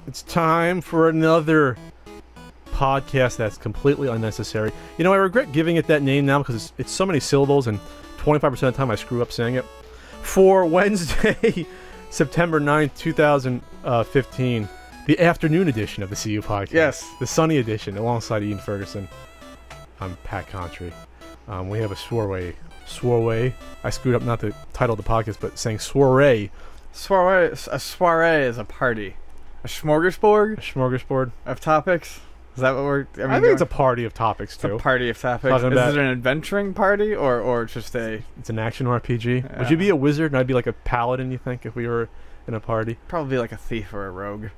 It's time for another podcast that's completely unnecessary. You know, I regret giving it that name now because it's so many syllables and 25% of the time I screw up saying it. For Wednesday, September 9th, 2015, the afternoon edition of the CU podcast. Yes. The sunny edition alongside Ian Ferguson. I'm Pat Contry. We have a soiree. I screwed up not the title of the podcast, but saying soiree. Soiree. A soiree is a party. A smorgasbord A smorgasbord. of topics. Is that what we're? I think it's a party of topics it's too. a party of topics. Talking Is about- it an adventuring party or just a? It's an action RPG. Yeah. Would you be a wizard and I'd be like a paladin, you think, if we were in a party? Probably like a thief or a rogue.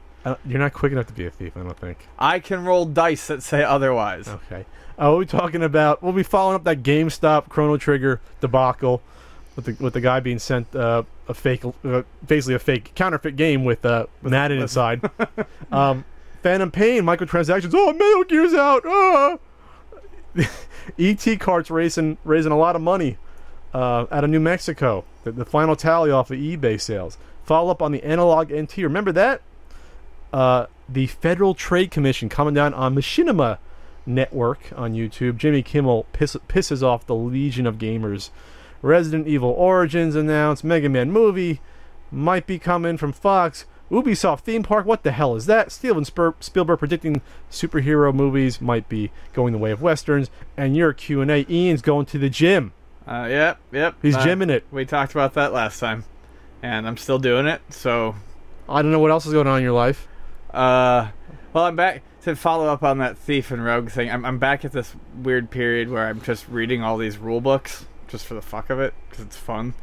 You're not quick enough to be a thief, I don't think. I can roll dice that say otherwise. Okay. We'll be talking about... We'll be following up that GameStop Chrono Trigger debacle with the guy being sent a fake... basically a fake counterfeit game with Madden inside. Phantom Pain, microtransactions. Oh, Metal Gear's out! Ah! E.T. carts raising a lot of money out of New Mexico. The final tally off of eBay sales. Follow up on the Analog NT. Remember that? The Federal Trade Commission coming down on Machinima Network on YouTube. Jimmy Kimmel pisses off the legion of gamers. Resident Evil Origins announced. Mega Man movie might be coming from Fox. Ubisoft theme park. What the hell is that? Steven Spielberg predicting superhero movies might be going the way of westerns. And your Q&A. Ian's going to the gym. Yep. He's gymming it. We talked about that last time, and I'm still doing it. So, I don't know what else is going on in your life. well, I'm back to follow up on that thief and rogue thing. I'm back at this weird period where I'm just reading all these rule books just for the fuck of it because it's fun.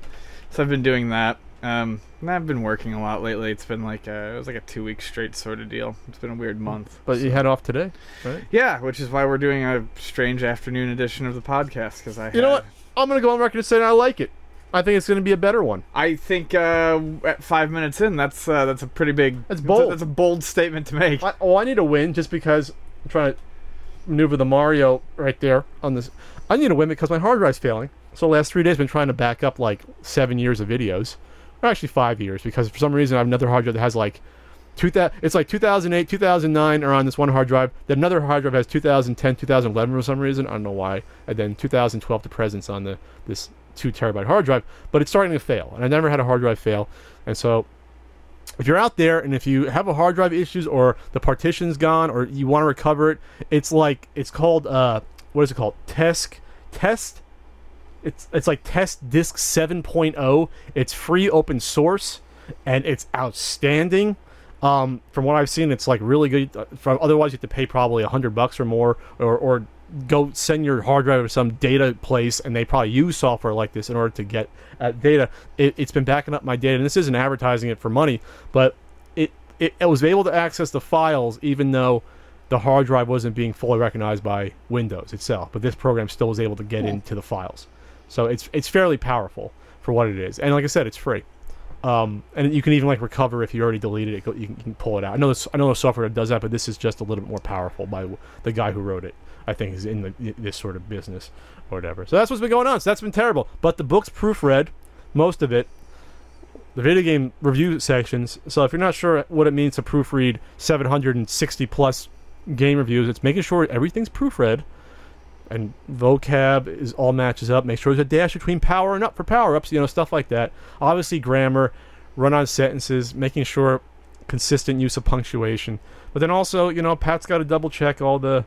So I've been doing that. And I've been working a lot lately. It's been like it was like a 2-week straight sort of deal. It's been a weird month. But you head off today, right? Yeah, which is why we're doing a strange afternoon edition of the podcast because You know what? I'm going to go on record and say I like it. I think it's going to be a better one. I think at 5 minutes in, that's a pretty big. That's bold. That's a bold statement to make. I need a win just because I'm trying to maneuver the Mario right there on this. I need a win because my hard drive's failing. So the last 3 days I've been trying to back up like 7 years of videos. Or actually 5 years because for some reason I have another hard drive that has like it's like 2008, 2009 are on this one hard drive. Then another hard drive has 2010, 2011 for some reason. I don't know why. And then 2012 to present's on this 2 terabyte hard drive. But it's starting to fail. And I never had a hard drive fail. And so if you're out there and if you have a hard drive issues or the partition's gone or you want to recover it, it's called what is it called? Test. It's like Test Disk 7.0. It's free open source and it's outstanding. From what I've seen, it's like really good. Otherwise, you have to pay probably $100 or more, or go send your hard drive to some data place, and they probably use software like this in order to get data. It's been backing up my data, and this isn't advertising it for money, but it was able to access the files even though the hard drive wasn't being fully recognized by Windows itself. But this program still was able to get into the files, so it's fairly powerful for what it is. And like I said, it's free. And you can even like recover if you already deleted it. You can pull it out. I know there's software that does that, but this is just a little bit more powerful by the guy who wrote it. I think is in this sort of business or whatever. So that's what's been going on. So that's been terrible. But the book's proofread, most of it. The video game review sections. So if you're not sure what it means to proofread 760 plus game reviews, it's making sure everything's proofread. And vocab is all matches up. Make sure there's a dash between power and up for power-ups, stuff like that. Obviously grammar, run-on sentences, making sure consistent use of punctuation. But then also, Pat's got to double-check all the,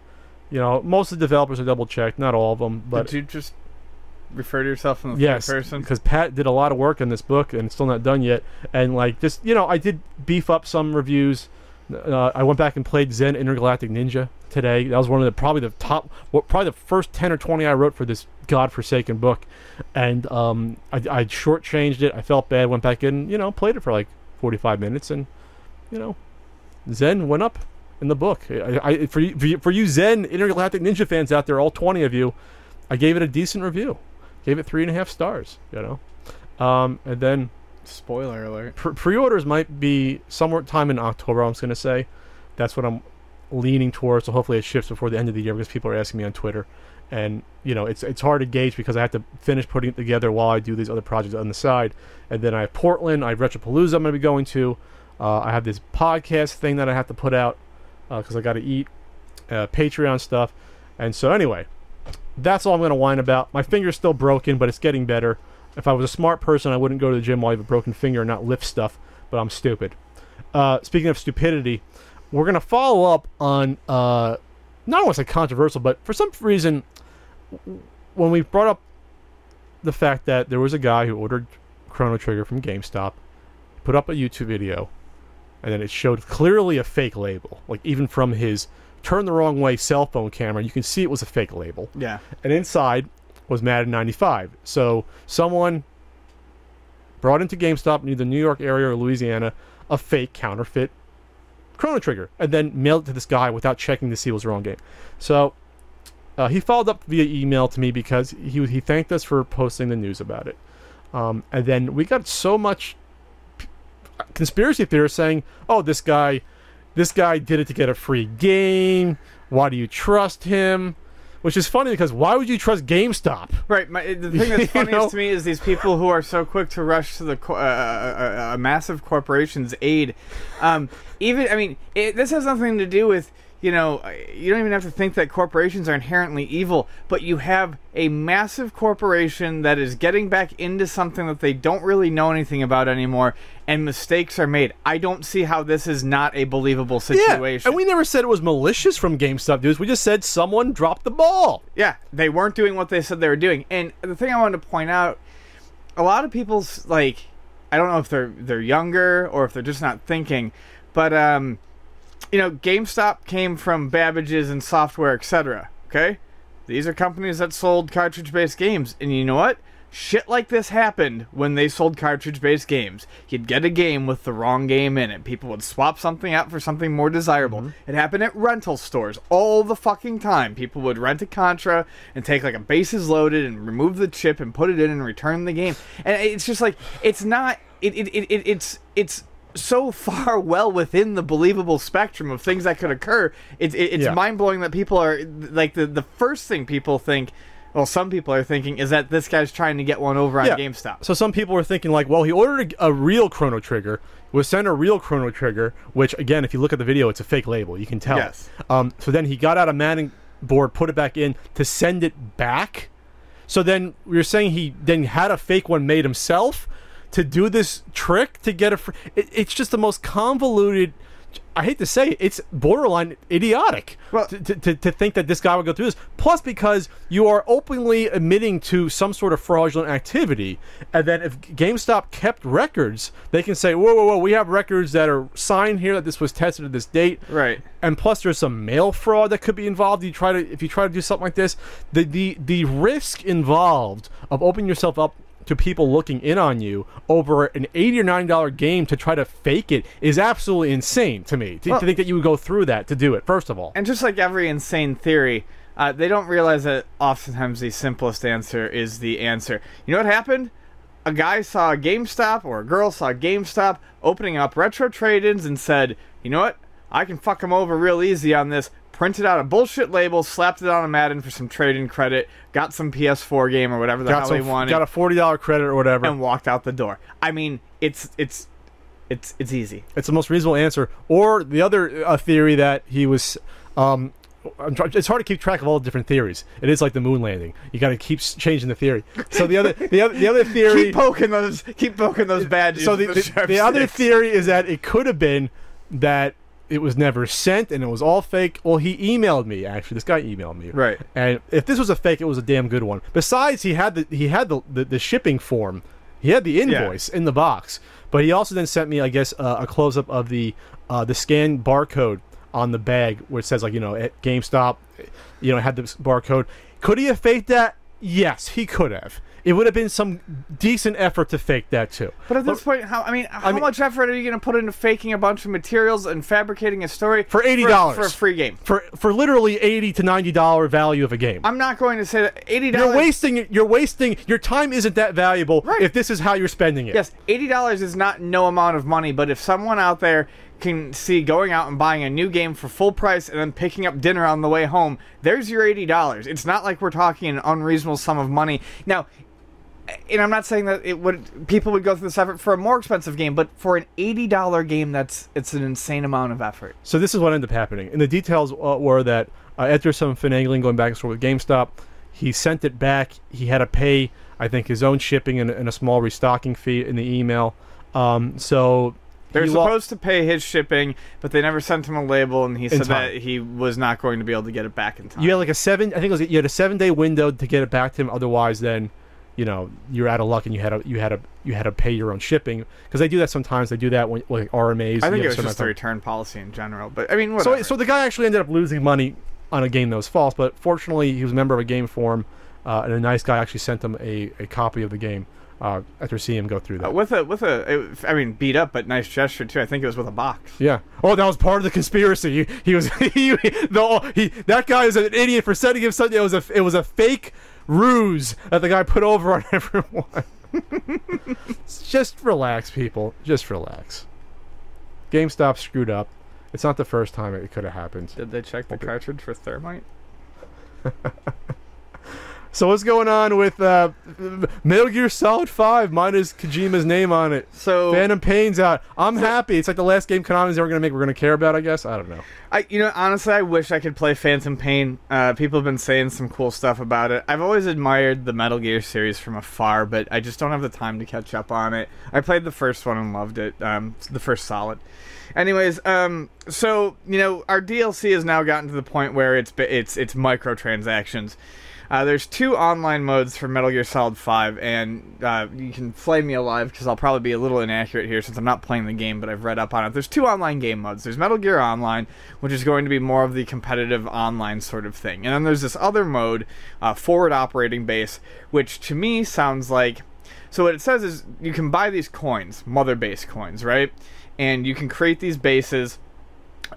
most of the developers are double-checked, not all of them. But did you just refer to yourself in the yes, third person? because Pat did a lot of work on this book, and it's still not done yet. And, I did beef up some reviews. I went back and played Zen Intergalactic Ninja today. That was one of probably the first 10 or 20 I wrote for this godforsaken book. And I shortchanged it. I felt bad. Went back in, played it for like 45 minutes, and Zen went up in the book. For you Zen Intergalactic Ninja fans out there, all 20 of you, I gave it a decent review. Gave it 3.5 stars. And then. Spoiler alert. Pre-orders might be somewhere time in October, I'm just going to say. That's what I'm leaning towards, so hopefully it shifts before the end of the year because people are asking me on Twitter. And, it's hard to gauge because I have to finish putting it together while I do these other projects on the side. And then I have Portland, I have Retropalooza I'm going to be going to. I have this podcast thing that I have to put out because I got to eat, Patreon stuff. And so anyway, that's all I'm going to whine about. My finger's still broken, but it's getting better. If I was a smart person, I wouldn't go to the gym while I have a broken finger and not lift stuff, but I'm stupid. Speaking of stupidity, we're going to follow up on, not want to say controversial, but for some reason, when we brought up the fact that there was a guy who ordered Chrono Trigger from GameStop, put up a YouTube video, and then it showed clearly a fake label. Like, even from his turn the wrong way cell phone camera, you can see it was a fake label. Yeah. And inside was Madden 95. So someone brought into GameStop in either New York area or Louisiana a fake counterfeit Chrono Trigger, and then mailed it to this guy without checking to see it was the wrong game. So he followed up via email to me because he thanked us for posting the news about it. And then we got so much conspiracy theorists saying, "Oh, this guy did it to get a free game. Why do you trust him?" Which is funny because why would you trust GameStop? Right. The thing that's funniest to me is these people who are so quick to rush to the a massive corporation's aid. This has nothing to do with, you don't even have to think that corporations are inherently evil, but you have a massive corporation that is getting back into something that they don't really know anything about anymore, and mistakes are made. I don't see how this is not a believable situation. Yeah, and we never said it was malicious from GameStop dudes. We just said someone dropped the ball. Yeah, they weren't doing what they said they were doing. And the thing I wanted to point out, a lot of people's, like, I don't know if they're younger or if they're just not thinking, but GameStop came from Babbage's and Software, etc. Okay? These are companies that sold cartridge-based games. And you know what? Shit like this happened when they sold cartridge-based games. You'd get a game with the wrong game in it. People would swap something out for something more desirable. Mm-hmm. It happened at rental stores all the fucking time. People would rent a Contra and take like a bases loaded and remove the chip and put it in and return the game. And it's just like, it's not... It's so far well within the believable spectrum of things that could occur. It's mind-blowing that people are like the first thing people think, well, some people are thinking, is that this guy's trying to get one over on GameStop. So some people are thinking like, well, he ordered a real Chrono Trigger, was sent a real Chrono Trigger, which again, if you look at the video, it's a fake label. You can tell. Yes. So then he got out a Madden board, put it back in to send it back. So then you're saying he then had a fake one made himself to do this trick to get a free... It's just the most convoluted... I hate to say it, it's borderline idiotic to think that this guy would go through this. Plus, because you are openly admitting to some sort of fraudulent activity, and then if GameStop kept records, they can say, whoa, we have records that are signed here that this was tested at this date. Right. And plus, there's some mail fraud that could be involved. If you try to do something like this, the risk involved of opening yourself up to people looking in on you over an $80 or $90 game to try to fake it is absolutely insane to me. To think that you would go through that to do it, first of all. And just like every insane theory, they don't realize that oftentimes the simplest answer is the answer. You know what happened? A guy saw a GameStop, or a girl saw a GameStop opening up retro trade-ins and said, you know what? I can fuck them over real easy on this. Printed out a bullshit label, slapped it on a Madden for some trade-in credit, got some PS4 game or whatever the hell they wanted. Got a $40 credit or whatever. And walked out the door. I mean, it's easy. It's the most reasonable answer. Or the other theory that he was... it's hard to keep track of all the different theories. It is like the moon landing. You got to keep changing the theory. So the other theory... Keep poking those badges. So the other theory is that it could have been that it was never sent and it was all fake. Well, he emailed me, actually. This guy emailed me. Right. And if this was a fake, it was a damn good one. Besides, he had the shipping form. He had the invoice in the box. But he also then sent me, I guess, a close-up of the scan barcode on the bag where it says, like, at GameStop, it had the barcode. Could he have faked that? Yes, he could have. It would have been some decent effort to fake that too. But at this point, how much effort are you going to put into faking a bunch of materials and fabricating a story for $80 for a free game? For literally $80 to $90 value of a game. I'm not going to say that $80. You're wasting your time. Isn't that valuable? Right. If this is how you're spending it. Yes, $80 is not no amount of money. But if someone out there can see going out and buying a new game for full price and then picking up dinner on the way home, there's your $80. It's not like we're talking an unreasonable sum of money. Now, and I'm not saying that people would go through this effort for a more expensive game, but for an $80 game, it's an insane amount of effort. So this is what ended up happening. And the details were that after some finagling going back and forth with GameStop, he sent it back. He had to pay, I think, his own shipping and a small restocking fee in the email. So they're supposed to pay his shipping, but they never sent him a label, and he said that he was not going to be able to get it back in time. You had like you had a 7-day window to get it back to him. Otherwise, then you're out of luck, and you had to pay your own shipping, because they do that sometimes. They do that when like RMAs. I think it was just the return policy in general, but I mean, whatever. So the guy actually ended up losing money on a game that was false, but fortunately he was a member of a game forum, and a nice guy actually sent him a copy of the game after seeing him go through that. I mean, beat up, but nice gesture too. I think it was with a box. Yeah. Oh, that was part of the conspiracy. He was that guy is an idiot for sending him something. It was a fake ruse that the guy put over on everyone. Just relax, people. Just relax. GameStop screwed up. It's not the first time it could have happened. Did they check the cartridge for thermite? So what's going on with Metal Gear Solid 5 minus Kojima's name on it? So Phantom Pain's out. I'm happy. It's like the last game Konami's ever going to make we're going to care about, I guess. I don't know. Honestly, I wish I could play Phantom Pain. People have been saying some cool stuff about it. I've always admired the Metal Gear series from afar, but I just don't have the time to catch up on it. I played the first one and loved it. The first Solid. Anyways, so our DLC has now gotten to the point where it's microtransactions. There's 2 online modes for Metal Gear Solid 5, and you can flame me alive because I'll probably be a little inaccurate here since I'm not playing the game, but I've read up on it. There's 2 online game modes. There's Metal Gear Online, which is going to be more of the competitive online sort of thing. And then there's this other mode, Forward Operating Base, which to me sounds like... So what it says is you can buy these coins, mother base coins, right? And you can create these bases,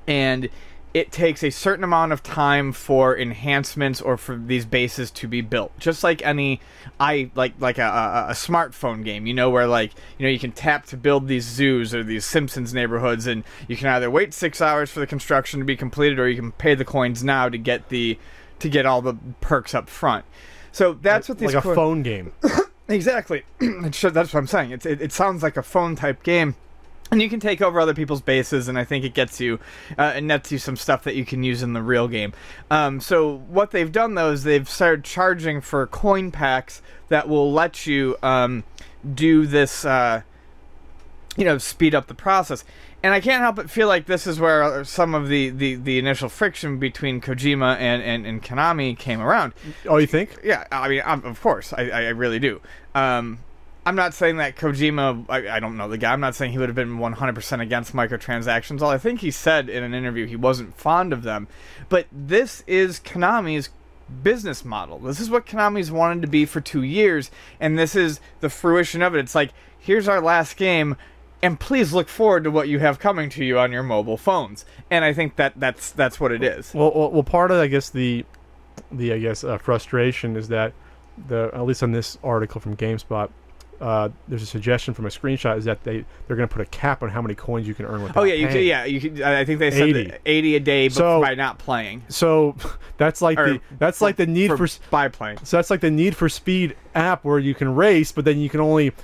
and it takes a certain amount of time for enhancements or for these bases to be built. Just like any, like a smartphone game, where you can tap to build these zoos or these Simpsons neighborhoods, and you can either wait 6 hours for the construction to be completed, or you can pay the coins now to get all the perks up front. So that's what these like a phone game. Exactly. That's what I'm saying. It sounds like a phone type game. And you can take over other people's bases, and I think it gets you, it nets you some stuff that you can use in the real game. So what they've done, though, is they've started charging for coin packs that will let you do this, speed up the process. And I can't help but feel like this is where some of the initial friction between Kojima and Konami came around. Oh, you think? Yeah, I mean, of course, I really do. I'm not saying that Kojima, I don't know the guy, I'm not saying he would have been 100% against microtransactions. All I think he said in an interview he wasn't fond of them. But this is Konami's business model. This is what Konami's wanted to be for 2 years, and this is the fruition of it. It's like, here's our last game, and please look forward to what you have coming to you on your mobile phones. And I think that's what it is. Well, part of, I guess, the frustration is that, at least on this article from GameSpot, there's a suggestion from a screenshot is that they're going to put a cap on how many coins you can earn with. Oh yeah, you can. I think they said 80 a day, but by not playing. So that's like the need for by playing. So that's like the Need for Speed app where you can race, but then you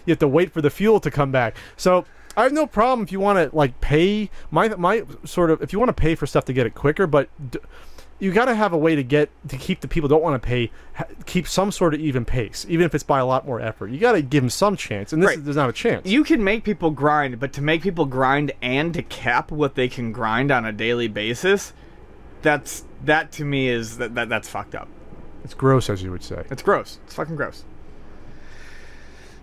have to wait for the fuel to come back. So I have no problem if you want to pay if you want to pay for stuff to get it quicker, but you got to have a way to keep the people who don't want to pay, keep some sort of even pace, even if it's by a lot more effort. You got to give them some chance, and there's not a chance. You can make people grind, but to make people grind and to cap what they can grind on a daily basis, that to me is that's fucked up. It's gross, as you would say. It's gross. It's fucking gross.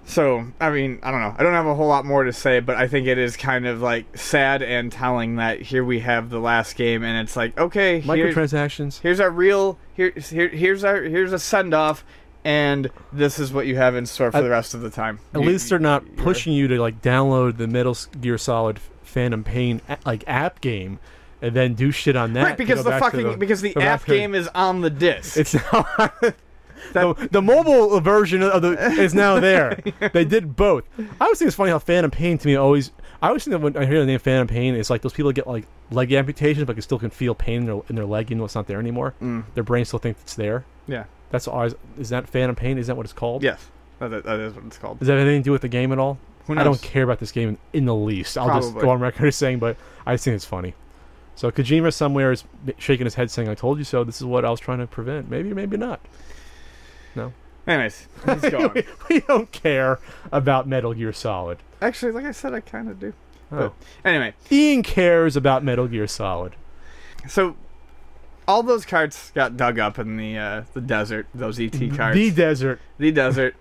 So, I mean, I don't know. I don't have a whole lot more to say, but I think it is kind of sad and telling that here we have the last game, and it's like, okay, microtransactions. Here's our real here's a send off, and this is what you have in store for the rest of the time. At least they're not pushing you to download the Metal Gear Solid Phantom Pain app game and then do shit on that. Right, because the app game is on the disc. It's not. The mobile version is now there. Yeah. They did both. I always think it's funny how Phantom Pain to me I always think that when I hear the name Phantom Pain, it's like those people that get leg amputations but still can feel pain in their leg, even though it's not there anymore. Their brain still thinks it's there. Yeah. That's always, is that Phantom Pain? Is that what it's called? Yes. That is what it's called. Does that have anything to do with the game at all? Who knows? I don't care about this game in the least. I'll just Probably. go on record as saying, but I just think it's funny. So Kojima somewhere is shaking his head saying, I told you so. This is what I was trying to prevent. Maybe or maybe not. No. Anyways, he's gone. we don't care about Metal Gear Solid. Actually, like I said, I kind of do. Oh. But anyway, Ian cares about Metal Gear Solid. so all those carts got dug up in the desert. Those ET carts. The desert. The desert.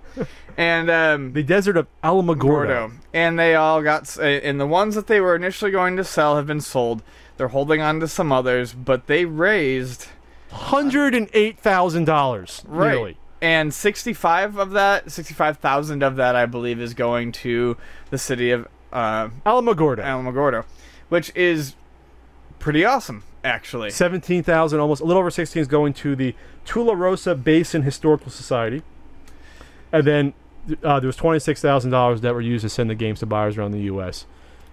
And The desert of Alamogordo. Gordo. And they all got, and the ones that they were initially going to sell have been sold. They're holding on to some others, but they raised $108,000. right. Nearly. And 65,000 of that, I believe, is going to the city of Alamogordo. which is pretty awesome, actually. 17,000, almost a little over 16 is going to the Tularosa Basin Historical Society. And then there was $26,000 that were used to send the games to buyers around the U.S.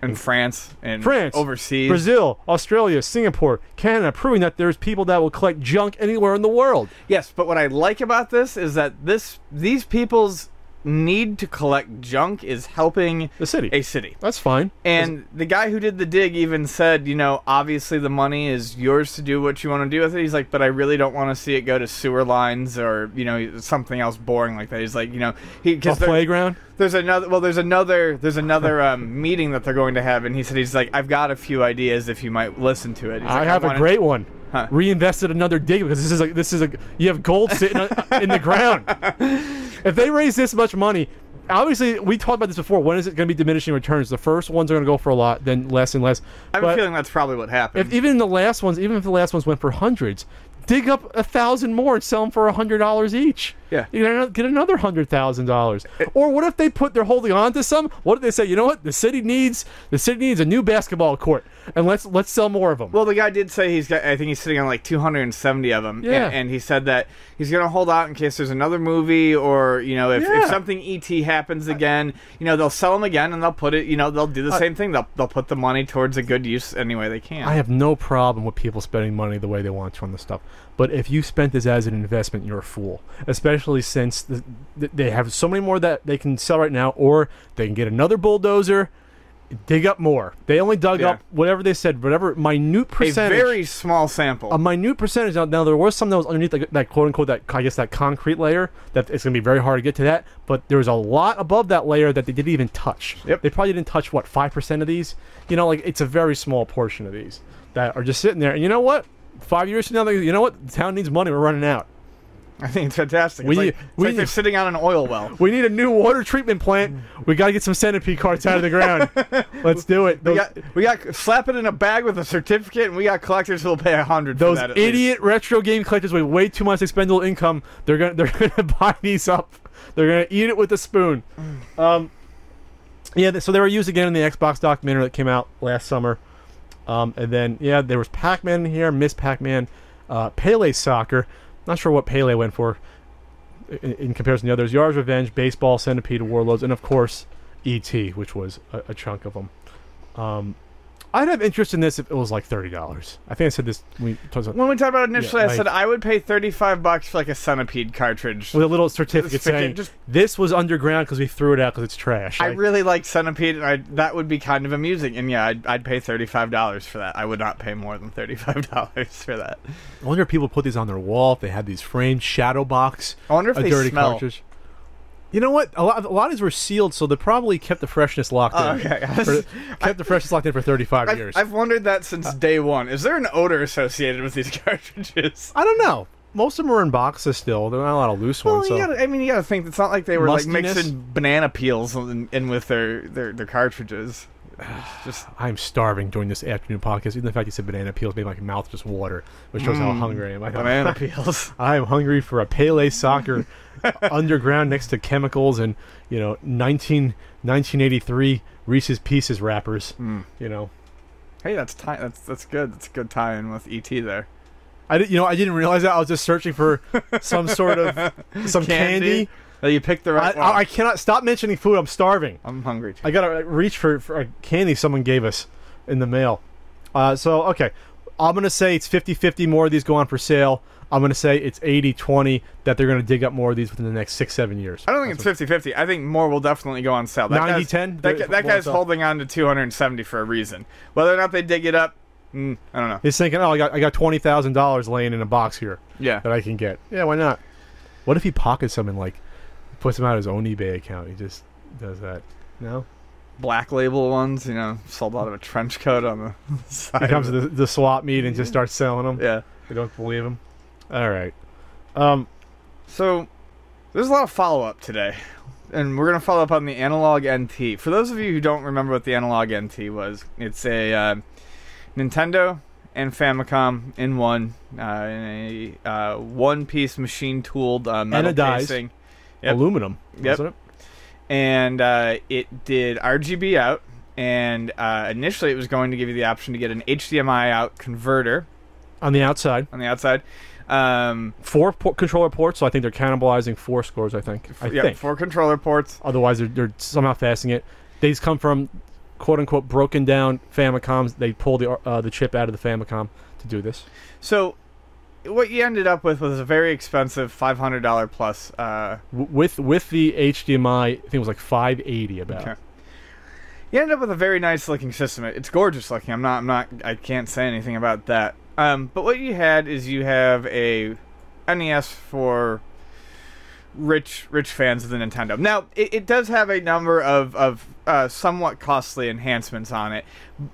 And France and France, overseas. Brazil, Australia, Singapore, Canada, proving that there's people that will collect junk anywhere in the world. Yes, but what I like about this is that these people's need to collect junk is helping The city. a city. That's fine. And the guy who did the dig even said, obviously the money is yours to do what you want to do with it. He's like, but I really don't want to see it go to sewer lines or, something else boring like that. He's like, A because playground? there's another meeting that they're going to have, and he's like, I've got a few ideas if you might listen to it. He's I like, have a wanna- great one. Huh. Reinvested another dig because this is a you have gold sitting in the ground. If they raise this much money, obviously we talked about this before. When is it going to be diminishing returns? The first ones are going to go for a lot, then less and less. I have a But feeling that's probably what happened. even if the last ones went for hundreds, dig up 1,000 more and sell them for $100 each. Yeah. You get another $100,000. Or what if they're holding on to some? What if they say, you know what, the city needs a new basketball court, and let's sell more of them. Well, the guy did say I think he's sitting on like 270 of them. Yeah. And he said that he's going to hold out in case there's another movie or, if Yeah. something ET happens again, they'll sell them again and they'll put it, they'll do the same thing. They'll put the money towards a good use any way they can. I have no problem with people spending money the way they want to on this stuff. But if you spent this as an investment, you're a fool. Especially since they have so many more that they can sell right now, or they can get another bulldozer, dig up more. They only dug up whatever they said, whatever minute percentage. A very small sample. A minute percentage. Now there was some that was underneath that quote unquote that concrete layer that it's going to be very hard to get to that. But there was a lot above that layer that they didn't even touch. Yep. They probably didn't touch 5% of these. It's a very small portion of these that are just sitting there. And you know what? 5 years from now, the town needs money. We're running out. I think it's fantastic. We It's like they're sitting on an oil well. We need a new water treatment plant. We got to get some centipede carts out of the ground. Let's do it. We got slap it in a bag with a certificate, and we got collectors who'll pay $100 for Those that. idiot retro game collectors with way too much expendable income. They're gonna buy these up. They're gonna eat it with a spoon. So they were used again in the Xbox documentary that came out last summer. And then there was Pac-Man in here, Miss Pac-Man, Pele Soccer. Not sure what Pele went for in comparison to the others. Yard's Revenge, Baseball, Centipede, Warlords, and of course E.T., which was a chunk of them. I'd have interest in this if it was like $30. I think I said this when we talked about it initially. Yeah, I said I would pay $35 for like a Centipede cartridge. with a little certificate saying this was underground because we threw it out because it's trash. I really like Centipede, and that would be kind of amusing. And I'd pay $35 for that. I would not pay more than $35 for that. I wonder if people put these on their wall, if they had these framed shadow box. I wonder if a they dirty smell. cartridge. You know what? A lot of these were sealed, so they probably kept the freshness locked in. Okay. Kept the freshness locked in for 35 years. I've wondered that since day one. Is there an odor associated with these cartridges? I don't know. Most of them are in boxes still. There are not a lot of loose ones. Well, So. you gotta think. It's not like they were like Mustiness? mixing banana peels in with their cartridges. Just I'm starving during this afternoon podcast. Even the fact you said banana peels made my mouth just water, which shows how hungry I am. banana peels. I am hungry for a Pele Soccer underground next to chemicals and 1983 Reese's Pieces wrappers. Hey, that's good. That's a good tie-in with ET there. I didn't realize that. I was just searching for some sort of candy. Oh, you picked the right one. I cannot stop mentioning food. I'm starving. I'm hungry too. I gotta reach for a candy someone gave us in the mail. Okay. I'm going to say it's 50-50 more of these go on for sale. I'm going to say it's 80-20 that they're going to dig up more of these within the next 6-7 years. I don't think it's 50-50. I think more will definitely go on sale. 90-10? That guy's holding on to 270 for a reason. Whether or not they dig it up, I don't know. He's thinking, oh, I got $20,000 laying in a box here Yeah. that I can get. Yeah, why not? What if he pockets them and, like, puts them out his own eBay account? He just does that. No? Black label ones, sold out of a trench coat on the side. He comes of to the swap meet and just starts selling them. Yeah. They don't believe him. All right. So, there's a lot of follow-up today. And we're going to follow up on the Analog NT. For those of you who don't remember what the Analog NT was, it's a Nintendo and Famicom in one. In a one-piece machine-tooled metal casing. Yep. Aluminum, Yep. wasn't it? And it did RGB out. And initially it was going to give you the option to get an HDMI out converter. On the outside. On the outside. 4 controller ports, so I think they're cannibalizing 4 scores, I think. I think. 4 controller ports. Otherwise, they're somehow fasting it. These come from, quote-unquote, broken down Famicoms. They pulled the chip out of the Famicom to do this. So, what you ended up with was a very expensive $500 plus. With the HDMI, I think it was like $580 about. Okay. You ended up with a very nice looking system. It's gorgeous looking. I can't say anything about that. But what you had is you have a NES for rich fans of the Nintendo. Now, it does have a number of somewhat costly enhancements on it,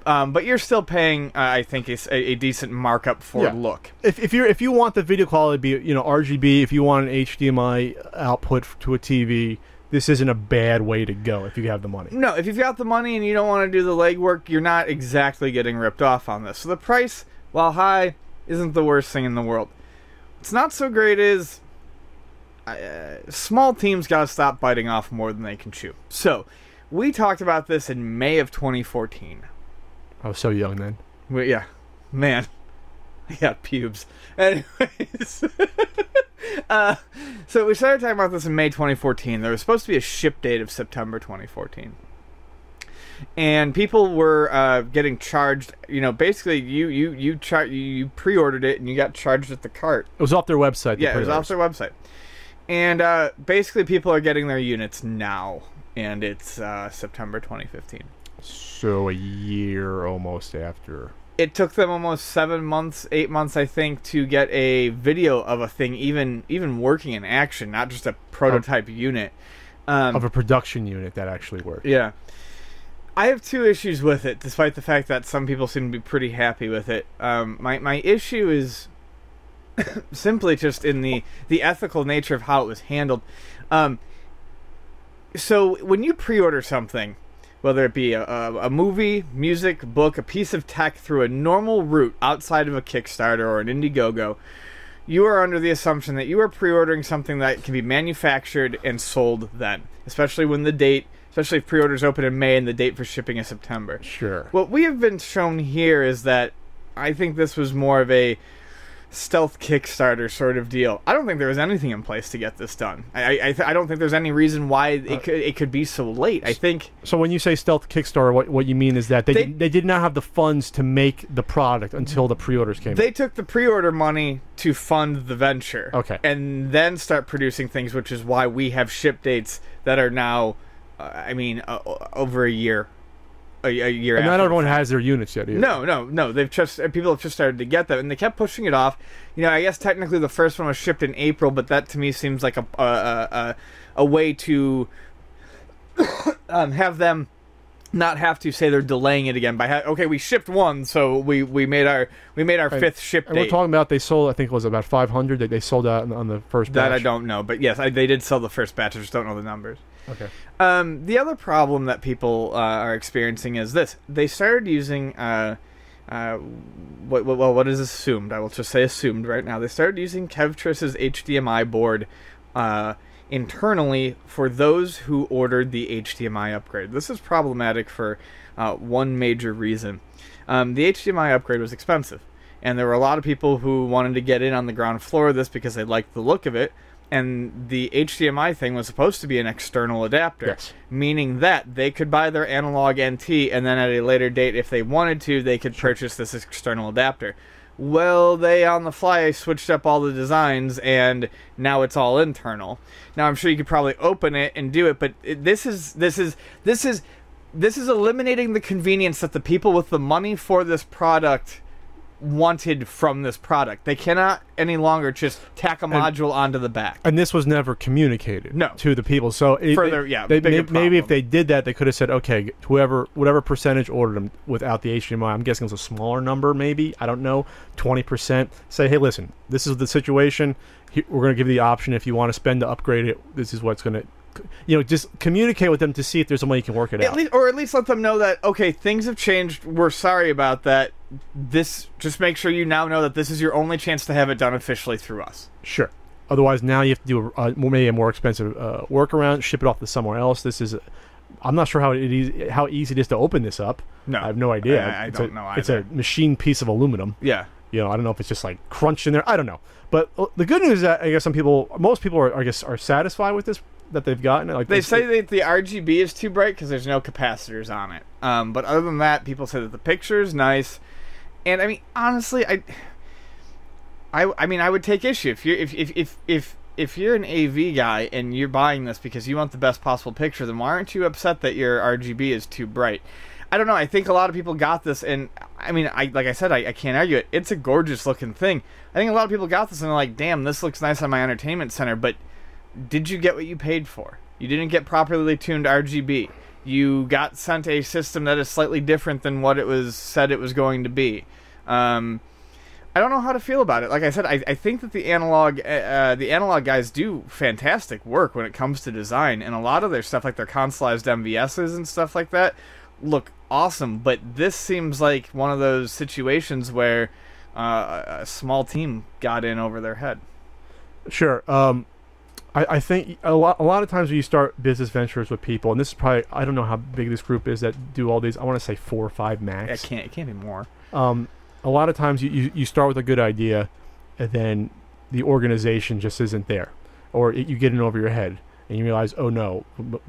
but you're still paying, I think, a decent markup for look. If you want the video quality to be RGB, if you want an HDMI output to a TV, this isn't a bad way to go if you have the money. No, if you've got the money and you don't want to do the legwork, you're not exactly getting ripped off on this. So the price, while high, isn't the worst thing in the world. What's not so great is small teams got to stop biting off more than they can chew. So, we talked about this in May of 2014. I was so young then. Yeah. Man. I got pubes. Anyways. So we started talking about this in May 2014. There was supposed to be a ship date of September 2014. And people were getting charged. Basically, you pre-ordered it and you got charged at the cart. It was off their website. Yeah, it was off their website. And basically, people are getting their units now, and it's September 2015. So a year almost after. It took them almost 7 months, 8 months, I think, to get a video of a thing even working in action, not just a prototype unit. Of a production unit that actually worked. Yeah. I have 2 issues with it, despite the fact that some people seem to be pretty happy with it. My issue is simply just in the ethical nature of how it was handled. So when you pre-order something, whether it be a movie, music, book, a piece of tech through a normal route outside of a Kickstarter or an Indiegogo, you are under the assumption that you are pre-ordering something that can be manufactured and sold then, especially if pre-orders open in May and the date for shipping is September. Sure. What we have been shown here is that I think this was more of a stealth Kickstarter sort of deal. I don't think there was anything in place to get this done. I don't think there's any reason why it could be so late. I think. So when you say stealth Kickstarter, what you mean is that they did not have the funds to make the product until the pre-orders came. They took the pre-order money to fund the venture. Okay. And then start producing things, which is why we have ship dates that are now, over a year. A year. And after not everyone has their units yet either. No. People have just started to get them, and they kept pushing it off. I guess technically the first one was shipped in April, but that to me seems like a way to have them not have to say they're delaying it again by we shipped one, so we made our fifth ship date. And we're talking about they sold, I think it was about 500 that they sold out on the first batch. That I don't know, but yes, they did sell the first batch. I just don't know the numbers. Okay. The other problem that people are experiencing is this: they started using what is assumed. I will just say assumed right now. They started using Kevtriss's HDMI board internally for those who ordered the HDMI upgrade. This is problematic for one major reason. The HDMI upgrade was expensive, and there were a lot of people who wanted to get in on the ground floor of this because they liked the look of it. And the HDMI thing was supposed to be an external adapter, Yes. meaning that they could buy their analog NT, and then at a later date, if they wanted to, they could purchase this external adapter. Well, they on the fly switched up all the designs, and now it's all internal. Now I'm sure you could probably open it and do it, but this is eliminating the convenience that the people with the money for this product wanted from this product. They cannot any longer just tack a module onto the back. And this was never communicated No. to the people. So maybe if they did that, they could have said, okay, whatever percentage ordered them without the HDMI, I'm guessing it was a smaller number, maybe, I don't know, 20%. Say, hey, listen, this is the situation. We're going to give you the option if you want to spend to upgrade it. This is what's going to, just communicate with them to see if there's a way you can work it out. Or at least let them know that, okay, things have changed. We're sorry about that. Just make sure you now know that this is your only chance to have it done officially through us. Sure. Otherwise, now you have to do maybe a more expensive workaround, ship it off to somewhere else. I'm not sure how easy it is to open this up. No. I have no idea. I don't know either. It's a machine piece of aluminum. Yeah. I don't know if it's just like crunched in there. I don't know. But the good news is that I guess most people are satisfied with this, that they've gotten it. Like they say that the RGB is too bright because there's no capacitors on it. But other than that, people say that the picture is nice. And I mean, honestly, I would take issue if you're an AV guy and you're buying this because you want the best possible picture. Then why aren't you upset that your RGB is too bright? I don't know. I think a lot of people got this, and I mean, like I said, I can't argue it. It's a gorgeous looking thing. I think a lot of people got this and they're like, "Damn, this looks nice on my entertainment center." But did you get what you paid for? You didn't get properly tuned RGB. You got sent a system that is slightly different than what it was said it was going to be. I don't know how to feel about it. Like I said, I think that the analog guys do fantastic work when it comes to design, and a lot of their stuff, like their consoleized MVSs and stuff like that, look awesome. But this seems like one of those situations where a small team got in over their head. Sure. I think a lot of times when you start business ventures with people, and this is probably, I don't know how big this group is that do all these. I want to say 4 or 5 max. It can't be more. A lot of times you start with a good idea, and then the organization just isn't there, or you get in over your head, and you realize, oh no,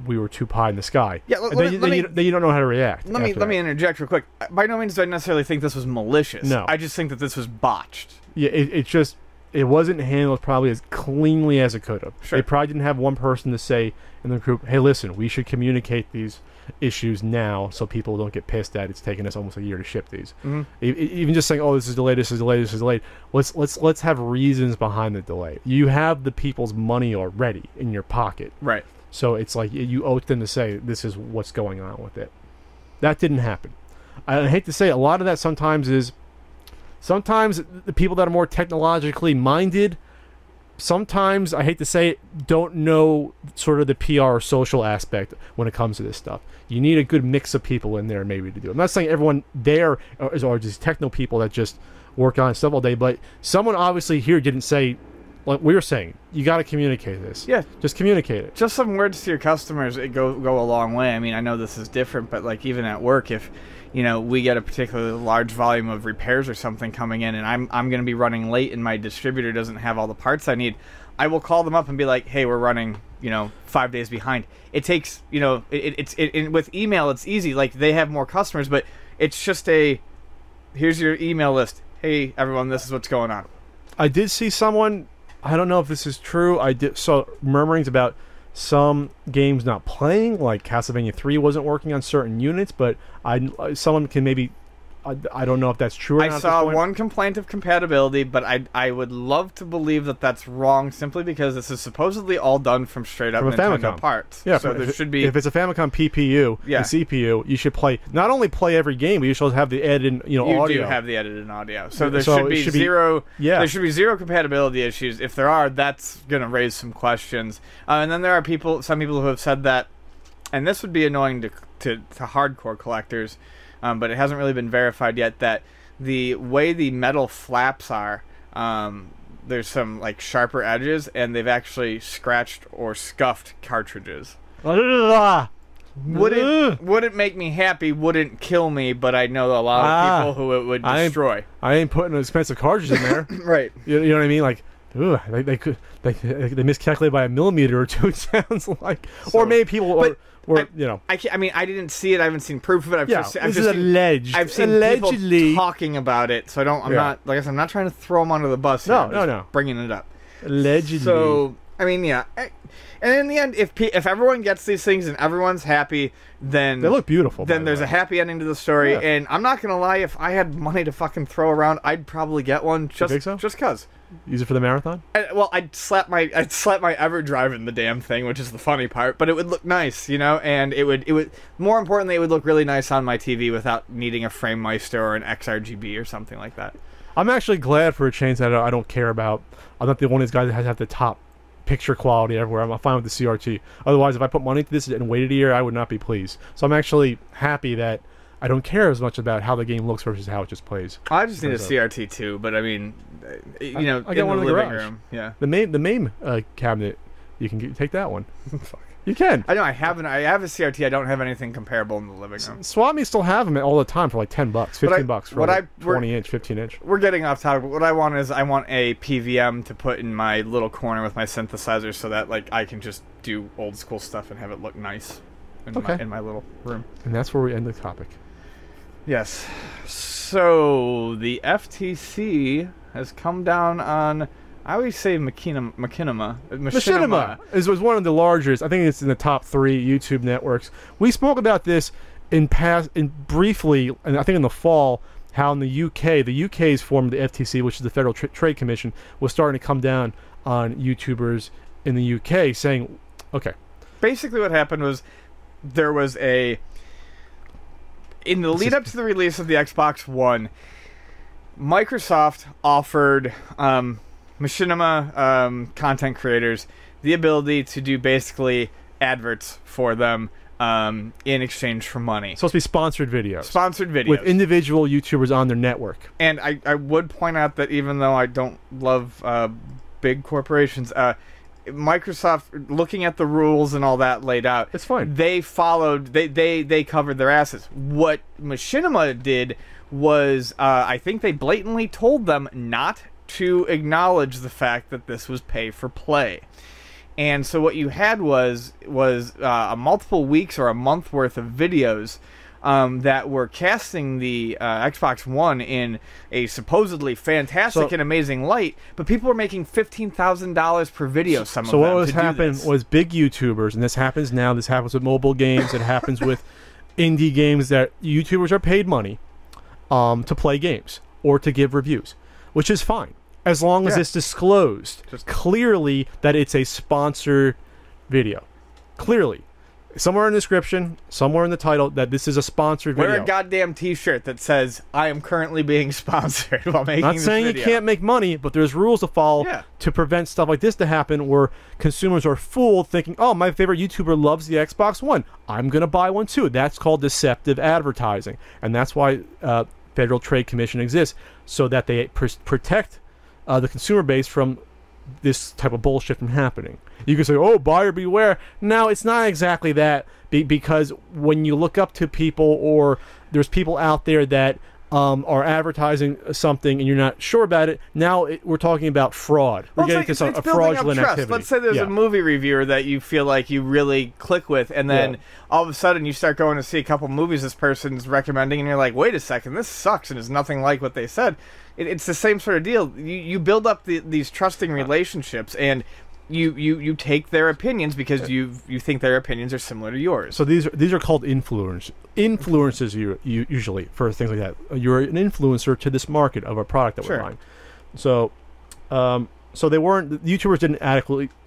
we were too pie in the sky. Yeah, then you don't know how to react. Let me interject real quick. By no means do I necessarily think this was malicious. No, I just think that this was botched. Yeah, it wasn't handled probably as cleanly as it could have. Sure. They probably didn't have one person to say in the group, hey, listen, we should communicate these issues now so people don't get pissed that it's taken us almost a year to ship these. Mm-hmm. Even just saying, oh, this is delayed, this is delayed, this is delayed. Let's have reasons behind the delay. You have the people's money already in your pocket. Right. So it's like you owe them to say this is what's going on with it. That didn't happen. I hate to say it, a lot of that sometimes the people that are more technologically minded, sometimes, I hate to say it, don't know sort of the PR or social aspect when it comes to this stuff. You need a good mix of people in there maybe to do it. I'm not saying everyone there are just techno people that just work on stuff all day, but someone obviously here didn't say, like we were saying, you got to communicate this. Yeah. Just communicate it. Just some words to your customers, it go a long way. I mean, I know this is different, but like even at work, if we get a particularly large volume of repairs or something coming in, and I'm going to be running late, and my distributor doesn't have all the parts I need, I will call them up and be like, "Hey, we're running, 5 days behind." It takes, with email, it's easy. Like they have more customers, but it's just here's your email list. Hey, everyone, this is what's going on. I did see someone. I don't know if this is true. I saw murmurings about some games not playing, like Castlevania 3 wasn't working on certain units, but someone can maybe, I don't know if that's true or not. I saw one complaint of compatibility, but I would love to believe that that's wrong, simply because this is supposedly all done from straight up Nintendo Famicom parts. Yeah, so there should be. If it's a Famicom PPU and CPU, you should not only play every game, but you should have the edited audio. You do have the edited audio, so there should be zero. There should be zero compatibility issues. If there are, that's going to raise some questions. And then there are some people who have said that, and this would be annoying to hardcore collectors. But it hasn't really been verified yet, that the way the metal flaps are, there's some like sharper edges, and they've actually scratched or scuffed cartridges. Wouldn't make me happy, wouldn't kill me, but I know a lot of people who it would destroy. I ain't putting expensive cartridges in there. Right. You know what I mean? Like, Ooh, they miscalculated by a millimeter or two. It sounds like, or maybe people or you know. I mean, I didn't see it. I haven't seen proof of it. This is alleged. I've seen allegedly people talking about it, so I'm not, like I said, I'm not trying to throw them under the bus. No, here. I'm no. bringing it up. Allegedly. So I mean, yeah. And in the end, if everyone gets these things and everyone's happy, then they look beautiful. Then there's a happy ending to the story. Yeah. And I'm not gonna lie, if I had money to fucking throw around, I'd probably get one. Just, you think so? Just cause. Use it for the marathon? Well, I'd slap my EverDrive in the damn thing, which is the funny part. But it would look nice, you know, and it would more importantly, it would look really nice on my TV without needing a FrameMeister or an XRGB or something like that. I'm actually glad for a change that I don't care about. I'm not the one of these guys that has to have the top picture quality everywhere. I'm fine with the CRT. Otherwise, if I put money into this and waited a year, I would not be pleased. So I'm actually happy that I don't care as much about how the game looks versus how it just plays. I just need a CRT too, but I mean, you know, I got one in the living garage. room. Yeah, the MAME cabinet, you can take that one. You can. I know I have a CRT. I don't have anything comparable in the living room. Swap meets still have them all the time for like $10, $15 for a 20-inch, 15-inch. We're getting off topic. But what I want is I want a PVM to put in my little corner with my synthesizer, so that like I can just do old school stuff and have it look nice in my little room. And that's where we end the topic. Yes. So the FTC has come down on. I always say Machinima was one of the largest. I think it's in the top 3 YouTube networks. We spoke about this briefly, and I think in the fall, how in the UK's form of the FTC, which is the Federal Trade Commission, was starting to come down on YouTubers in the UK, saying, okay. Basically what happened was there was in the lead up to the release of the Xbox One, Microsoft offered Machinima content creators the ability to do basically adverts for them in exchange for money. Supposed to be sponsored videos. Sponsored videos. With individual YouTubers on their network. And I would point out that even though I don't love big corporations, Microsoft, looking at the rules and all that laid out, it's fine. They followed, they covered their asses. What Machinima did was, I think they blatantly told them not to acknowledge the fact that this was pay for play. And so what you had was a multiple weeks or a month worth of videos that were casting the Xbox One in a supposedly fantastic and amazing light, but people were making $15,000 per video. So what was happening was big YouTubers, and this happens now. This happens with mobile games. It happens with indie games that YouTubers are paid money to play games or to give reviews, which is fine as long as it's disclosed clearly that it's a sponsored video. Clearly. Somewhere in the description, somewhere in the title, that this is a sponsored video. Wear a goddamn t-shirt that says, I am currently being sponsored while making this video. Not saying you can't make money, but there's rules to follow to prevent stuff like this to happen where consumers are fooled thinking, oh, my favorite YouTuber loves the Xbox One. I'm going to buy one too. That's called deceptive advertising. And that's why Federal Trade Commission exists, so that they protect the consumer base from this type of bullshit from happening. You can say, oh, buyer beware. No, it's not exactly that, because when you look up to people, or there's people out there that are advertising something and you're not sure about it, now we're talking about fraud. We're getting to some fraudulent activity. Let's say there's a movie reviewer that you feel like you really click with, and then all of a sudden you start going to see a couple movies this person's recommending, and you're like, wait a second, this sucks and is nothing like what they said. It's the same sort of deal. You build up these trusting relationships, and you take their opinions because you think their opinions are similar to yours. So these are called influencers. Influencers you usually for things like that. You're an influencer to this market of a product that we're buying. So so they weren't. The YouTubers didn't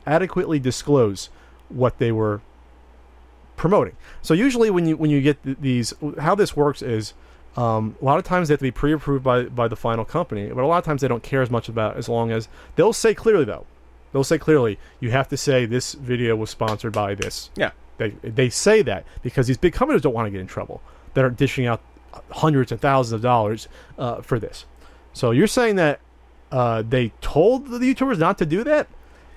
adequately disclose what they were promoting. So usually when you get these, how this works is, a lot of times they have to be pre-approved by the final company, but a lot of times they don't care as much about, as long as they'll say clearly though. They'll say clearly, you have to say this video was sponsored by this. Yeah. They say that because these big companies don't want to get in trouble. They're dishing out hundreds of thousands of dollars for this. So you're saying that they told the YouTubers not to do that?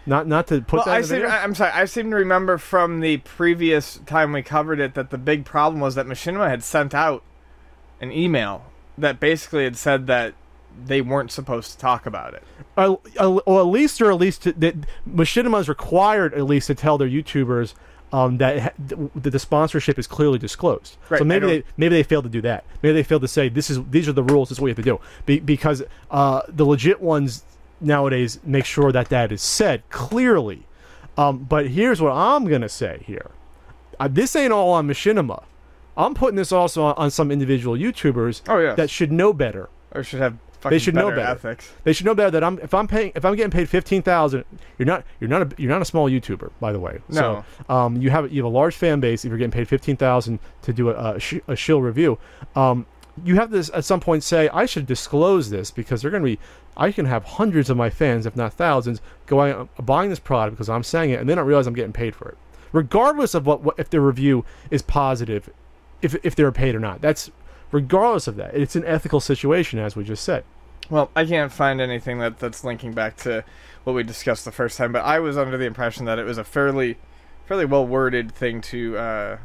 Not to put that in the video? I'm sorry. I seem to remember from the previous time we covered it that the big problem was that Machinima had sent out an email that basically had said that they weren't supposed to talk about it. Or at least that Machinima is required at least to tell their YouTubers that the sponsorship is clearly disclosed. Right, So maybe they failed to do that. Maybe they failed to say these are the rules. This is what you have to do. Because the legit ones nowadays make sure that is said clearly. But here's what I'm gonna say here. This ain't all on Machinima. I'm putting this also on some individual YouTubers that should know better. Or should have fucking They should know better. ethics. They should know better that if I'm getting paid $15,000, you're not a small YouTuber, by the way. No. So you have a large fan base. If you're getting paid $15,000 to do a shill review, you have to at some point say I should disclose this because I can have hundreds of my fans, if not thousands, going buying this product because I'm saying it, and they don't realize I'm getting paid for it, regardless of what if their review is positive, if they're paid or not. That's regardless of that. It's an ethical situation, as we just said. Well, I can't find anything that's linking back to what we discussed the first time, but I was under the impression that it was a fairly well worded thing to.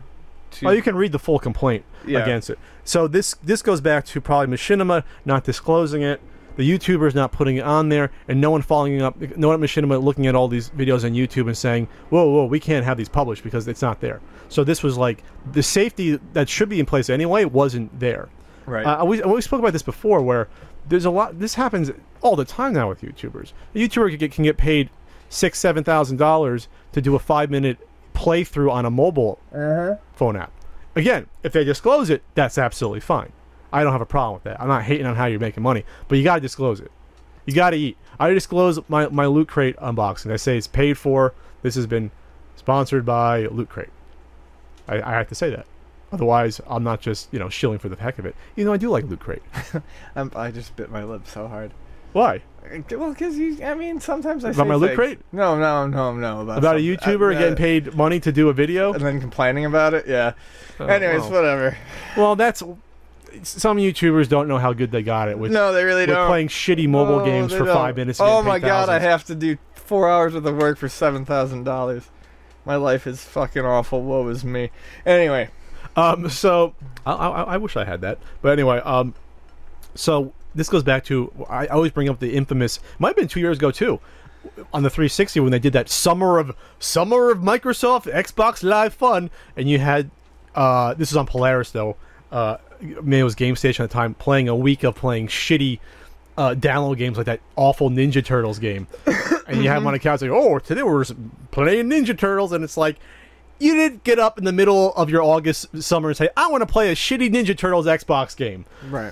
Well, you can read the full complaint against it. So this goes back to probably Machinima not disclosing it, the YouTubers not putting it on there, and no one following up. No one at Machinima looking at all these videos on YouTube and saying, "Whoa, we can't have these published because it's not there." So this was like the safety that should be in place anyway wasn't there. Right. We spoke about this before, where there's a lot. This happens all the time now with YouTubers. A YouTuber can get paid $6,000-$7,000 to do a 5-minute playthrough on a mobile phone app. Again, if they disclose it, that's absolutely fine. I don't have a problem with that. I'm not hating on how you're making money, but you got to disclose it. You got to eat. I disclose my Loot Crate unboxing. I say it's paid for. This has been sponsored by Loot Crate. I have to say that. Otherwise, I'm not just shilling for the heck of it. I do like Loot Crate. I just bit my lip so hard. Why? Well, because sometimes I about say my Loot Crate? No. About a YouTuber getting paid money to do a video and then complaining about it. Yeah. Anyways, whatever. Well, that's some YouTubers don't know how good they got it with. No, they really don't. Playing shitty mobile games for 5 minutes. Oh my god, I have to do 4 hours worth of work for $7,000. My life is fucking awful. Woe is me. Anyway. So I wish I had that, but anyway. So this goes back to I always bring up the infamous. Might have been 2 years ago too, on the 360 when they did that summer of Microsoft Xbox Live Fun, and you had this is on Polaris though. Maybe it was Game Station at the time, playing a week of playing shitty download games like that awful Ninja Turtles game, and you have them on account saying, "Oh, today we're playing Ninja Turtles," and it's like. You didn't get up in the middle of your August summer and say, I want to play a shitty Ninja Turtles Xbox game. Right.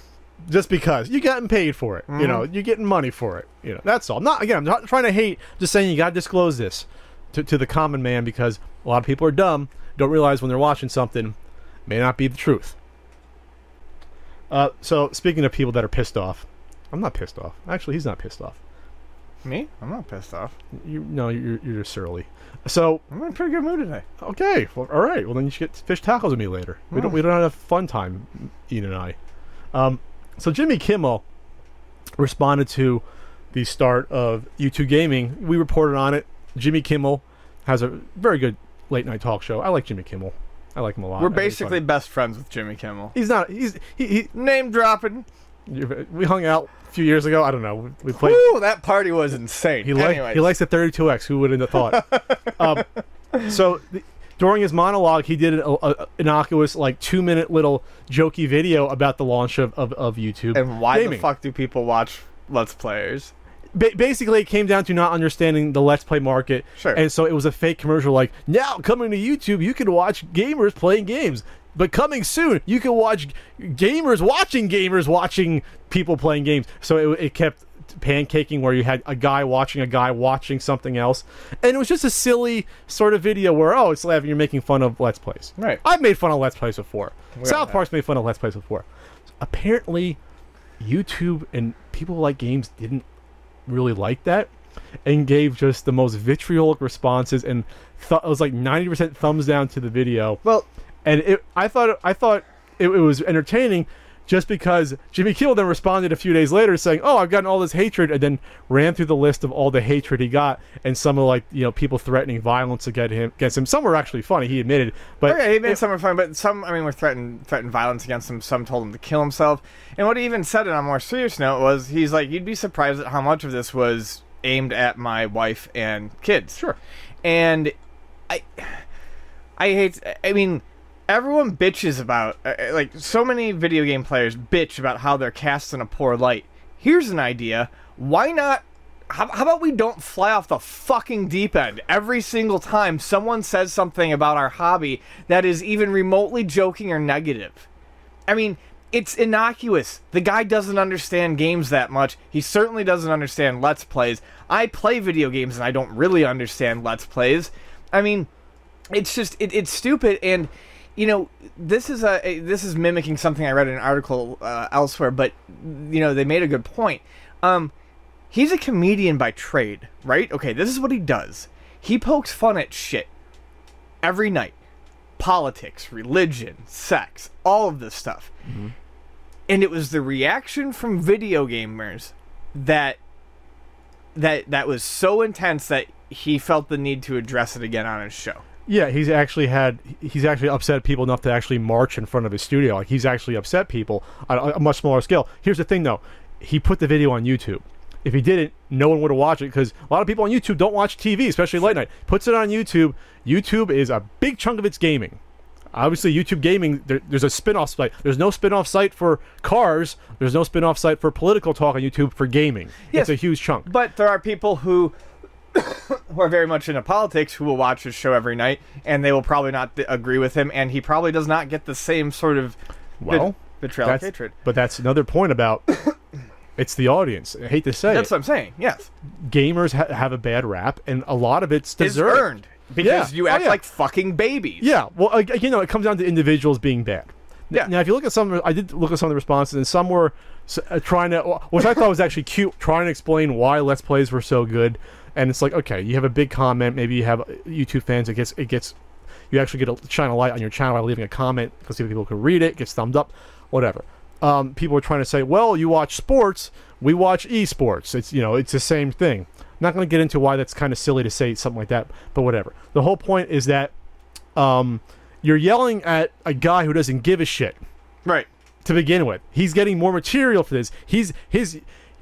Just because. You're getting paid for it. Mm-hmm. You're getting money for it. That's all. I'm not trying to hate. Just saying you got to disclose this to the common man because a lot of people are dumb, don't realize when they're watching something may not be the truth. So, speaking of people that are pissed off, I'm not pissed off. Actually, he's not pissed off. Me? I'm not pissed off. You're just surly. So I'm in a pretty good mood today. Okay, well, all right. Well, then you should get fish tacos with me later. We don't have a fun time, Ian and I. So Jimmy Kimmel responded to the start of YouTube Gaming. We reported on it. Jimmy Kimmel has a very good late night talk show. I like Jimmy Kimmel. I like him a lot. We're basically best friends with Jimmy Kimmel. He's not. He name dropping. We hung out a few years ago. I don't know. We played. Ooh, that party was insane. He likes the 32X. Who would have thought? During his monologue, he did an innocuous, 2-minute little jokey video about the launch of YouTube. And why gaming. the fuck do people watch Let's Players? Basically, it came down to not understanding the Let's Play market. Sure. And so it was a fake commercial like, now coming to YouTube, you can watch gamers playing games. But coming soon, you can watch gamers watching people playing games. So it kept pancaking where you had a guy watching something else. And it was just a silly sort of video where, it's laughing, you're making fun of Let's Plays. Right. I've made fun of Let's Plays before. South Park's made fun of Let's Plays before. Apparently, YouTube and people who like games didn't really like that and gave just the most vitriolic responses, and it was like 90% thumbs down to the video. Well, and I thought it was entertaining just because Jimmy Kimmel then responded a few days later saying, "Oh, I've gotten all this hatred," and then ran through the list of all the hatred he got, and some of like people threatening violence against him. Some were actually funny, he admitted, but okay, he made some were funny, but some, I mean, were threatened violence against him. Some told him to kill himself, and what he even said on a more serious note was, he's like, "You'd be surprised at how much of this was aimed at my wife and kids." Sure. And I hate. I mean, everyone bitches about, like, so many video game players bitch about how they're cast in a poor light. Here's an idea. Why not? How about we don't fly off the fucking deep end every single time someone says something about our hobby that is even remotely joking or negative? I mean, it's innocuous. The guy doesn't understand games that much. He certainly doesn't understand Let's Plays. I play video games and I don't really understand Let's Plays. I mean, it's just, it's stupid. And this is mimicking something I read in an article elsewhere, but they made a good point. He's a comedian by trade, right? Okay, this is what he does. He pokes fun at shit every night. Politics, religion, sex, all of this stuff. Mm-hmm. And it was the reaction from video gamers that was so intense that he felt the need to address it again on his show. Yeah, he's actually upset people enough to actually march in front of his studio. Like, he's actually upset people on a much smaller scale. Here's the thing, though. He put the video on YouTube. If he didn't, no one would have watched it, because a lot of people on YouTube don't watch TV, especially late night. Puts it on YouTube. YouTube is a big chunk of its gaming. Obviously, YouTube gaming, there's a spin-off site. There's no spin-off site for cars. There's no spin-off site for political talk on YouTube for gaming. Yes, it's a huge chunk. But there are people who are very much into politics who will watch his show every night, and they will probably not agree with him, and he probably does not get the same sort of vitriolic hatred. But that's another point about it's the audience. I hate to say that's what I'm saying, yes. Gamers have a bad rap, and a lot of it's deserved. It's earned. Because you act like fucking babies. Yeah, well, it comes down to individuals being bad. Yeah. Now, if you look at I did look at some of the responses, and some were trying to, which I thought was actually cute, trying to explain why Let's Plays were so good. And it's like, okay, you have a big comment, maybe you have YouTube fans, you actually get to shine a light on your channel by leaving a comment, because people can read it, gets thumbed up, whatever. People were trying to say, well, you watch sports, we watch esports. It's it's the same thing. I'm not going to get into why that's kind of silly to say something like that, but whatever. The whole point is that you're yelling at a guy who doesn't give a shit. Right. To begin with. He's getting more material for this.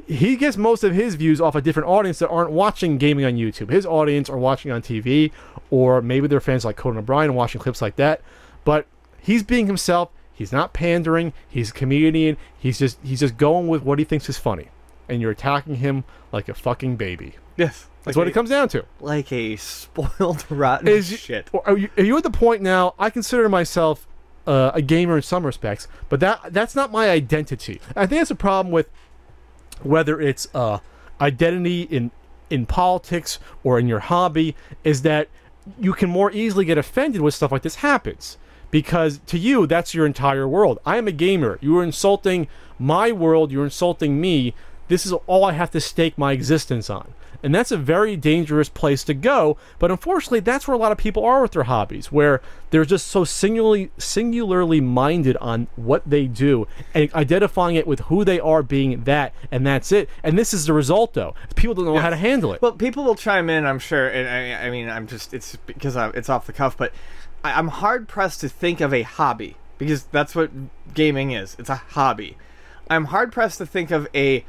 He gets most of his views off a different audience that aren't watching gaming on YouTube. His audience are watching on TV, or maybe they're fans like Conan O'Brien and watching clips like that. But he's being himself. He's not pandering. He's a comedian. He's just going with what he thinks is funny. And you're attacking him like a fucking baby. Yes. That's what it comes down to. Like a spoiled, rotten shit. Are you at the point now, I consider myself a gamer in some respects, but that's not my identity. I think that's a problem with whether it's identity in politics or in your hobby, is that you can more easily get offended when stuff like this happens. Because to you, that's your entire world. I am a gamer. You are insulting my world. You're insulting me. This is all I have to stake my existence on. And that's a very dangerous place to go. But unfortunately, that's where a lot of people are with their hobbies, where they're just so singularly minded on what they do and identifying it with who they are being that, and that's it. And this is the result, though. People don't know how to handle it. Well, people will chime in, I'm sure. And I mean, it's because it's off the cuff, but I'm hard-pressed to think of a hobby, because that's what gaming is. It's a hobby. I'm hard-pressed to think of a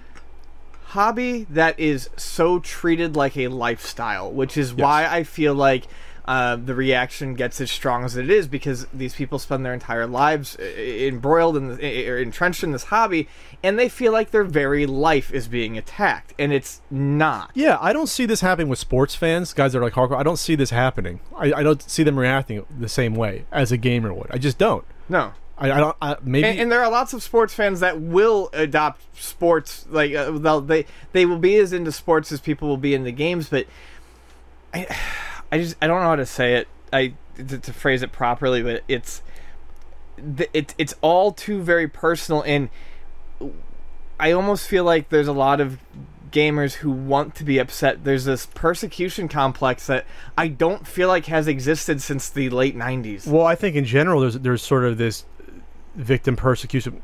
hobby that is so treated like a lifestyle, which is why I feel like the reaction gets as strong as it is, because these people spend their entire lives embroiled or entrenched in this hobby, and they feel like their very life is being attacked, and it's not. Yeah, I don't see this happening with sports fans, guys that are like hardcore. I don't see this happening. I don't see them reacting the same way as a gamer would. I just don't. No. I don't. Maybe, and there are lots of sports fans that will adopt sports. Like they will be as into sports as people will be into games. But I don't know how to say it. To phrase it properly, but it's all too very personal, and I almost feel like there's a lot of gamers who want to be upset. There's this persecution complex that I don't feel like has existed since the late 90s. Well, I think in general there's sort of this victim persecution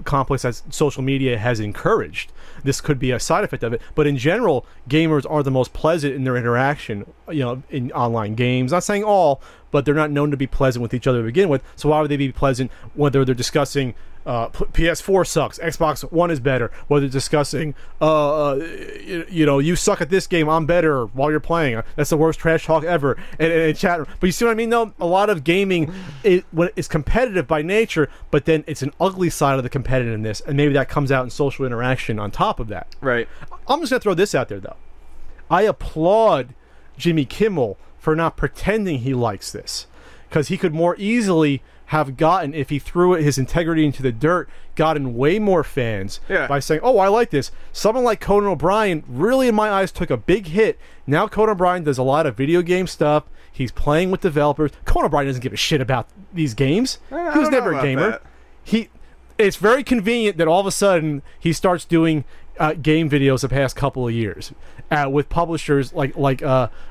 complex that social media has encouraged. This could be a side effect of it, but in general, gamers are the most pleasant in their interaction, in online games. Not saying all, but they're not known to be pleasant with each other to begin with. So why would they be pleasant whether they're discussing PS4 sucks, Xbox One is better, whether they're discussing you suck at this game, I'm better while you're playing, that's the worst trash talk ever, and chat. But you see what I mean, though? A lot of gaming is competitive by nature, but then it's an ugly side of the competitiveness, and maybe that comes out in social interaction on top of that. Right. I'm just gonna throw this out there, though. I applaud Jimmy Kimmel for not pretending he likes this, because he could more easily have gotten, if he threw his integrity into the dirt, gotten way more fans by saying, oh, I like this. Someone like Conan O'Brien really, in my eyes, took a big hit. Now Conan O'Brien does a lot of video game stuff. He's playing with developers. Conan O'Brien doesn't give a shit about these games. He was never a gamer. It's very convenient that all of a sudden he starts doing game videos the past couple of years with publishers like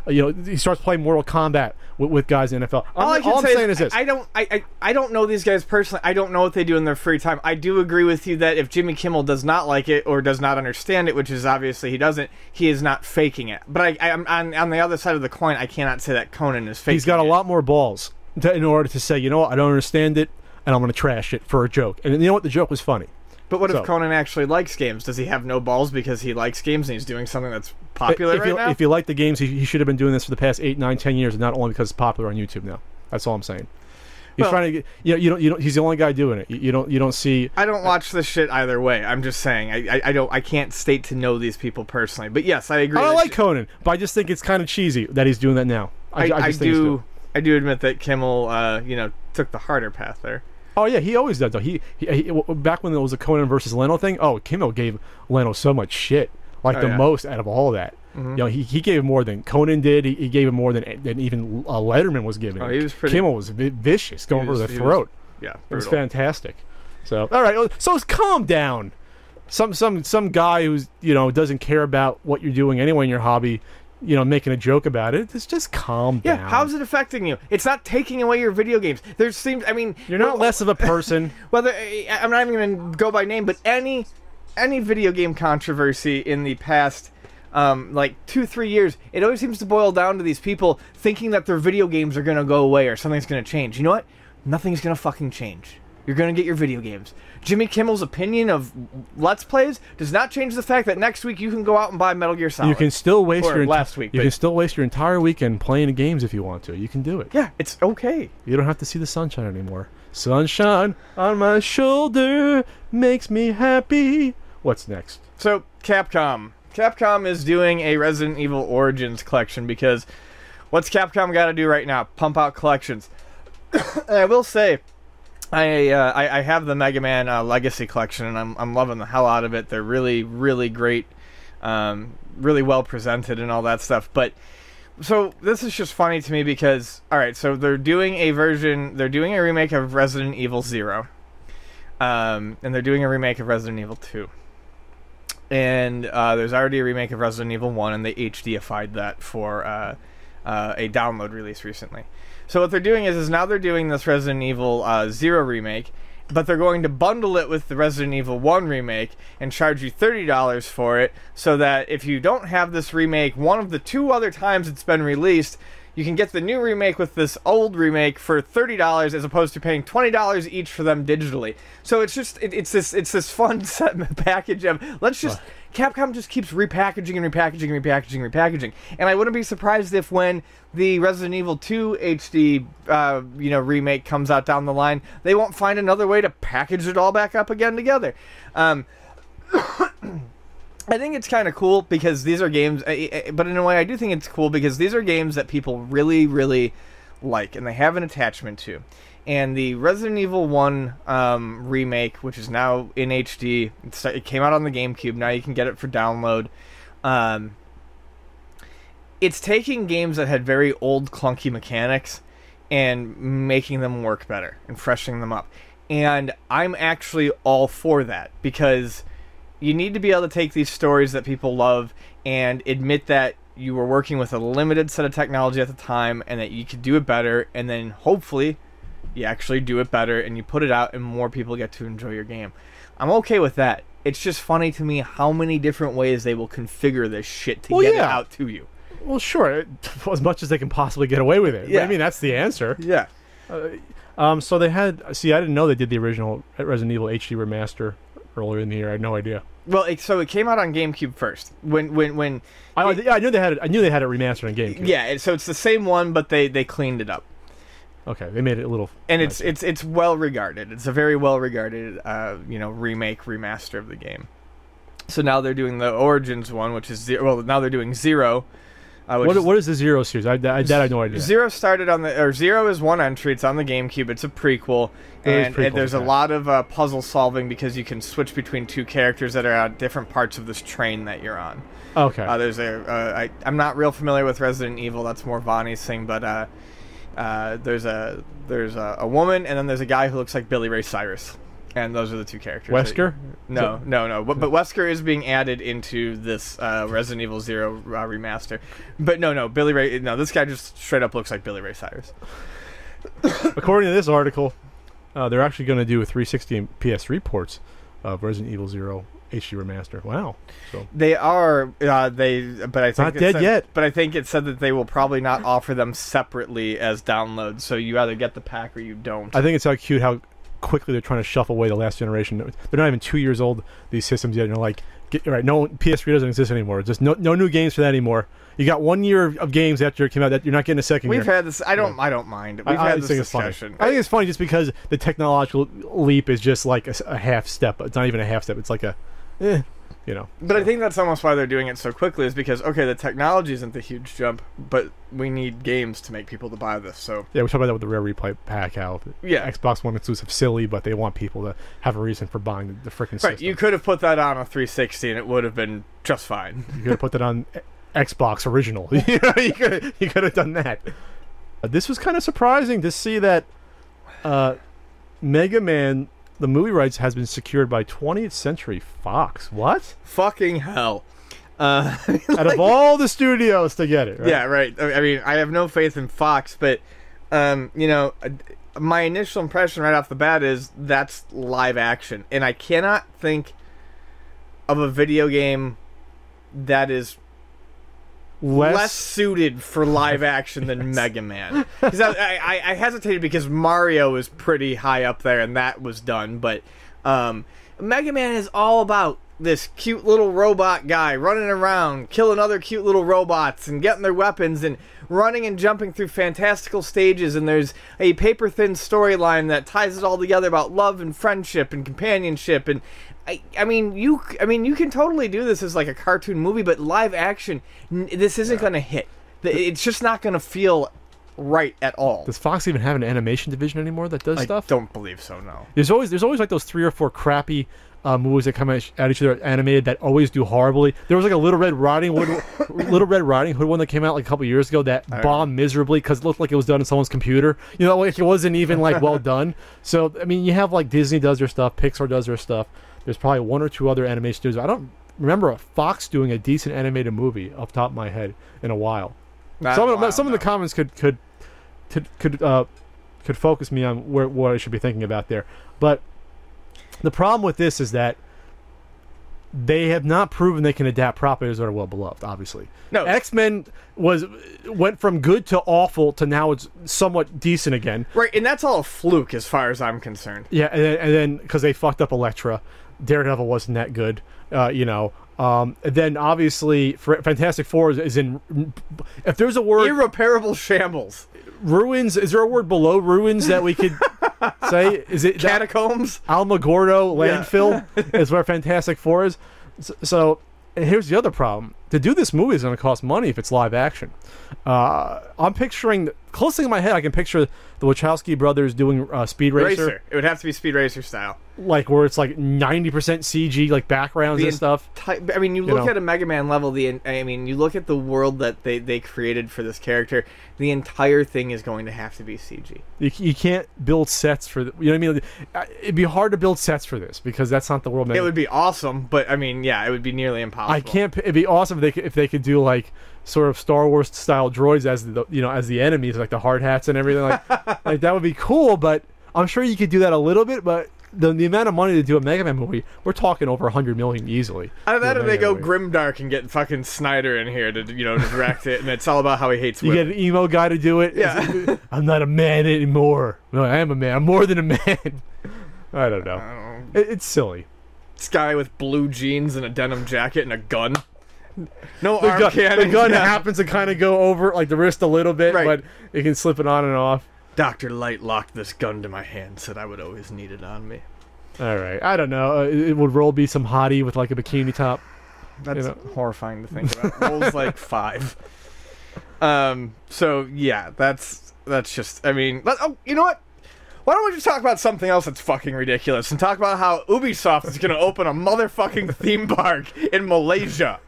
he starts playing Mortal Kombat with guys in the NFL. All I'm saying is this: I don't know these guys personally. I don't know what they do in their free time. I do agree with you that if Jimmy Kimmel does not like it or does not understand it, which is obviously he doesn't, he is not faking it. But I'm on the other side of the coin. I cannot say that Conan is faking it. He's got a lot more balls in order to say, you know what, I don't understand it, and I'm going to trash it for a joke. And you know what, the joke was funny. But what if Conan actually likes games? Does he have no balls because he likes games and he's doing something that's popular right now? If you like the games, he should have been doing this for the past 8, 9, 10 years, and not only because it's popular on YouTube now. That's all I'm saying. He's trying to get, you don't. He's the only guy doing it. You don't see. I don't watch this shit either way. I'm just saying. I can't state to know these people personally. But yes, I agree. I like Conan, but I just think it's kind of cheesy that he's doing that now. I do admit that Kimmel, took the harder path there. Oh yeah, he always does though. He back when there was a Conan versus Leno thing. Oh, Kimmel gave Leno so much shit, most out of all of that. Mm-hmm. He gave more than Conan did. He gave him more than even Letterman was giving. Oh, he was pretty. Kimmel was vicious, going for the throat. It was fantastic. So all right, so calm down. Some guy who's doesn't care about what you're doing anyway in your hobby. Making a joke about it. It's just calm down. Yeah, how's it affecting you? It's not taking away your video games. You're not less of a person. Whether I'm not even going to go by name, but any video game controversy in the past 2-3 years, it always seems to boil down to these people thinking that their video games are going to go away or something's going to change. You know what? Nothing's going to fucking change. You're going to get your video games. Jimmy Kimmel's opinion of Let's Plays does not change the fact that next week you can go out and buy Metal Gear Solid. You can still waste You can still waste your entire weekend playing the games if you want to. You can do it. Yeah, it's okay. You don't have to see the sunshine anymore. Sunshine on my shoulder makes me happy. What's next? So, Capcom. Capcom is doing a Resident Evil Origins collection because what's Capcom got to do right now? Pump out collections. And I will say, I have the Mega Man Legacy collection, and I'm loving the hell out of it. They're really, really great, really well presented and all that stuff. But so this is just funny to me because, all right, so they're doing a remake of Resident Evil 0, and they're doing a remake of Resident Evil 2. And there's already a remake of Resident Evil 1, and they HDified that for a download release recently. So what they're doing is now they're doing this Resident Evil 0 remake, but they're going to bundle it with the Resident Evil 1 remake and charge you $30 for it, so that if you don't have this remake one of the 2 other times it's been released, you can get the new remake with this old remake for $30 as opposed to paying $20 each for them digitally. So it's just it's this fun package of Capcom just keeps repackaging and repackaging. And I wouldn't be surprised if when the Resident Evil 2 HD remake comes out down the line, they won't find another way to package it all back up again together. I think it's kind of cool because these are games, but in a way I do think it's cool because these are games that people really, really like and they have an attachment to. And the Resident Evil 1 remake, which is now in HD, it came out on the GameCube, now you can get it for download. It's taking games that had very old, clunky mechanics and making them work better and freshening them up. And I'm actually all for that because you need to be able to take these stories that people love and admit that you were working with a limited set of technology at the time and that you could do it better, and then hopefully you actually do it better, and you put it out, and more people get to enjoy your game. I'm okay with that. It's just funny to me how many different ways they will configure this shit to get it out to you. Well, sure, as much as they can possibly get away with it. Yeah. I mean, that's the answer. Yeah. So they had... See, I didn't know they did the original Resident Evil HD remaster earlier in the year. I had no idea. Well, so it came out on GameCube first. I knew they had it remastered on GameCube. Yeah, so it's the same one, but they cleaned it up. Okay, they made it a little... And it's well regarded. It's a very well regarded remake, remaster of the game. So now they're doing the Origins one, which is now they're doing Zero. What is the Zero series? I had no idea. Zero started Zero is one entry. It's on the GameCube. It's a prequel, and there's a lot of puzzle solving because you can switch between two characters that are at different parts of this train that you're on. Okay. I'm not real familiar with Resident Evil. That's more Vonnie's thing, but there's a woman, and then there's a guy who looks like Billy Ray Cyrus. And those are the two characters. Wesker? No. But Wesker is being added into this Resident Evil Zero remaster. But no, Billy Ray... No, this guy just straight up looks like Billy Ray Cyrus. According to this article, they're actually going to do a 360 and PS3 ports of Resident Evil Zero HD remaster. Wow. So they are... but I think not dead yet. But I think it said that they will probably not offer them separately as downloads. So you either get the pack or you don't. I think it's how cute how quickly they're trying to shuffle away the last generation. They're not even 2 years old, these systems yet, and they're like, no, PS3 doesn't exist anymore. Just no new games for that anymore. You got 1 year of games after it came out that you're not getting a second year. We've had this. I don't mind. We've had this discussion. I think it's funny just because the technological leap is just like a half step. It's not even a half step. It's like a, But I think that's almost why they're doing it so quickly, is because, okay, the technology isn't the huge jump, but we need games to make people to buy this. So yeah, we talked about that with the Rare Replay pack. How Xbox One exclusive silly, but they want people to have a reason for buying the freaking system. Right, you could have put that on a 360 and it would have been just fine. You could have put that on Xbox original. You could have done that. This was kind of surprising to see that Mega Man, the movie rights, has been secured by 20th Century Fox. What? Fucking hell. Out of all the studios to get it, right? Yeah, right. I mean, I have no faith in Fox, but, my initial impression right off the bat is that's live action. And I cannot think of a video game that is less suited for live action than Mega Man. Because I hesitated because Mario is pretty high up there and that was done, but Mega Man is all about this cute little robot guy running around, killing other cute little robots and getting their weapons and running and jumping through fantastical stages, and there's a paper-thin storyline that ties it all together about love and friendship and companionship. And I mean, you can totally do this as like a cartoon movie, but live action, this isn't going to hit. It's just not going to feel right at all. Does Fox even have an animation division anymore that does stuff? I don't believe so. No. There's always like those 3 or 4 crappy movies that come at each other animated that always do horribly. There was like a Little Red Riding Hood one that came out like a couple years ago that bombed miserably because it looked like it was done on someone's computer. Like it wasn't even like well done. So I mean, you have like Disney does their stuff, Pixar does their stuff. There's probably 1 or 2 other animation studios. I don't remember a Fox doing a decent animated movie off the top of my head in a while. Some of the comments could focus me on what I should be thinking about there. But the problem with this is that they have not proven they can adapt properties that are well beloved. Obviously, no. X-Men went from good to awful to now it's somewhat decent again. Right, and that's all a fluke as far as I'm concerned. Yeah, and then because they fucked up Elektra, Daredevil wasn't that good. And then obviously Fantastic Four is in. If there's a word, irreparable shambles. Ruins. Is there a word below ruins that we could say? Is it catacombs? Alamogordo landfill is where Fantastic Four is. So here's the other problem: to do this movie is going to cost money if it's live action. I'm picturing close thing in my head. I can picture the Wachowski brothers doing Speed Racer. It would have to be Speed Racer style, like where it's like 90% CG, like backgrounds and stuff. I mean, you look at a Mega Man level. You look at the world that they created for this character. The entire thing is going to have to be CG. You can't build sets for you know what I mean. It'd be hard to build sets for this because that's not the world. It would be awesome, but I mean, yeah, it would be nearly impossible. It'd be awesome if if they could do like sort of Star Wars style droids as the enemies, like the hard hats and everything, like that would be cool. But I'm sure you could do that a little bit, but the amount of money to do a Mega Man movie, we're talking over 100 million easily. Either that or they go grimdark and get fucking Snyder in here to to direct it, and it's all about how he hates women. You get an emo guy to do it. Yeah. I'm not a man anymore. No, I am a man. I'm more than a man. I don't know. It's silly. This guy with blue jeans and a denim jacket and a gun. No The arm gun, cannon. the gun happens to kind of go over like the wrist a little bit, Right. but you can slip it on and off. Dr. Light locked this gun to my hand, said I would always need it on me. All right. I don't know. It would Roll be some hottie with like a bikini top. That's horrifying to think about. Roll's like 5. So yeah, that's just. I mean, you know what? Why don't we just talk about something else that's fucking ridiculous and talk about how Ubisoft is going to open a motherfucking theme park in Malaysia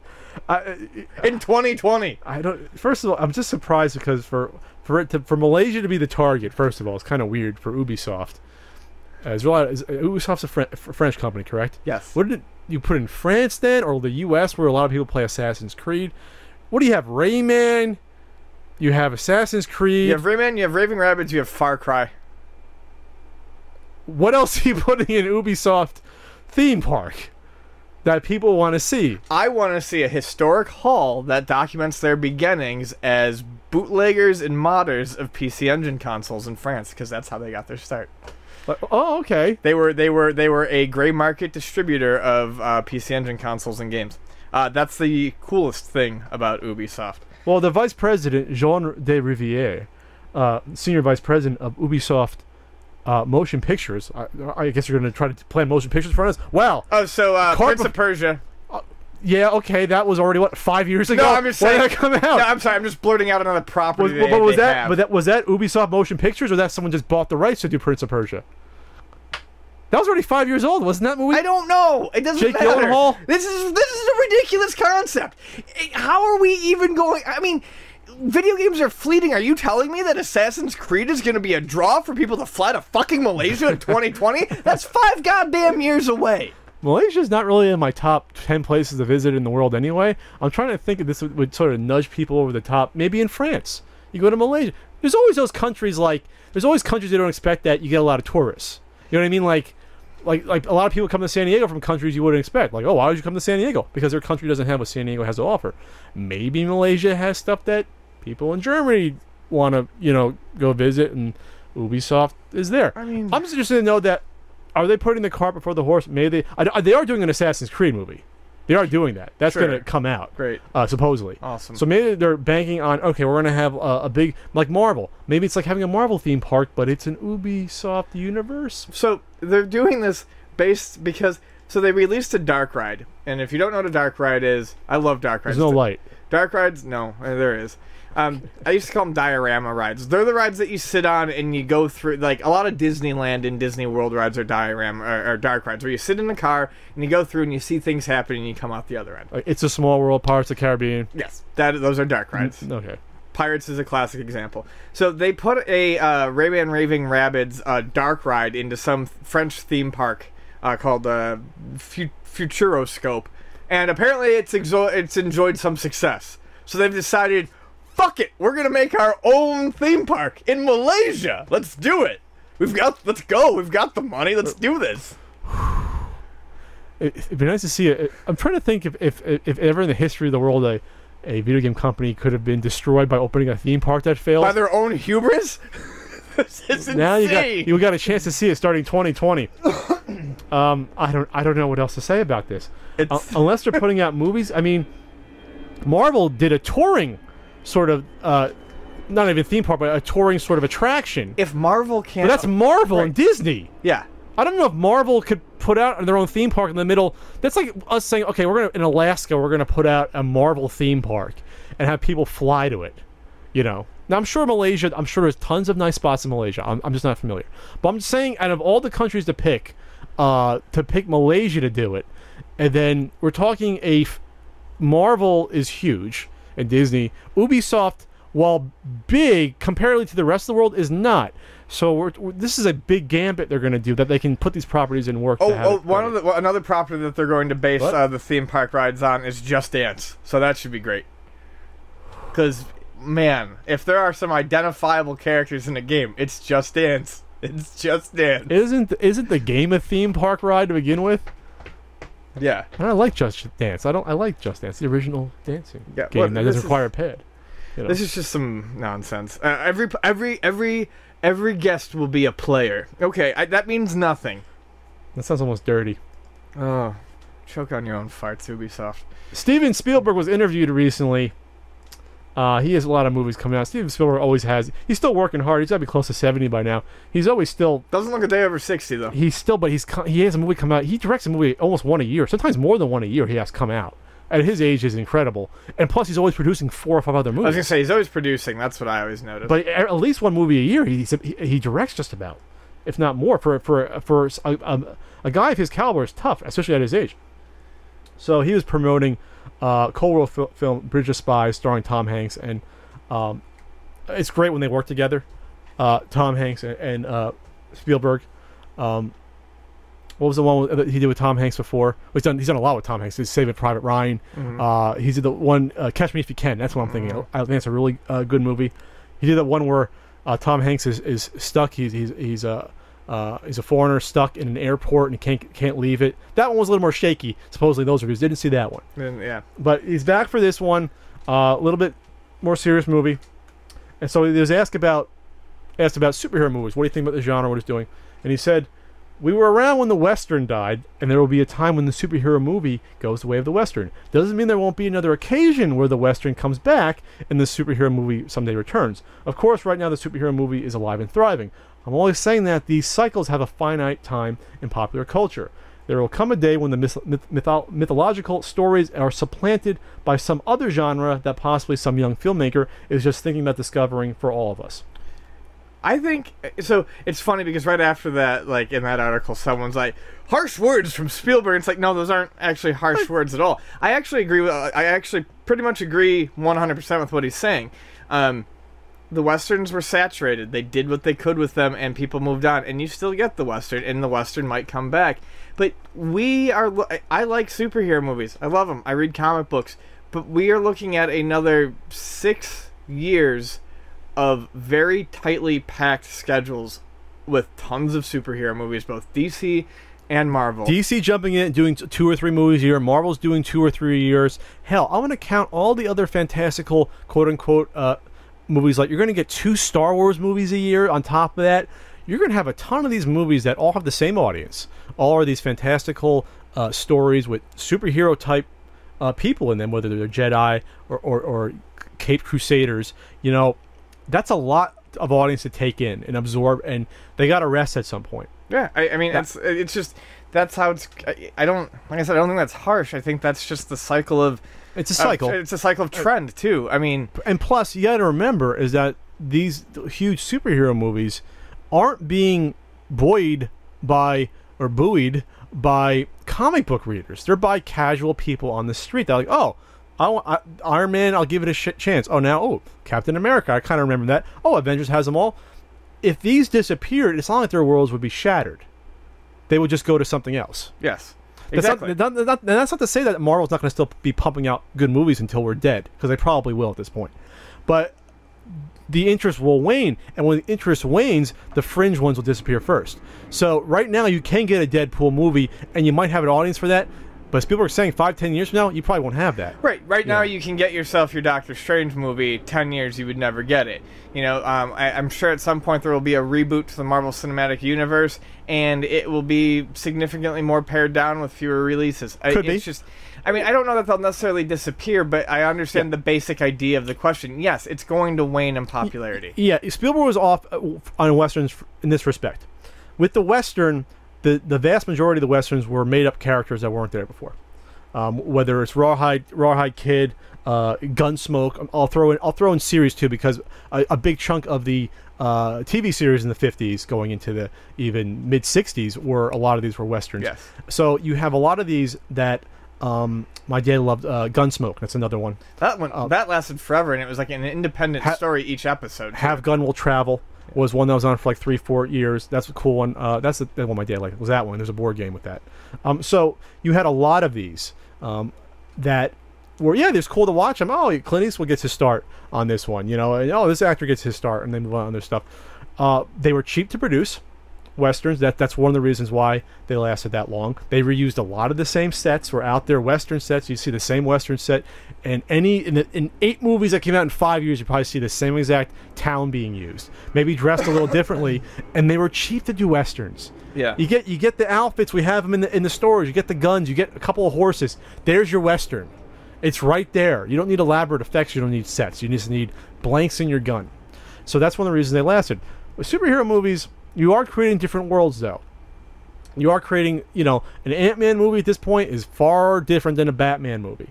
in 2020? I don't. First of all, I'm just surprised because for Malaysia to be the target, first of all, it's kind of weird for Ubisoft. Ubisoft's a French company, correct? Yes. What did you put in France then, or the U.S. where a lot of people play Assassin's Creed? What do you have? Rayman. You have Assassin's Creed. You have Rayman. You have Raving Rabbids. You have Far Cry. What else are you putting in Ubisoft theme park that people want to see? I want to see a historic hall that documents their beginnings as bootleggers and modders of PC Engine consoles in France, because that's how they got their start. Oh, okay. They were a gray market distributor of PC Engine consoles and games. That's the coolest thing about Ubisoft. Well, the vice president, Jean de Riviere, senior vice president of Ubisoft Motion Pictures. I guess you're going to try to plan motion pictures for us? Wow. Oh, so Prince of Persia. Yeah, okay, that was already, 5 years ago? No, I'm just saying. When did that come out? No, I'm sorry, I'm just blurting out another property Was that Ubisoft Motion Pictures, or that someone just bought the rights to do Prince of Persia? That was already 5 years old, wasn't that movie? I don't know. It doesn't Jake matter. Gyllenhaal? This is a ridiculous concept. How are we even going? I mean, video games are fleeting. Are you telling me that Assassin's Creed is going to be a draw for people to fly to fucking Malaysia in 2020? That's 5 goddamn years away. Malaysia's not really in my top 10 places to visit in the world anyway. I'm trying to think if this would sort of nudge people over the top. Maybe in France. You go to Malaysia. There's always those countries there's always countries you don't expect that you get a lot of tourists. You know what I mean? Like a lot of people come to San Diego from countries you wouldn't expect. Like, oh, why would you come to San Diego? Because their country doesn't have what San Diego has to offer. Maybe Malaysia has stuff that people in Germany want to, go visit, and Ubisoft is there. I mean, I'm just interested to know that, are they putting the cart before the horse? Maybe they are doing an Assassin's Creed movie. They are doing that. That's going to come out. Great. Supposedly. Awesome. So maybe they're banking on, okay, we're going to have a big, like Marvel. Maybe it's like having a Marvel theme park, but it's an Ubisoft universe. So they're doing this because they released a Dark Ride. And if you don't know what a Dark Ride is, I love Dark Rides. There's no light. Dark Rides? No, there is. I used to call them diorama rides. They're the rides that you sit on and you go through. Like a lot of Disneyland and Disney World rides are diorama or dark rides, where you sit in the car and you go through and you see things happen and you come out the other end. It's a Small World, Pirates of the Caribbean. Yes, those are dark rides. Okay. Pirates is a classic example. So they put a Rayman Raving Rabbids dark ride into some French theme park called Futuroscope, and apparently it's enjoyed some success. So they've decided, fuck it, we're gonna make our own theme park in Malaysia. Let's do it. Let's go. We've got the money. Let's do this. It'd be nice to see it. I'm trying to think if ever in the history of the world a video game company could have been destroyed by opening a theme park that failed. By their own hubris? This is insane. Now you got a chance to see it starting 2020. I don't know what else to say about this. Unless they're putting out movies. I mean, Marvel did a touring sort of not even theme park, but a touring sort of attraction. If Marvel can't, but that's Marvel and Disney. Yeah. I don't know if Marvel could put out their own theme park in the middle. That's like us saying, okay, in Alaska, we're gonna put out a Marvel theme park and have people fly to it. Now I'm sure Malaysia. I'm sure there's tons of nice spots in Malaysia. I'm just not familiar. But I'm just saying, out of all the countries to pick Malaysia to do it, and then we're talking Marvel is huge and Disney. Ubisoft while big comparatively to the rest of the world, is not. So this is a big gambit they're going to do, that they can put these properties in work. Another property that they're going to base the theme park rides on is Just Dance. So that should be great. Because, man, if there are some identifiable characters in a game, it's Just Dance. It's Just Dance. Isn't the game a theme park ride to begin with? Yeah. And I like Just Dance. I like Just Dance, the original dancing game that doesn't require a pad. You know? This is just some nonsense. Every guest will be a player. Okay, that means nothing. That sounds almost dirty. Oh, choke on your own farts, Ubisoft. Steven Spielberg was interviewed recently. He has a lot of movies coming out. Steven Spielberg always has. He's still working hard. He's got to be close to 70 by now. He's always still... Doesn't look a day over 60, though. He has a movie come out. He directs a movie almost one a year. Sometimes more than one a year he has come out. At his age is incredible. And plus he's always producing 4 or 5 other movies. I was going to say, he's always producing. That's what I always noticed. But at least one movie a year he directs just about. If not more. For a guy of his caliber is tough, especially at his age. So he was promoting Cold War film Bridge of Spies starring Tom Hanks, and it's great when they work together. Tom Hanks and Spielberg. What was the one that he did with Tom Hanks before? He's done a lot with Tom Hanks. He's Saving Private Ryan. Mm-hmm. He did the one Catch Me If You Can. That's what I'm thinking. I think it's a really good movie. He did that one where Tom Hanks is stuck. He's a foreigner stuck in an airport and he can't leave it. That one was a little more shaky. Supposedly those reviews didn't see that one. Yeah. But he's back for this one. A little bit more serious movie. And so he was asked about superhero movies. What do you think about the genre? What it's doing? And he said, "We were around when the Western died, and there will be a time when the superhero movie goes the way of the Western. Doesn't mean there won't be another occasion where the Western comes back and the superhero movie someday returns. Of course, right now the superhero movie is alive and thriving. I'm always saying that these cycles have a finite time in popular culture. There will come a day when the mythological stories are supplanted by some other genre that possibly some young filmmaker is just thinking about discovering for all of us." I think so. It's funny because right after that, like in that article, someone's like, "Harsh words from Spielberg." It's like, no, those aren't actually harsh words at all. I actually pretty much agree 100% with what he's saying. The Westerns were saturated. They did what they could with them, and people moved on. And you still get the Western, and the Western might come back. But I like superhero movies. I love them. I read comic books. But we are looking at another 6 years of very tightly packed schedules with tons of superhero movies, both DC and Marvel. DC jumping in and doing 2 or 3 movies a year. Marvel's doing 2 or 3 years. Hell, I'm going to count all the other fantastical, quote-unquote, movies. Like, you're going to get 2 Star Wars movies a year on top of that. You're going to have a ton of these movies that all have the same audience. All are these fantastical stories with superhero-type people in them, whether they're Jedi or Caped Crusaders. You know, that's a lot of audience to take in and absorb, and they got to rest at some point. Yeah, I mean, it's just, that's how it's, I don't think that's harsh. I think that's just the cycle of... It's a cycle. It's a cycle of trend, too. I mean... And plus, you got to remember is that these huge superhero movies aren't being buoyed by comic book readers. They're by casual people on the street. They're like, oh, Iron Man, I'll give it a chance. Captain America, I kind of remember that. Oh, Avengers has them all. If these disappeared, it's not like their worlds would be shattered. They would just go to something else. Yes, exactly. That's not to say that Marvel's not going to still be pumping out good movies until we're dead, because they probably will at this point. But the interest will wane, and when the interest wanes, the fringe ones will disappear first. So right now, you can get a Deadpool movie, and you might have an audience for that. But Spielberg's saying 5-10 years from now, you probably won't have that. Right now, you can get yourself your Doctor Strange movie. 10 years, you would never get it. You know, I'm sure at some point there will be a reboot to the Marvel Cinematic Universe, and it will be significantly more pared down with fewer releases. It's just, I mean, I don't know that they'll necessarily disappear, but I understand the basic idea of the question. Yes, it's going to wane in popularity. Yeah, Spielberg was off on Westerns in this respect. With the Western... The vast majority of the Westerns were made-up characters that weren't there before. Whether it's Rawhide Kid, Gunsmoke, I'll throw in series too, because a big chunk of the TV series in the 50s going into the even mid-60s a lot of these were Westerns. Yes. So you have a lot of these that My dad loved Gunsmoke. That's another one. That one that lasted forever, and it was like an independent story each episode. Have Gun Will Travel was one that was on for like 3-4 years. That's a cool one. That's the one my dad liked. Was that one? There's a board game with that. So you had a lot of these that were there's cool to watch them. Oh, Clint Eastwood gets his start on this one. You know, and, this actor gets his start, and then move on to their stuff. They were cheap to produce. Westerns, that's one of the reasons why they lasted that long. They reused a lot of the same sets. Were out there, Western sets. You see the same Western set, and in 8 movies that came out in 5 years, you probably see the same exact town being used, maybe dressed a little differently. And they were cheap to do Westerns. Yeah, you get the outfits. We have them in the stores. You get the guns. You get a couple of horses. There's your Western. It's right there. You don't need elaborate effects. You don't need sets. You just need blanks in your gun. So that's one of the reasons they lasted. With superhero movies, you are creating different worlds, though. You are creating, an Ant-Man movie at this point is far different than a Batman movie.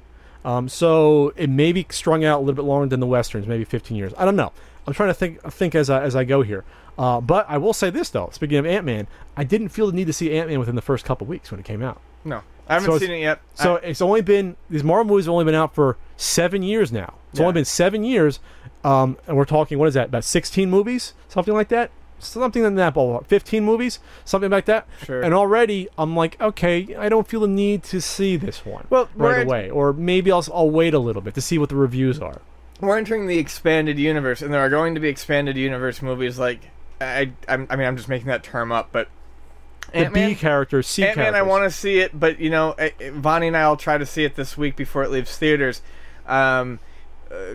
So it may be strung out a little bit longer than the Westerns, maybe 15 years. I don't know. I'm trying to think as I go here. But I will say this, though. Speaking of Ant-Man, I didn't feel the need to see Ant-Man within the first couple weeks when it came out. No, I haven't seen it yet. So it's only been, these Marvel movies have only been out for 7 years now. It's only been 7 years. And we're talking, what is that, about 16 movies? Something like that? Something in that ballpark. 15 movies? Something like that? Sure. And already, I'm like, okay, I don't feel the need to see this one right away. Or maybe I'll wait a little bit to see what the reviews are. We're entering the expanded universe, and there are going to be expanded universe movies like... I'm just making that term up, but... The B characters, C characters. Ant-Man, I want to see it, but, Vonnie and I will try to see it this week before it leaves theaters.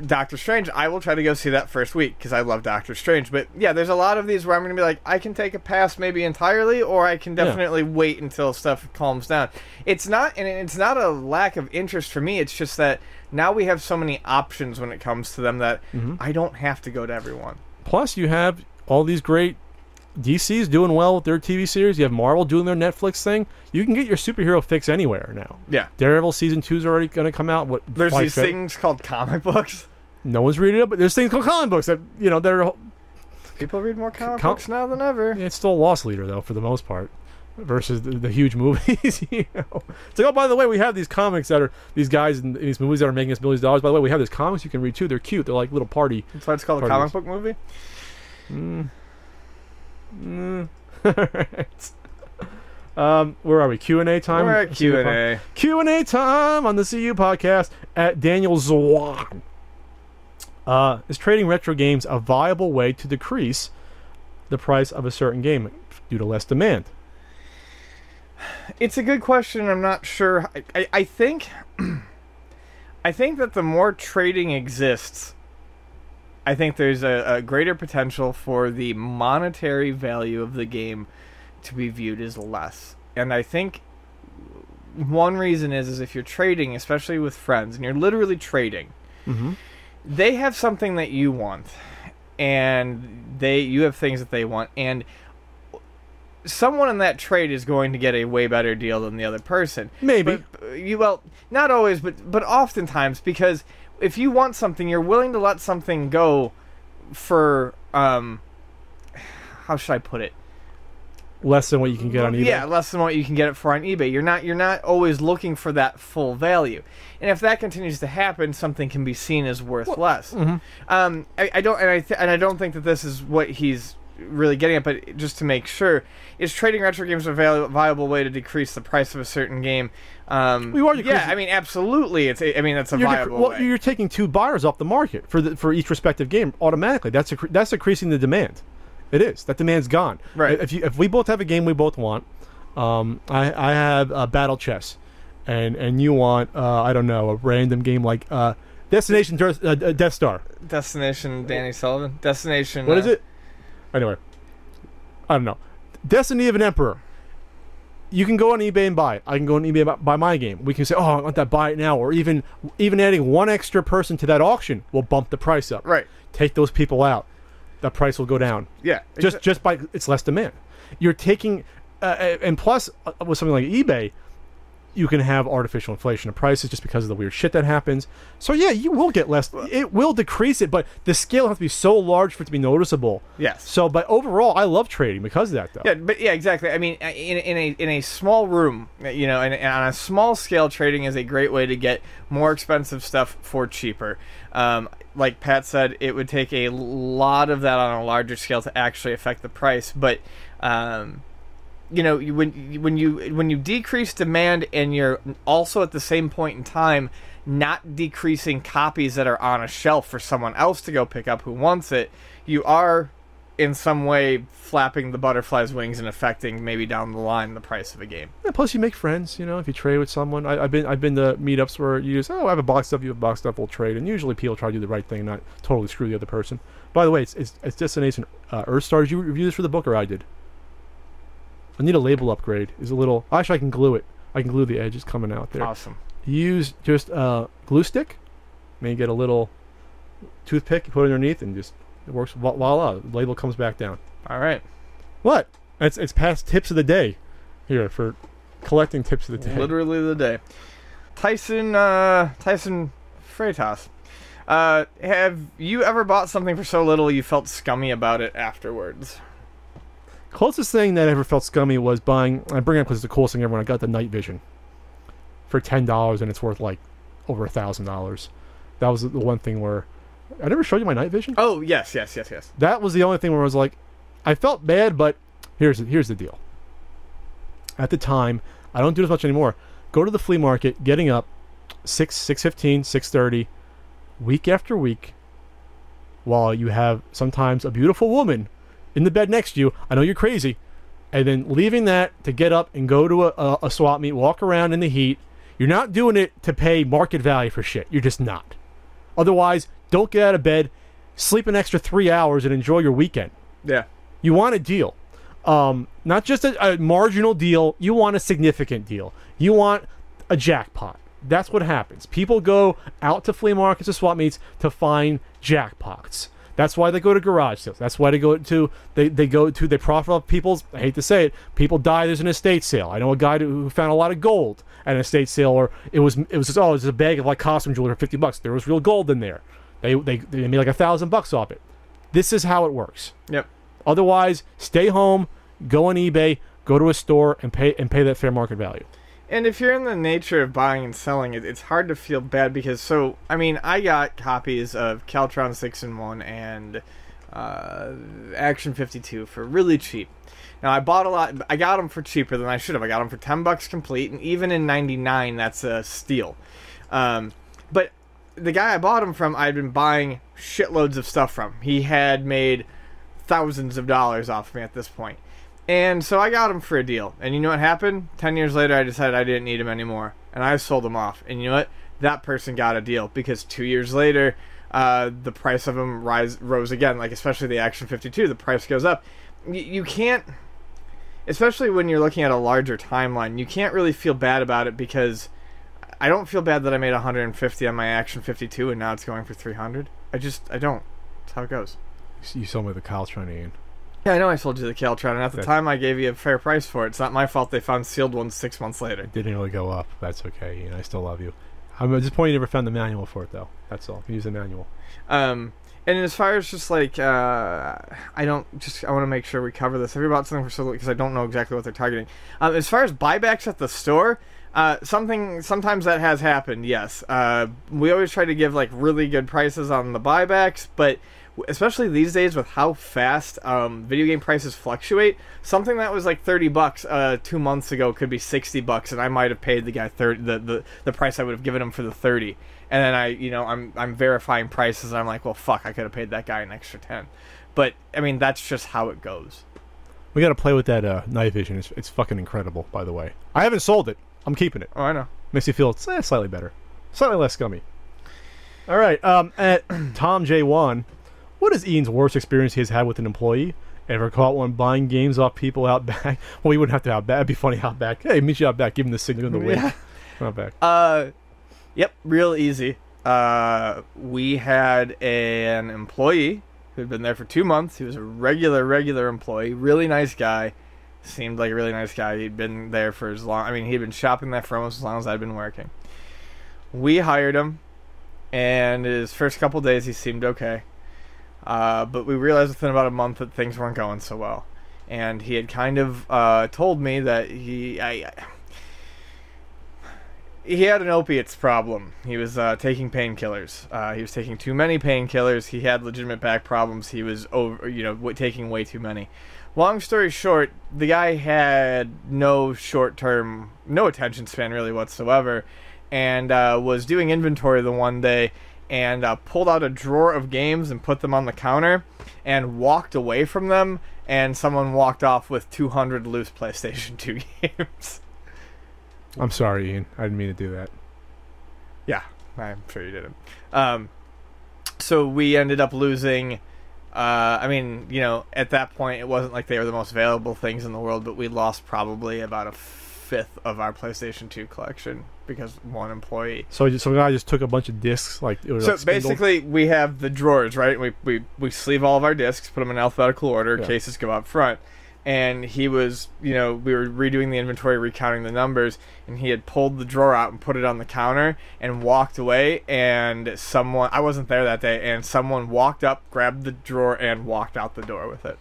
Doctor Strange, I will try to go see that first week because I love Doctor Strange. But yeah, there's a lot of these where I'm going to be like, I can take a pass maybe entirely, or I can definitely wait until stuff calms down. It's not a lack of interest for me. It's just that now we have so many options when it comes to them that I don't have to go to everyone. Plus, you have all these great DC's doing well with their TV series. You have Marvel doing their Netflix thing. You can get your superhero fix anywhere now. Yeah. Daredevil season 2 is already going to come out. There's these things called comic books. No one's reading it, but there's things called comic books that, they're... People read more comic books now than ever. It's still a loss leader, though, for the most part, versus the huge movies. It's like, oh, by the way, we have these comics that are... These guys in these movies that are making us millions of dollars. By the way, we have these comics you can read, too. They're cute. They're like little party... That's why it's called a comic book movie? Alright. Where are we? Q&A time? We're at Q&A. Q&A time on the CU podcast at Daniel Zwan. Is trading retro games a viable way to decrease the price of a certain game due to less demand? It's a good question. I'm not sure. I think that the more trading exists, I think there's a greater potential for the monetary value of the game to be viewed as less. And I think one reason is if you're trading, especially with friends, and you're literally trading, they have something that you want, and you have things that they want, and someone in that trade is going to get a way better deal than the other person. Maybe. Well, not always, but oftentimes, because... If you want something, you're willing to let something go for, how should I put it? Less than what you can get on eBay? Yeah, less than what you can get it for on eBay. You're not always looking for that full value. And if that continues to happen, something can be seen as worth less. I don't think that this is what he's really getting at, but just to make sure, is trading retro games a viable way to decrease the price of a certain game? Absolutely. That's a viable way. You're taking 2 buyers off the market for each respective game automatically. That's decreasing the demand. It is. That demand's gone. Right. If we both have a game we both want, I have Battle Chess, and you want I don't know, a random game like Destination Death Star. Destination Danny Sullivan. Destination. What is it? Anyway, I don't know. Destiny of an Emperor. You can go on eBay and buy it. I can go on eBay and buy my game. We can say, oh, I want that, buy it now. Or even adding one extra person to that auction will bump the price up. Right. Take those people out. That price will go down. Yeah. Just by it's less demand. You're taking, and plus with something like eBay, you can have artificial inflation of prices just because of the weird shit that happens. So yeah, you will get less. It will decrease it, but the scale has to be so large for it to be noticeable. Yes. So, but overall, I love trading because of that, though. Yeah, but yeah, exactly. I mean, in a small room, you know, and on a small scale, trading is a great way to get more expensive stuff for cheaper. Like Pat said, it would take a lot of that on a larger scale to actually affect the price, but. You know, when you decrease demand and you're also at the same point in time not decreasing copies that are on a shelf for someone else to go pick up who wants it, you are in some way flapping the butterfly's wings and affecting maybe down the line the price of a game. Yeah, plus you make friends, you know, if you trade with someone. I've been to meetups where you just, I have a box stuff, you have a box stuff, we'll trade, and usually people try to do the right thing, not totally screw the other person. By the way, it's Destination Earthstar. Did you review this for the book, or I did? I need a label upgrade. Is a little. Actually, I can glue it. I can glue the edges coming out there. Awesome. Use just glue stick. Maybe get a little toothpick, you put it underneath, and just it works. Voila! The label comes back down. All right. What? It's past tips of the day. Here for collecting tips of the day. Literally the day. Tyson Freitas. Have you ever bought something for so little you felt scummy about it afterwards? Closest thing that I ever felt scummy was buying. I bring it up because it's the coolest thing ever. When I got the night vision for $10, and it's worth like over $1,000. That was the one thing where I never showed you my night vision. Oh yes. That was the only thing where I was like, I felt bad, but here's the deal. At the time, I don't do this much anymore. Go to the flea market, getting up 6:15, 6:30, week after week, while you have sometimes a beautiful woman in the bed next to you. I know you're crazy. And then leaving that to get up and go to a swap meet, walk around in the heat. You're not doing it to pay market value for shit. You're just not. Otherwise, don't get out of bed, sleep an extra 3 hours, and enjoy your weekend. Yeah. You want a deal. Not just a marginal deal. You want a significant deal. You want a jackpot. That's what happens. People go out to flea markets or swap meets to find jackpots. That's why they go to garage sales. That's why they profit off people's, I hate to say it, people die, there's an estate sale. I know a guy who found a lot of gold at an estate sale, or it was just, oh, it was a bag of like costume jewelry for $50. There was real gold in there. They made like $1,000 off it. This is how it works. Yep. Otherwise, stay home, go on eBay, go to a store and pay that fair market value. And if you're in the nature of buying and selling it, it's hard to feel bad because, I got copies of Caltron 6-in-1 and Action 52 for really cheap. Now, I bought a lot. I got them for cheaper than I should have. I got them for $10 complete, and even in '99, that's a steal. But the guy I bought them from, I'd been buying shitloads of stuff from. He had made thousands of dollars off of me at this point. And so I got him for a deal. And you know what happened? 10 years later, I decided I didn't need him anymore. And I sold him off. And you know what? That person got a deal. Because 2 years later, the price of them rose again. Like, especially the Action 52, the price goes up. You can't... Especially when you're looking at a larger timeline, you can't really feel bad about it because... I don't feel bad that I made 150 on my Action 52 and now it's going for 300. I don't. That's how it goes. You sold me the Caltron, Ian. Yeah, I know I sold you the Caltron, and at the time I gave you a fair price for it. It's not my fault they found sealed ones 6 months later. It didn't really go up. That's okay, Ian. I still love you. I'm disappointed you never found the manual for it, though. That's all. You can use the manual. And as far as just like, I want to make sure we cover this. Have you bought something for so little? Because I don't know exactly what they're targeting. As far as buybacks at the store, sometimes that has happened, yes. We always try to give like really good prices on the buybacks, but especially these days with how fast video game prices fluctuate, something that was like $30 2 months ago could be $60, and I might have paid the guy the price I would have given him for the 30. And then I'm verifying prices, and I'm like, well, fuck, I could have paid that guy an extra 10. But I mean, that's just how it goes. We got to play with that night vision. It's fucking incredible, by the way. I haven't sold it. I'm keeping it. Oh, I know. Makes you feel slightly better, slightly less scummy. All right, at Tom J1. What is Ian's worst experience he has had with an employee? Ever caught one buying games off people out back? Well, he wouldn't have to out back. It'd be funny out back. Hey, meet you out back. Give him the signal in the wind. Yeah. Out back. Yep, real easy. We had an employee who had been there for 2 months. He was a regular employee. Really nice guy. Seemed like a really nice guy. He'd been there for as long. I mean, he'd been shopping there for almost as long as I'd been working. We hired him, and his first couple days he seemed okay. But we realized within about a month that things weren't going so well. And he had kind of told me that he had an opiates problem. He was taking painkillers. He was taking too many painkillers. He had legitimate back problems. He was taking way too many. Long story short, the guy had no attention span really whatsoever, and was doing inventory the one day and pulled out a drawer of games and put them on the counter and walked away from them, and someone walked off with 200 loose PlayStation 2 games. I'm sorry, Ian. I didn't mean to do that. Yeah, I'm sure you didn't. So we ended up losing... I mean, at that point, it wasn't like they were the most valuable things in the world, but we lost probably about a fifth of our PlayStation 2 collection because one employee. So some guy just took a bunch of discs, like it was. So like spindle? basically, we have the drawers, right? We sleeve all of our discs, put them in alphabetical order, Yeah. cases go up front. And he was, we were redoing the inventory, recounting the numbers, and he had pulled the drawer out and put it on the counter and walked away, and I wasn't there that day, and someone walked up, grabbed the drawer, and walked out the door with it.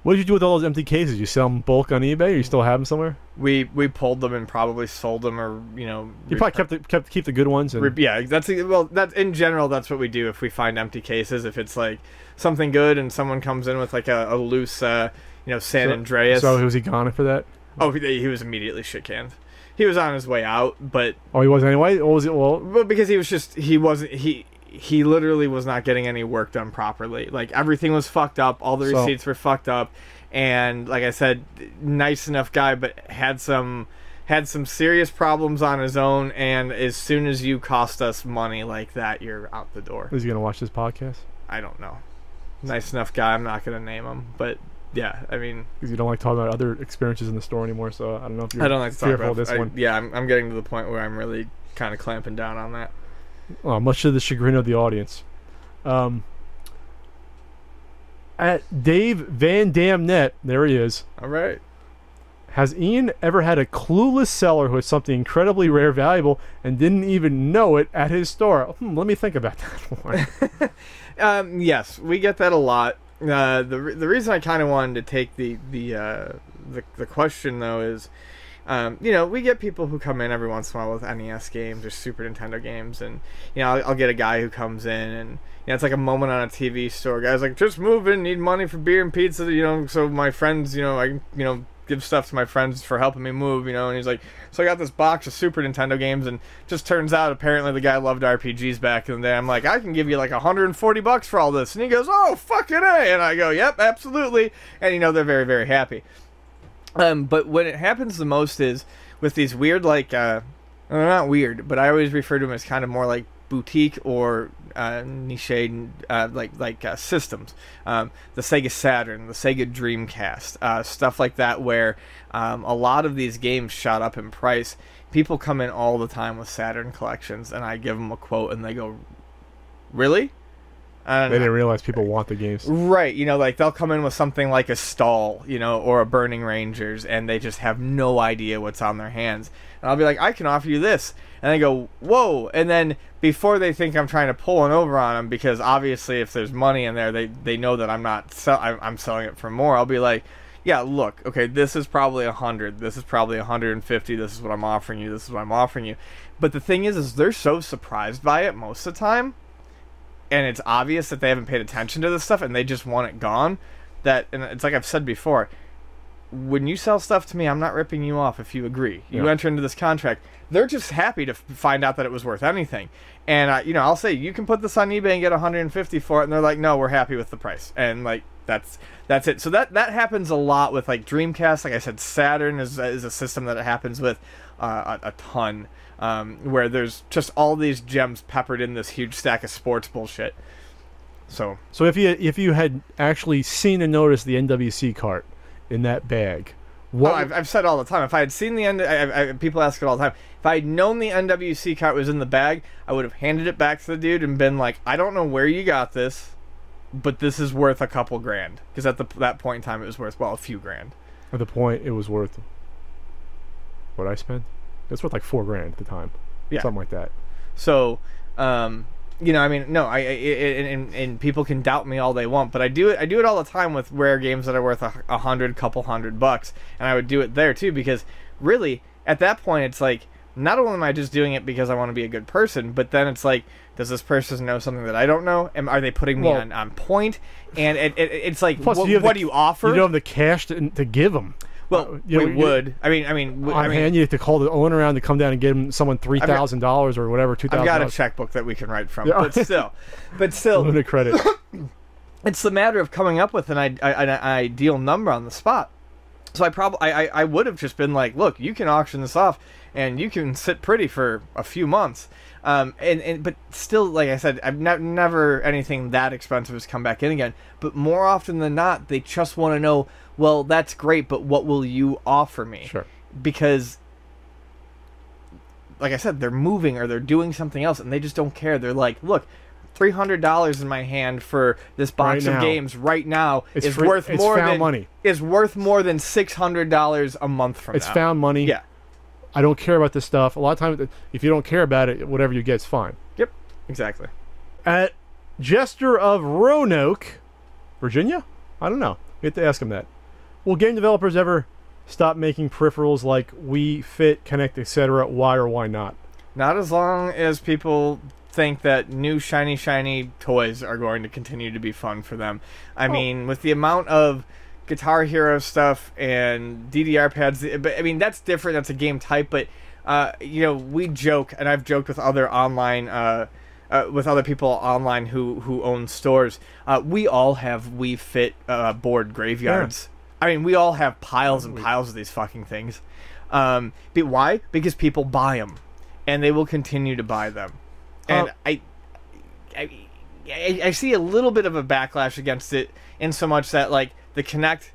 What did you do with all those empty cases? You sell them bulk on eBay, or you still have them somewhere? We pulled them and probably sold them, or, You probably keep the good ones. And... Yeah, that's in general, that's what we do if we find empty cases. If it's like something good and someone comes in with like a loose... San Andreas. So was he gone for that? Oh, he was immediately shit canned. He was on his way out, but... Oh, he was anyway? Or was it... Well... But because he literally was not getting any work done properly. Like, everything was fucked up, all the receipts were fucked up, and, like I said, nice enough guy, but had some serious problems on his own, and as soon as you cost us money like that, you're out the door. Is he going to watch this podcast? I don't know. Nice enough guy, I'm not going to name him, but... Yeah, I mean... Because you don't like talking about other experiences in the store anymore, so I don't know if you're I don't like to talk fearful about of this one. Yeah, I'm getting to the point where I'm really kind of clamping down on that. Much to the chagrin of the audience. At Dave Van Dam Net, there he is. All right. Has Ian ever had a clueless seller who had something incredibly rare, valuable, and didn't even know it at his store? Let me think about that one. Yes, we get that a lot. The reason I kind of wanted to take the question though is, we get people who come in every once in a while with NES games or Super Nintendo games, and I'll get a guy who comes in and it's like a moment on a TV store. Guys like, just move in, need money for beer and pizza, so my friends, I can give stuff to my friends for helping me move, and he's like, so I got this box of Super Nintendo games, and just turns out apparently the guy loved RPGs back in the day. I'm like, I can give you like $140 for all this, and he goes, oh, fucking A, and I go, yep, absolutely, and they're very, very happy. But when it happens the most is with these weird, like, they're not weird, but I always refer to them as kind of more like boutique or niche systems. The Sega Saturn, the Sega Dreamcast, stuff like that, where a lot of these games shot up in price. People come in all the time with Saturn collections, and I give them a quote, and they go, really? They didn't realize people want the games. Right, like they'll come in with something like a Stall, or a Burning Rangers, and they just have no idea what's on their hands. And I'll be like, I can offer you this. And they go, whoa. And then before they think I'm trying to pull one over on them, because obviously if there's money in there, they know that I'm selling it for more. I'll be like, yeah, look, okay, this is probably 100. This is probably 150. This is what I'm offering you. This is what I'm offering you. But the thing is they're so surprised by it most of the time. And it's obvious that they haven't paid attention to this stuff and they just want it gone. And it's like I've said before, when you sell stuff to me, I'm not ripping you off if you agree. You enter into this contract. They're just happy to find out that it was worth anything. And, I'll say, you can put this on eBay and get $150 for it. And they're like, no, we're happy with the price. And, like, that's it. So that happens a lot with, like, Dreamcast. Like I said, Saturn is a system that it happens with a ton. Where there's just all these gems peppered in this huge stack of sports bullshit. So if you had actually seen and noticed the NWC cart in that bag, I've said all the time, if I had seen the people ask it all the time, if I had known the NWC cart was in the bag, I would have handed it back to the dude and been like, I don't know where you got this, but this is worth a couple grand, because at that point in time it was worth a few grand. At the point, it was worth what I spent. It's worth like $4,000 at the time. Yeah. Something like that. So, you know, I mean, no, and people can doubt me all they want, but I do it all the time with rare games that are worth couple $100, and I would do it there too, because really, at that point, it's like, not only am I just doing it because I want to be a good person, but then it's like, does this person know something that I don't know? Are they putting me on point? And it's like, what do you offer? You don't have the cash to give them. Well, we would. I mean, on hand, you have to call the owner around to come down and give someone $3,000 or whatever, $2,000. I've got a checkbook that we can write from, yeah. but still, limited credit. It's the matter of coming up with an ideal number on the spot. So I would have just been like, look, you can auction this off, and you can sit pretty for a few months. But still, like I said, I've never anything that expensive has come back in again. But more often than not, they just want to know, well, that's great, but what will you offer me? Sure. Because, like I said, they're moving or they're doing something else, and they just don't care. They're like, look, $300 in my hand for this box of games right now is worth more than $600 a month from now. It's found money. Yeah. I don't care about this stuff. A lot of times, if you don't care about it, whatever you get is fine. Yep, exactly. At Jester of Roanoke, Virginia? I don't know. You have to ask him that. Will game developers ever stop making peripherals like Wii Fit, Kinect, etc.? Why or why not? Not as long as people think that new shiny toys are going to continue to be fun for them. I mean, with the amount of Guitar Hero stuff and DDR pads, but I mean, that's different. That's a game type, but you know, we joke, and I've joked with other online with other people online who own stores. We all have Wii Fit board graveyards. Yeah. I mean, we all have piles and piles of these fucking things. But why? Because people buy them, and they will continue to buy them. And I see a little bit of a backlash against it, in so much that, like, the Kinect,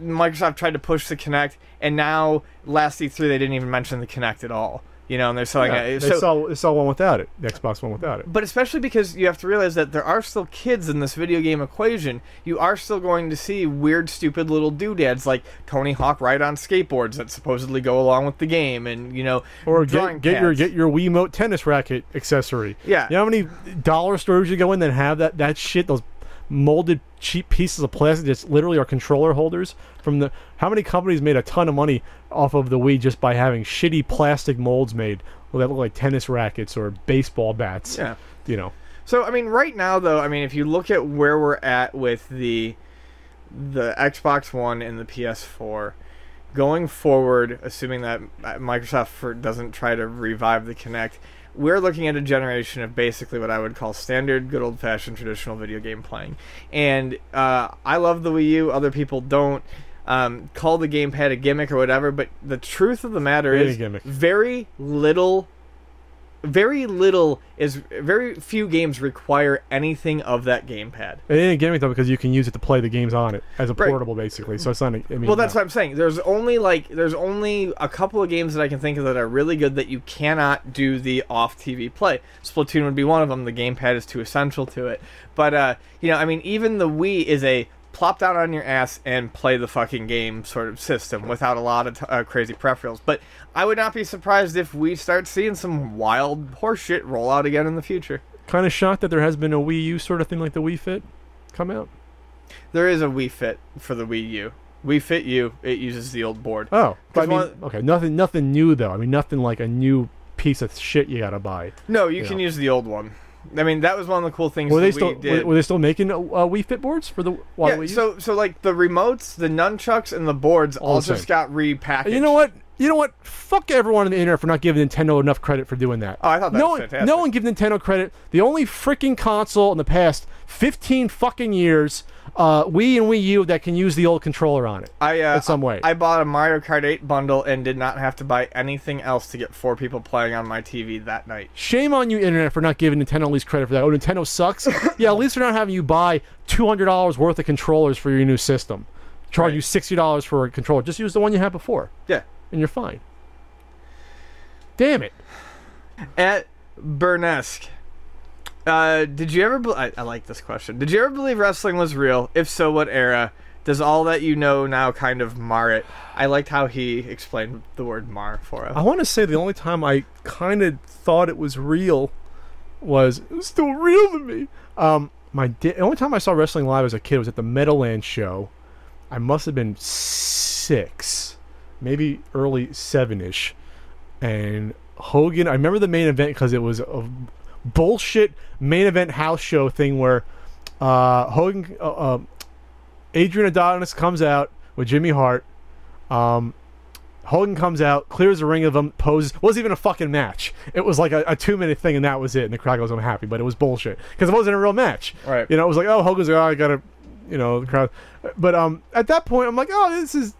Microsoft tried to push the Kinect, and now last E3 they didn't even mention the Kinect at all. You know, and they're selling it. They saw one without it, the Xbox One without it. But especially because you have to realize that there are still kids in this video game equation. You are still going to see weird, stupid little doodads like Tony Hawk ride on skateboards that supposedly go along with the game, and, you know, or get your Wiimote tennis racket accessory. Yeah, you know how many dollar stores you go in that have that shit? Those molded cheap pieces of plastic that literally are controller holders from the. How many companies made a ton of money off of the Wii just by having shitty plastic molds made that look like tennis rackets or baseball bats? Yeah, you know. So I mean, right now though, I mean, if you look at where we're at with the Xbox One and the PS4, going forward, assuming that Microsoft doesn't try to revive the Kinect, we're looking at a generation of basically what I would call standard, good old-fashioned, traditional video game playing. And I love the Wii U. Other people don't. Call the gamepad a gimmick or whatever, but the truth of the matter is very few games require anything of that gamepad. It ain't a gimmick though, because you can use it to play the games on it as a portable, basically. So it's not. Well, that's what I'm saying. There's only a couple of games that I can think of that are really good that you cannot do the off TV play. Splatoon would be one of them. The gamepad is too essential to it. But you know, I mean, even the Wii is a plop down on your ass and play the fucking game sort of system without a lot of crazy peripherals. But I would not be surprised if we start seeing some wild horseshit roll out again in the future. Kind of shocked that there has been a Wii U sort of thing like the Wii Fit come out. There is a Wii Fit for the Wii U. Wii Fit U, it uses the old board. Oh, but I mean, okay, nothing new though. I mean, nothing like a new piece of shit you gotta buy. No, you can use the old one. I mean, that was one of the cool things were they still making Wii Fit boards for the Wii U? So like the remotes, the nunchucks, and the boards all just got repackaged. You know what? Fuck everyone on the internet for not giving Nintendo enough credit for doing that. Oh, I thought that was fantastic. No one gives Nintendo credit. The only freaking console in the past 15 fucking years, Wii and Wii U, that can use the old controller on it in some way. I bought a Mario Kart 8 bundle and did not have to buy anything else to get 4 people playing on my TV that night. Shame on you, internet, for not giving Nintendo at least credit for that. Oh, Nintendo sucks? Yeah, at least they're not having you buy $200 worth of controllers for your new system. Charge you $60 for a controller. Just use the one you had before. Yeah. And you're fine. Damn it. At Burnesque, did you ever... I like this question. Did you ever believe wrestling was real? If so, what era? Does all that you know now kind of mar it? I liked how he explained the word mar for us. I want to say the only time I kind of thought it was real was it was still real to me. The only time I saw wrestling live as a kid was at the Meadowlands show. I must have been 6, maybe early 7-ish, and Hogan. I remember the main event because it was a bullshit main event house show thing where Hogan, Adrian Adonis comes out with Jimmy Hart. Hogan comes out, clears the ring of them, poses. Wasn't even a fucking match. It was like a 2-minute thing, and that was it. And the crowd goes unhappy, but it was bullshit because it wasn't a real match. Right. You know, it was like, oh, Hogan's like, oh, I gotta, you know, the crowd. But at that point, I'm like, oh, this is,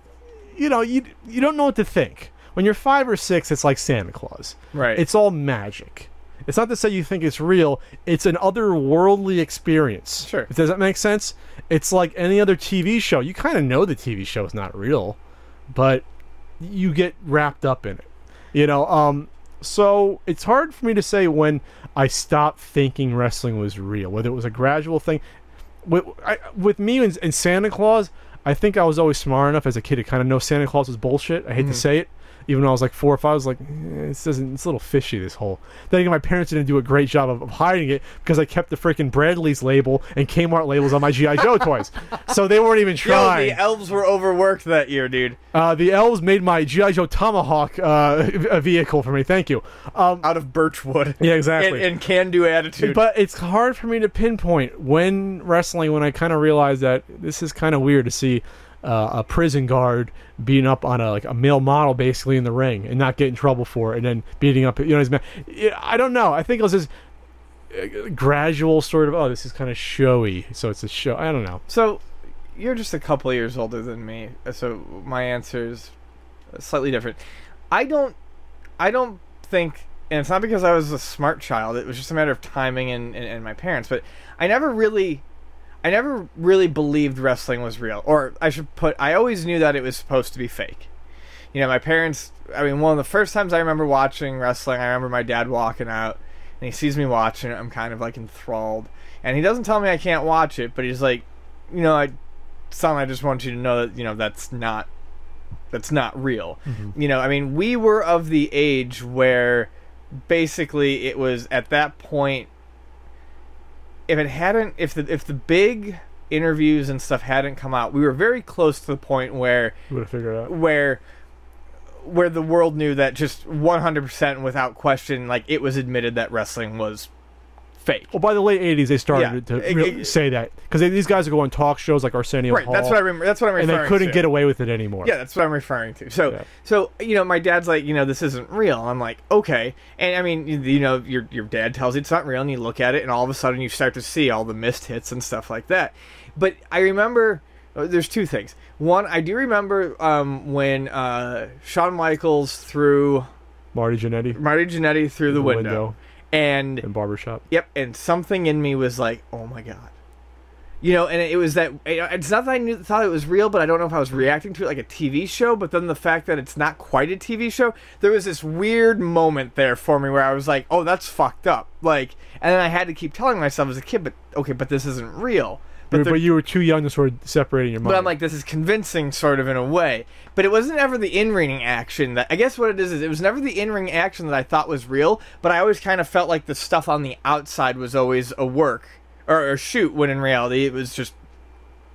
you know, you don't know what to think. When you're 5 or 6, it's like Santa Claus. Right. It's all magic. It's not to say you think it's real. It's an otherworldly experience. Sure. Does that make sense? It's like any other TV show. You kind of know the TV show is not real, but you get wrapped up in it. You know, so it's hard for me to say when I stopped thinking wrestling was real, whether it was a gradual thing. With me and Santa Claus, I think I was always smart enough as a kid to kind of know Santa Claus was bullshit. I hate to say it. Even when I was like 4 or 5, I was like, it's a little fishy, this whole. Then again, my parents didn't do a great job of hiding it because I kept the freaking Bradley's label and Kmart labels on my G.I. Joe toys. So they weren't even trying. Yo, the elves were overworked that year, dude. The elves made my G.I. Joe Tomahawk a vehicle for me. Thank you. Out of birch wood. Yeah, exactly. And can-do attitude. But it's hard for me to pinpoint when I kind of realized that this is kind of weird to see a prison guard beating up on a male model basically in the ring and not get in trouble for it, and then beating up, you know, his man. I don't know. I think it was this gradual sort of, oh, this is kind of showy, so it's a show. I don't know. So you're just a couple of years older than me, so my answer is slightly different. I don't think, and it's not because I was a smart child, it was just a matter of timing and my parents, but I never really believed wrestling was real. Or I always knew that it was supposed to be fake. You know, my parents, I mean, one of the first times I remember watching wrestling, I remember my dad walking out, and he sees me watching it, I'm kind of like enthralled. And he doesn't tell me I can't watch it, but he's like, you know, son, I just want you to know that, you know, that's not real. Mm-hmm. You know, I mean, we were of the age where basically it was at that point, if the big interviews and stuff hadn't come out, we were very close to the point where we would have figured out where the world knew that just 100% without question, like, it was admitted that wrestling was fake. Well, by the late 80s, they started to say that because these guys would go on talk shows like Arsenio Hall. That's what I remember. That's what I'm referring to. And they couldn't get away with it anymore. Yeah, that's what I'm referring to. So you know, my dad's like, you know, this isn't real. I'm like, okay. And I mean, you know, your dad tells you it's not real, and you look at it, and all of a sudden you start to see all the missed hits and stuff like that. But I remember, there's two things. One, I do remember when Shawn Michaels threw Marty Jannetty through the window. And Barbershop. Yep, and something in me was like, oh my god. You know, and it was that, it's not that I thought it was real, but I don't know if I was reacting to it like a TV show, but then the fact that it's not quite a TV show, there was this weird moment there for me where I was like, oh, that's fucked up. Like, and then I had to keep telling myself as a kid, but this isn't real. But you were too young to sort of separate your mind. But I'm like, this is convincing sort of in a way. But it wasn't ever the in-ring action that... I guess what it is it was never the in-ring action that I thought was real, but I always kind of felt like the stuff on the outside was always a work. Or a shoot, when in reality it was just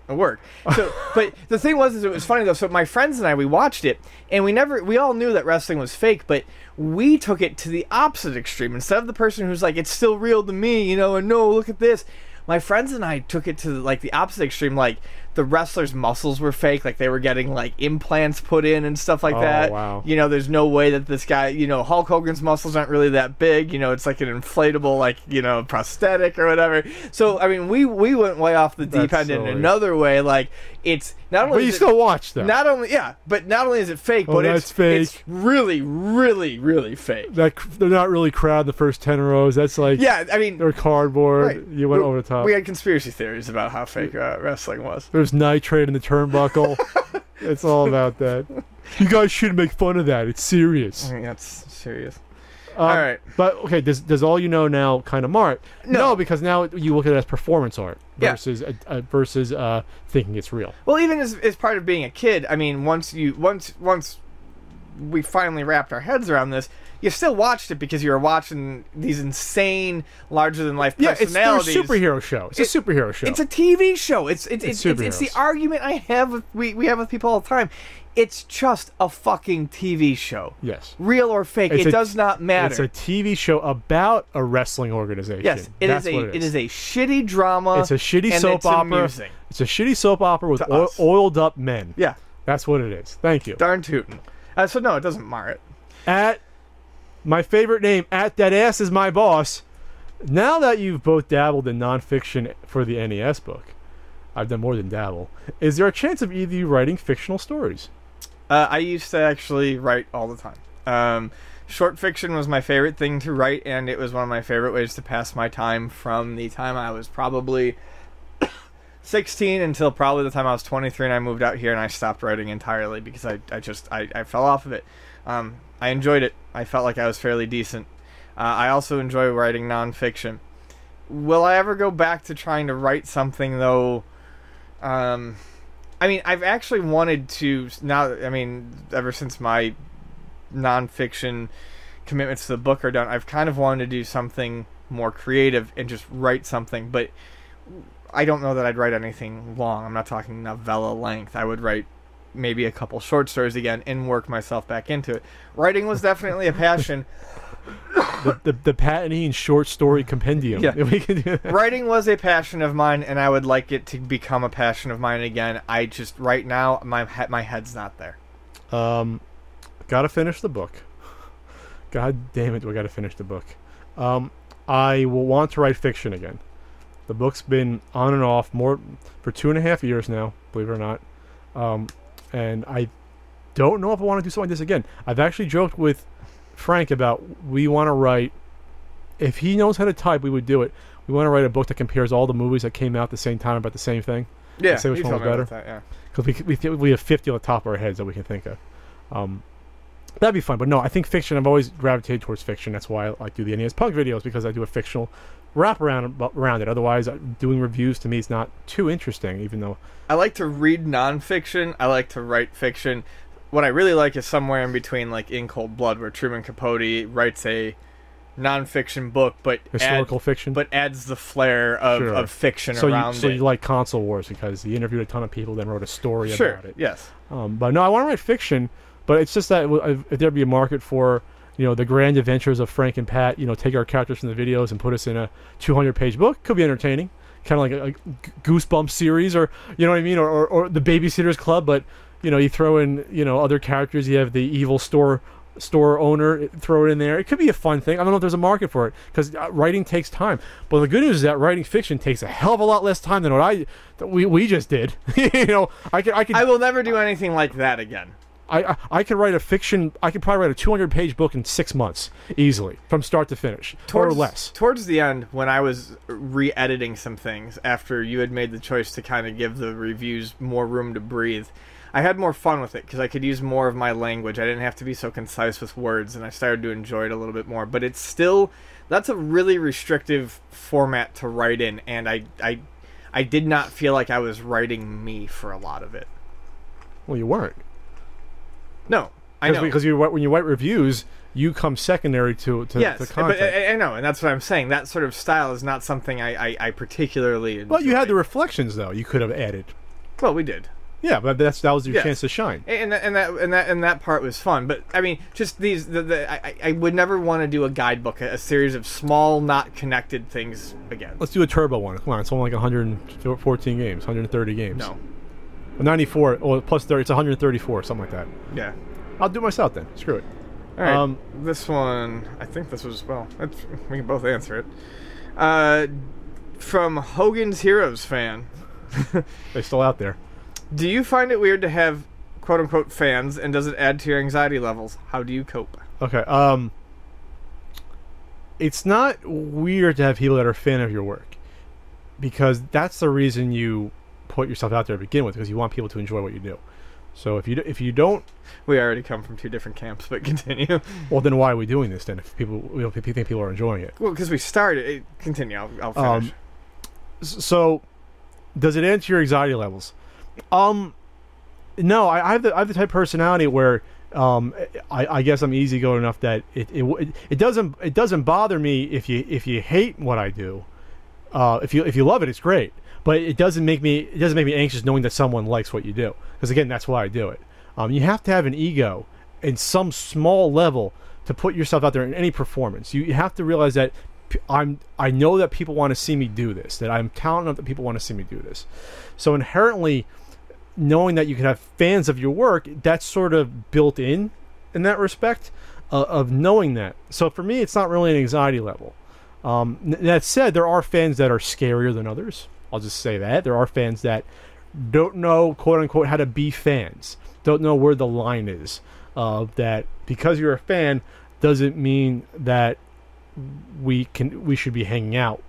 a work. So, but the thing was, it was funny though. So my friends and I, we watched it, and we all knew that wrestling was fake, but we took it to the opposite extreme. Instead of the person who's like, it's still real to me, you know, and no, look at this. My friends and I took it to like the opposite extreme. Like, the wrestlers' muscles were fake, like they were getting like implants put in and stuff like that. Wow. You know, there's no way that this guy, you know, Hulk Hogan's muscles aren't really that big. You know, it's like an inflatable, like, you know, prosthetic or whatever. So I mean, we went way off the deep end in another way. Like, it's not only. But you still watch them. Not only is it fake, but it's fake. It's really, really, really fake. They're not really crowded the first 10 rows. That's like, yeah, I mean, they're cardboard. Right. You went over the top. We had conspiracy theories about how fake wrestling was. There's nitrate in the turnbuckle. It's all about that. You guys shouldn't make fun of that. It's serious. I mean, that's serious. All right. But okay, does all you know now kind of mark? No. Because now you look at it as performance art Yeah. versus thinking it's real. Well, even as part of being a kid, I mean, once we finally wrapped our heads around this, you still watched it because you were watching these insane, larger than life personalities. It's a superhero show. It's a superhero show. It's a TV show. It's the superheroes. argument I have with we have with people all the time. It's just a fucking TV show. Yes. Real or fake, it does not matter. It's a TV show about a wrestling organization. Yes, it is a shitty drama. It's a shitty and soap it's opera. Amusing. It's a shitty soap opera with To us. oiled up men. Yeah. That's what it is. Thank you. Darn tootin'. So no, it doesn't mar it. At my favorite name, at that ass is my boss. Now that you've both dabbled in nonfiction for the NES book, I've done more than dabble. Is there a chance of either of you writing fictional stories? I used to actually write all the time. Short fiction was my favorite thing to write, and it was one of my favorite ways to pass my time from the time I was probably 16 until probably the time I was 23, and I moved out here and I stopped writing entirely because I fell off of it. I enjoyed it. I felt like I was fairly decent. I also enjoy writing nonfiction. Will I ever go back to trying to write something, though? I mean, I've actually wanted to now. I mean, ever since my nonfiction commitments to the book are done, I've kind of wanted to do something more creative and just write something. But I don't know that I'd write anything long. I'm not talking novella length. I would write maybe a couple short stories again and work myself back into it. Writing was definitely a passion. The Patentine short story compendium. Yeah. We can do that. Writing was a passion of mine, and I would like it to become a passion of mine again. I just, right now, my head's not there. Gotta finish the book. God damn it, we gotta finish the book. I will want to write fiction again. The book's been on and off more for 2.5 years now, believe it or not. And I don't know if I want to do something like this again. I've actually joked with Frank about we want to write, if he knows how to type, we would do it. We want to write a book that compares all the movies that came out at the same time about the same thing. Yeah, say which you one was told me better. about that, yeah. Because we have 50 on the top of our heads that we can think of. That'd be fun. But no, I think fiction, I've always gravitated towards fiction. That's why I do the NES Punk videos, because I do a fictional wrap around it. Otherwise, doing reviews to me is not too interesting, even though I like to read nonfiction. I like to write fiction. What I really like is somewhere in between, like In Cold Blood, where Truman Capote writes a nonfiction book, but historical fiction, but adds the flair of fiction around it. So you like Console Wars because he interviewed a ton of people, then wrote a story about it. Yes. But no, I want to write fiction, but it's just that if there'd be a market for, the grand adventures of Frank and Pat, take our characters from the videos and put us in a 200-page book, could be entertaining. Kind of like a Goosebumps series, or you know what I mean, or the Babysitter's Club, but you throw in other characters. You have the evil store owner, throw it in there. It could be a fun thing. I don't know if there's a market for it, because writing takes time. But the good news is that writing fiction takes a hell of a lot less time than what we just did. I will never do anything like that again. I could write a fiction. I could probably write a 200-page book in 6 months easily, from start to finish, or less. Towards the end, when I was re-editing some things after you had made the choice to kind of give the reviews more room to breathe, I had more fun with it because I could use more of my language. I didn't have to be so concise with words, and I started to enjoy it a little bit more. But it's still, that's a really restrictive format to write in, and I did not feel like I was writing me for a lot of it. Well, you weren't. No, I know. Because when you write reviews, you come secondary to yes, the content. But I know, and that's what I'm saying. That sort of style is not something I particularly enjoy. But you had the reflections, though. You could have added. Well, we did. Yeah, but that was your chance to shine. And that part was fun. But I mean, just these. I would never want to do a guidebook, a series of small, not connected things again. Let's do a turbo one. Come on, it's only like 114 games, 130 games. No. 94, or plus 30, it's 134, something like that. Yeah. I'll do it myself then. Screw it. All right. This one, I think this was, we can both answer it. From Hogan's Heroes fan. They're still out there. Do you find it weird to have quote-unquote fans, and does it add to your anxiety levels? How do you cope? Okay. It's not weird to have people that are a fan of your work, because that's the reason you put yourself out there to begin with, because you want people to enjoy what you do. So if you don't, We already come from two different camps, but continue. well, then why are we doing this then? If if you think people are enjoying it, Well, because we started. Continue. I'll finish. so does it answer your anxiety levels? No, I have the type of personality where I guess I'm easygoing enough that it doesn't bother me if you hate what I do. If you love it, it's great. But it doesn't make me anxious knowing that someone likes what you do, because again, that's why I do it. You have to have an ego in some small level to put yourself out there in any performance. You have to realize that I know that people want to see me do this, that I'm talented enough that people want to see me do this. So inherently, knowing that you can have fans of your work, that's sort of built in that respect of knowing that. So for me, it's not really an anxiety level. That said, there are fans that are scarier than others. I'll just say that. There are fans that don't know, quote unquote, how to be fans. Don't know where the line is. That because you're a fan doesn't mean that we should be hanging out.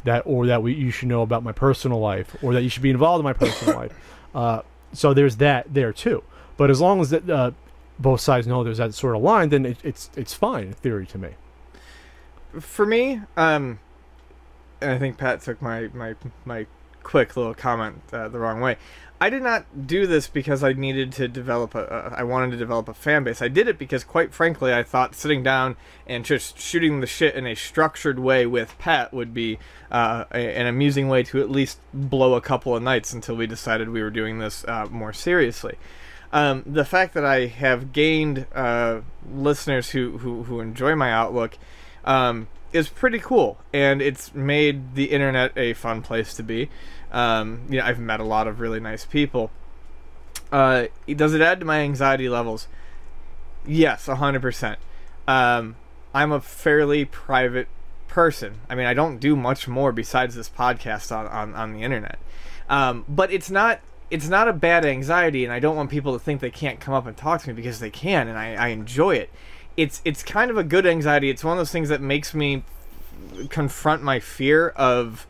You should know about my personal life, or that you should be involved in my personal life. So there's that there too. But as long as that both sides know there's that sort of line, then it's fine in theory to me. For me, and I think Pat took my quick little comment the wrong way. I did not do this because I needed to develop I wanted to develop a fan base. I did it because, quite frankly, I thought sitting down and just shooting the shit in a structured way with Pat would be an amusing way to at least blow a couple of nights until we decided we were doing this more seriously. The fact that I have gained listeners who enjoy my outlook is pretty cool, and it's made the internet a fun place to be. I've met a lot of really nice people. Does it add to my anxiety levels? Yes, 100%. I'm a fairly private person. I mean, I don't do much more besides this podcast on the internet. But it's not a bad anxiety, and I don't want people to think they can't come up and talk to me, because they can, and I enjoy it. It's kind of a good anxiety. It's one of those things that makes me confront my fear of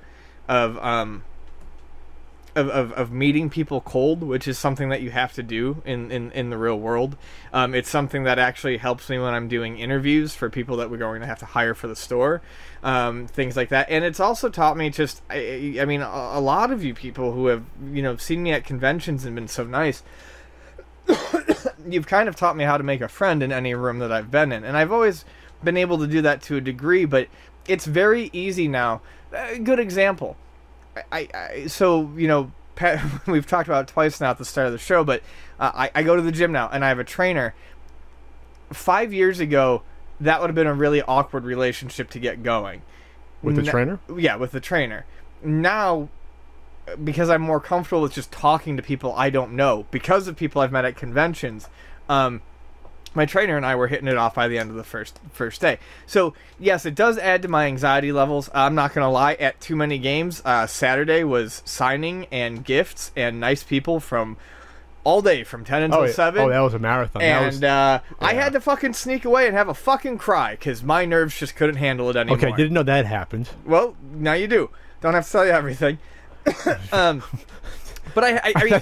meeting people cold, which is something that you have to do in the real world. It's something that actually helps me when I'm doing interviews for people that we're going to have to hire for the store, things like that. And it's also taught me I mean, a lot of you people who have, seen me at conventions and been so nice, you've kind of taught me how to make a friend in any room that I've been in. And I've always been able to do that to a degree, but it's very easy now. A good example. Pat, we've talked about it twice now at the start of the show, but I go to the gym now, and I have a trainer. 5 years ago, that would have been a really awkward relationship to get going. With the trainer? Yeah, with the trainer. Now, because I'm more comfortable with just talking to people I don't know, because of people I've met at conventions, my trainer and I were hitting it off by the end of the first day. So, yes, it does add to my anxiety levels. I'm not going to lie, at too many games, Saturday was signing and gifts and nice people from all day, from 10 until 7. Oh, that was a marathon. And I had to fucking sneak away and have a fucking cry, because my nerves just couldn't handle it anymore. Okay, didn't know that happened. Well, now you do. Don't have to tell you everything. But I mean,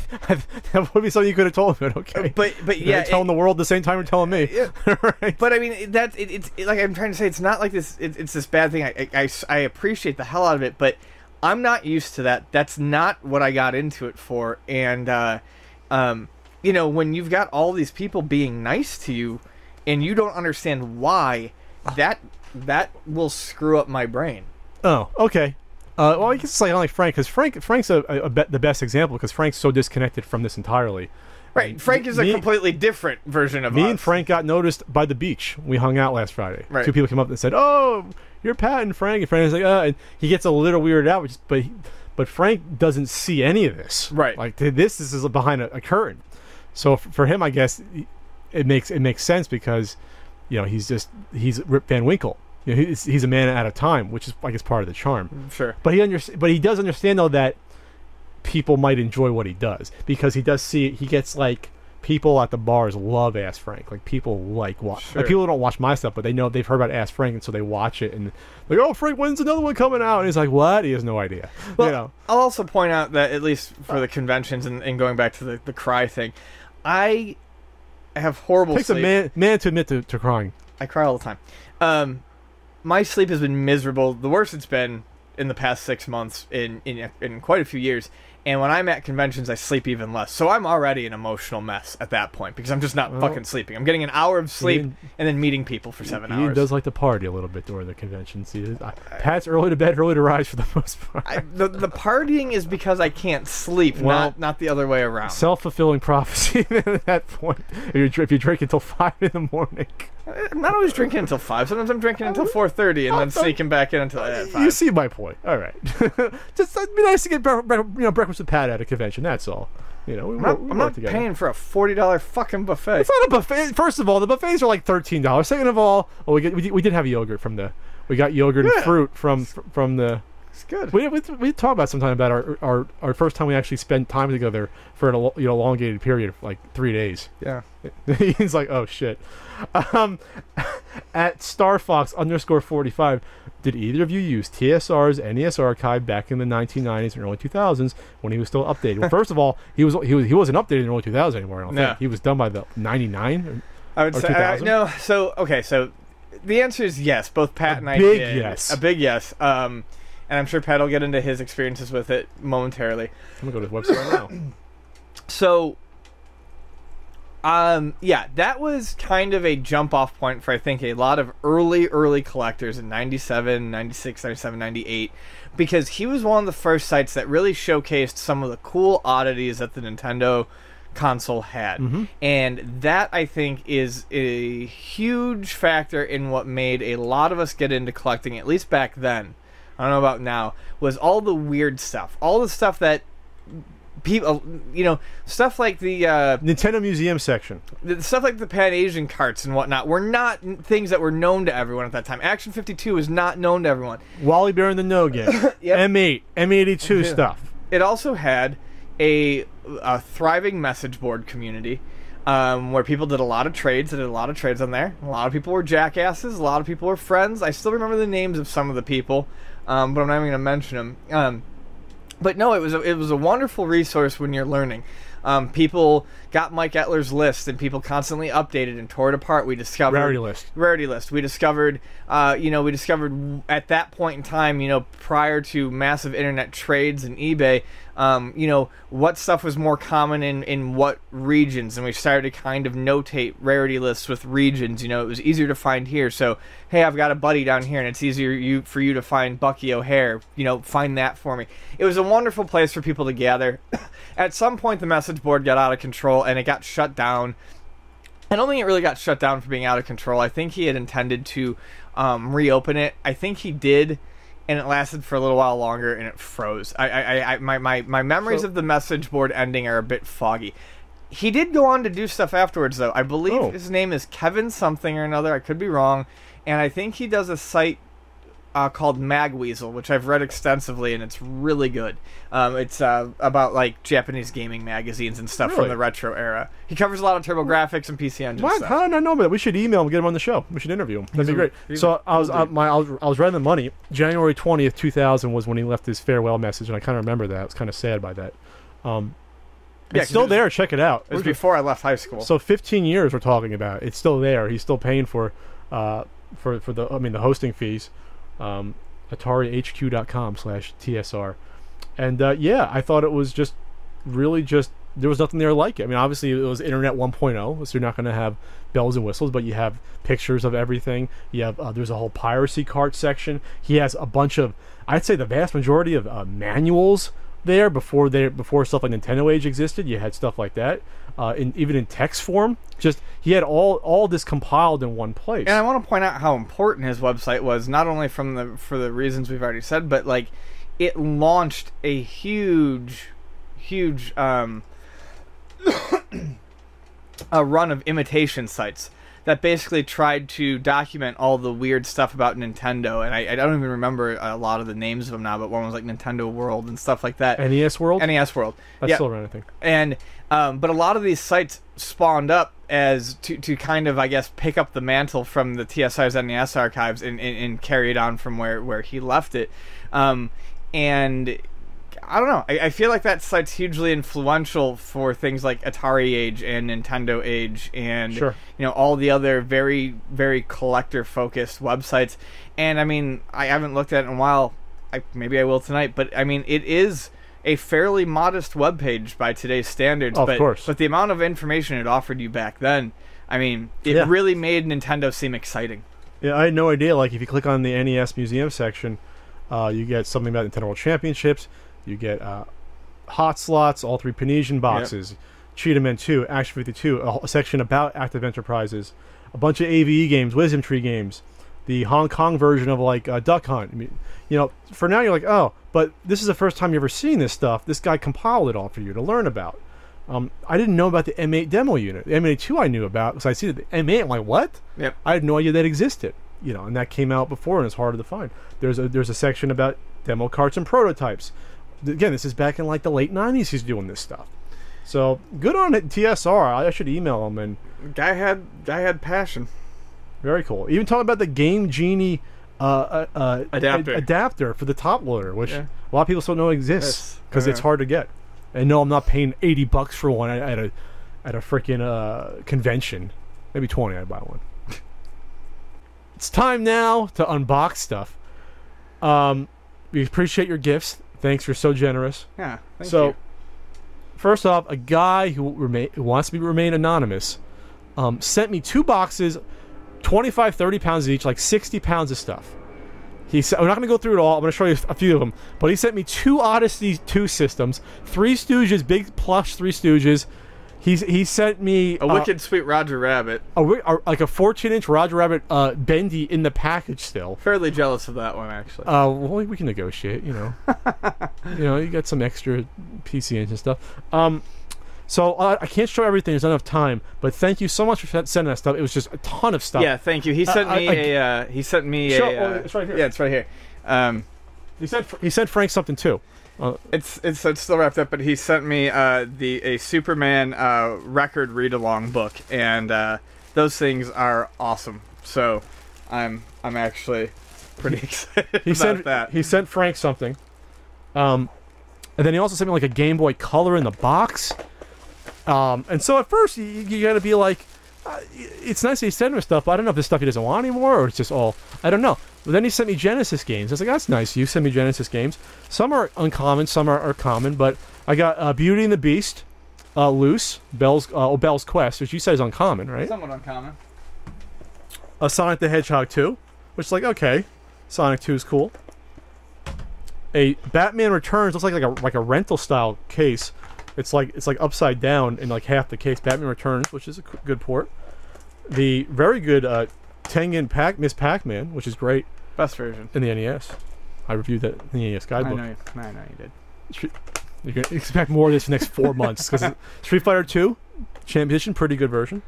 that would be something you could have told me. Okay, but yeah, you're telling the world at the same time you're telling me. Yeah. Right. But I mean, it's like I'm trying to say, it's not like this. It's this bad thing. I appreciate the hell out of it, but I'm not used to that. That's not what I got into it for. And when you've got all these people being nice to you, and you don't understand why, that will screw up my brain. Oh, okay. Well, I guess it's like Frank, because Frank's the best example, because Frank's so disconnected from this entirely. Right, Frank is a completely different version of us. Me and Frank got noticed by the beach. We hung out last Friday. Right. 2 people came up and said, "Oh, you're Pat and Frank." And Frank is like, and he gets a little weirded out, but Frank doesn't see any of this. Right. Like this is behind a curtain. So for him, I guess it makes sense, because he's Rip Van Winkle. He's a man at a time, which is, I guess, part of the charm. Sure. But he does understand, though, that people might enjoy what he does, because he gets like people at the bars love Ask Frank. Like people watch. Sure. Like people don't watch my stuff, but they've heard about Ask Frank, and so they watch it and like, oh, Frank, when's another one coming out? And he's like, what? He has no idea. Well, I'll also point out that, at least for the conventions and going back to the cry thing, I have horrible Takes sleep. a man to admit to crying. I cry all the time. My sleep has been miserable. The worst it's been in the past 6 months in quite a few years. And when I'm at conventions, I sleep even less. So I'm already an emotional mess at that point because I'm just not fucking sleeping. I'm getting an hour of sleep and then meeting people for 7 hours. He does like to party a little bit during the conventions. Pat's early to bed, early to rise for the most part. The partying is because I can't sleep, not the other way around. Self-fulfilling prophecy at that point. If you drink until 5 in the morning. I'm not always drinking until 5. Sometimes I'm drinking until 4:30 and then sneaking back in until 5. You see my point. All right. Just it'd be nice to get breakfast with Pat at a convention. That's all. I'm not paying for a $40 fucking buffet. It's not a buffet. First of all, the buffets are like $13. Second of all, we did have yogurt from the. We got yogurt and fruit from the. It's good. We talked about sometime about our first time we actually spent time together for an elongated period of like 3 days. Yeah. He's like, oh shit. At StarFox_45, did either of you use TSR's NES archive back in the 1990s and early 2000s when he was still updated? Well, first of all, he wasn't updated in the early 2000s anymore. I don't think he was done by the 99. I would say no. So the answer is yes. Both Pat and I did. Yes. A big yes. And I'm sure Pat will get into his experiences with it momentarily. I'm gonna go to his website right now. So, that was kind of a jump-off point for, I think, a lot of early collectors in 97, 96, 97, 98, because he was one of the first sites that really showcased some of the cool oddities that the Nintendo console had. Mm-hmm. And that, I think, is a huge factor in what made a lot of us get into collecting, at least back then. I don't know about now, was all the weird stuff. All the stuff that people, stuff like the Nintendo Museum section. The stuff like the Pan-Asian carts and whatnot were not things that were known to everyone at that time. Action 52 was not known to everyone. Wally Bear and the No Game. Yep. M8, M82 stuff. It also had a thriving message board community where people did a lot of trades. They did a lot of trades on there. A lot of people were jackasses. A lot of people were friends. I still remember the names of some of the people, but I'm not even going to mention them. But no, it was a wonderful resource when you're learning. People got Mike Etler's list, and people constantly updated and tore it apart. We discovered rarity list. We discovered, at that point in time, prior to massive internet trades and eBay, what stuff was more common in what regions, and we started to kind of notate rarity lists with regions. It was easier to find here. So, hey, I've got a buddy down here, and it's easier for you to find Bucky O'Hare. Find that for me. It was a wonderful place for people to gather. At some point, the message board got out of control, and it got shut down. I don't think it really got shut down for being out of control. I think he had intended to reopen it. I think he did, and it lasted for a little while longer, and it froze. My memories of the message board ending are a bit foggy. He did go on to do stuff afterwards, though. I believe his name is Kevin something or another. I could be wrong. And I think he does a site called Magweasel, which I've read extensively, and it's really good. It's about like Japanese gaming magazines and stuff from the retro era. He covers a lot of TurboGrafx and PC Engine stuff. How did I know about that? We should email him and get him on the show. We should interview him. That'd be great. So I was writing the money. January 20th, 2000 was when he left his farewell message, and I kind of remember that. I was kind of sad by that. It's still there. Check it out. It was before I left high school. So 15 years we're talking about. It's still there. He's still paying for the hosting fees. AtariHQ.com/TSR. And I thought it was just really there was nothing there like it. I mean, obviously it was Internet 1.0, so you're not going to have bells and whistles, but you have pictures of everything. You have there's a whole piracy cart section. He has a bunch of, I'd say the vast majority of manuals there before stuff like Nintendo Age existed. You had stuff like that, even in text form. Just he had all this compiled in one place. And I want to point out how important his website was, not only for the reasons we've already said, but like it launched a huge a run of imitation sites that basically tried to document all the weird stuff about Nintendo, and I don't even remember a lot of the names of them now, but one was like Nintendo World and stuff like that. NES World? NES World. That's still around, I think. And, but a lot of these sites spawned up as to kind of, I guess, pick up the mantle from the TSI's NES archives and carry it on from where he left it. And I don't know. I feel like that site's hugely influential for things like Atari Age and Nintendo Age and Sure. all the other very, very collector-focused websites. And I mean, I haven't looked at it in a while. Maybe I will tonight. But I mean, it is a fairly modest webpage by today's standards. Of course. But the amount of information it offered you back then, I mean, it really made Nintendo seem exciting. Yeah, I had no idea. Like, if you click on the NES Museum section, you get something about Nintendo World Championships. You get hot slots, all 3 Panesian boxes, Cheetah Men 2, Action 52, a section about Active Enterprises, a bunch of AVE games, Wisdom Tree games, the Hong Kong version of like Duck Hunt. I mean, for now you're like, oh, but this is the first time you've ever seen this stuff. This guy compiled it all for you to learn about. I didn't know about the M8 demo unit. The M82 I knew about because I see the M8. I'm like, what? Yep. I had no idea that existed. And that came out before and it's harder to find. There's a section about demo carts and prototypes. Again, this is back in like the late 90s he's doing this stuff. So good on it, TSR. I should email him. And guy had passion. Very cool. Even talking about the Game Genie adapter for the top loader, which a lot of people still know exists because it's hard to get. And no, I'm not paying $80 for one at a freaking convention. Maybe 20. I'd buy one. It's time now to unbox stuff. We appreciate your gifts. Thanks, you're so generous. Yeah, thank you. First off, a guy who wants to remain anonymous sent me 2 boxes, 25, 30 pounds each, like 60 pounds of stuff. He said, I'm not going to go through it all. I'm going to show you a few of them. But he sent me 2 Odyssey 2 systems, 3 Stooges, big plush 3 Stooges. He sent me a wicked sweet Roger Rabbit, like a 14-inch Roger Rabbit bendy in the package still. Fairly jealous of that one actually. Well, we can negotiate, you got some extra PC and stuff. So I can't show everything. There's not enough time. But thank you so much for sending that stuff. It was just a ton of stuff. Yeah, thank you. He sent me it's right here. Yeah, it's right here. He sent Frank something too. It's still wrapped up, but he sent me a Superman record read along book, and those things are awesome. So I'm actually pretty excited about that. He sent Frank something, and then he also sent me like a Game Boy Color in the box. And so at first you gotta be like, it's nice that he sent him stuff, but I don't know if this stuff he doesn't want anymore or it's just all, I don't know. But then he sent me Genesis games. I was like, that's nice. You send me Genesis games. Some are uncommon, some are common, but I got Beauty and the Beast, Loose, Bell's Quest, which you said is uncommon, right? Somewhat uncommon. Sonic the Hedgehog 2, which is like, okay, Sonic 2 is cool. A Batman Returns, looks like a rental style case. It's like upside down in like half the case. Batman Returns, which is a good port. The very good Tengen Miss Pac-Man, which is great. Best version in the NES. I reviewed that in the NES guidebook. I know you did. You can expect more of this next 4 months because Street Fighter 2 Champion, pretty good version.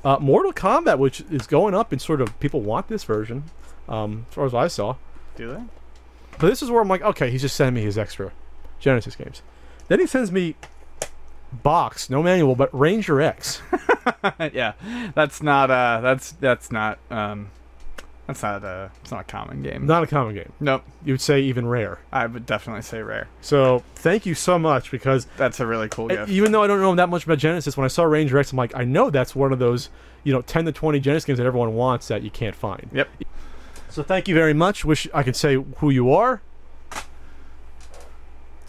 Mortal Kombat, which is going up and sort of people want this version, as far as I saw. Do they? But this is where I'm like, okay, he's just sending me his extra Genesis games. Then he sends me box, no manual, but Ranger X. Yeah, it's not a common game. Not a common game. Nope. You would say even rare. I would definitely say rare. So thank you so much because that's a really cool gift. Even though I don't know that much about Genesis, when I saw Ranger X, I'm like, I know that's one of those 10 to 20 Genesis games that everyone wants that you can't find. Yep. So thank you very much. Wish I could say who you are.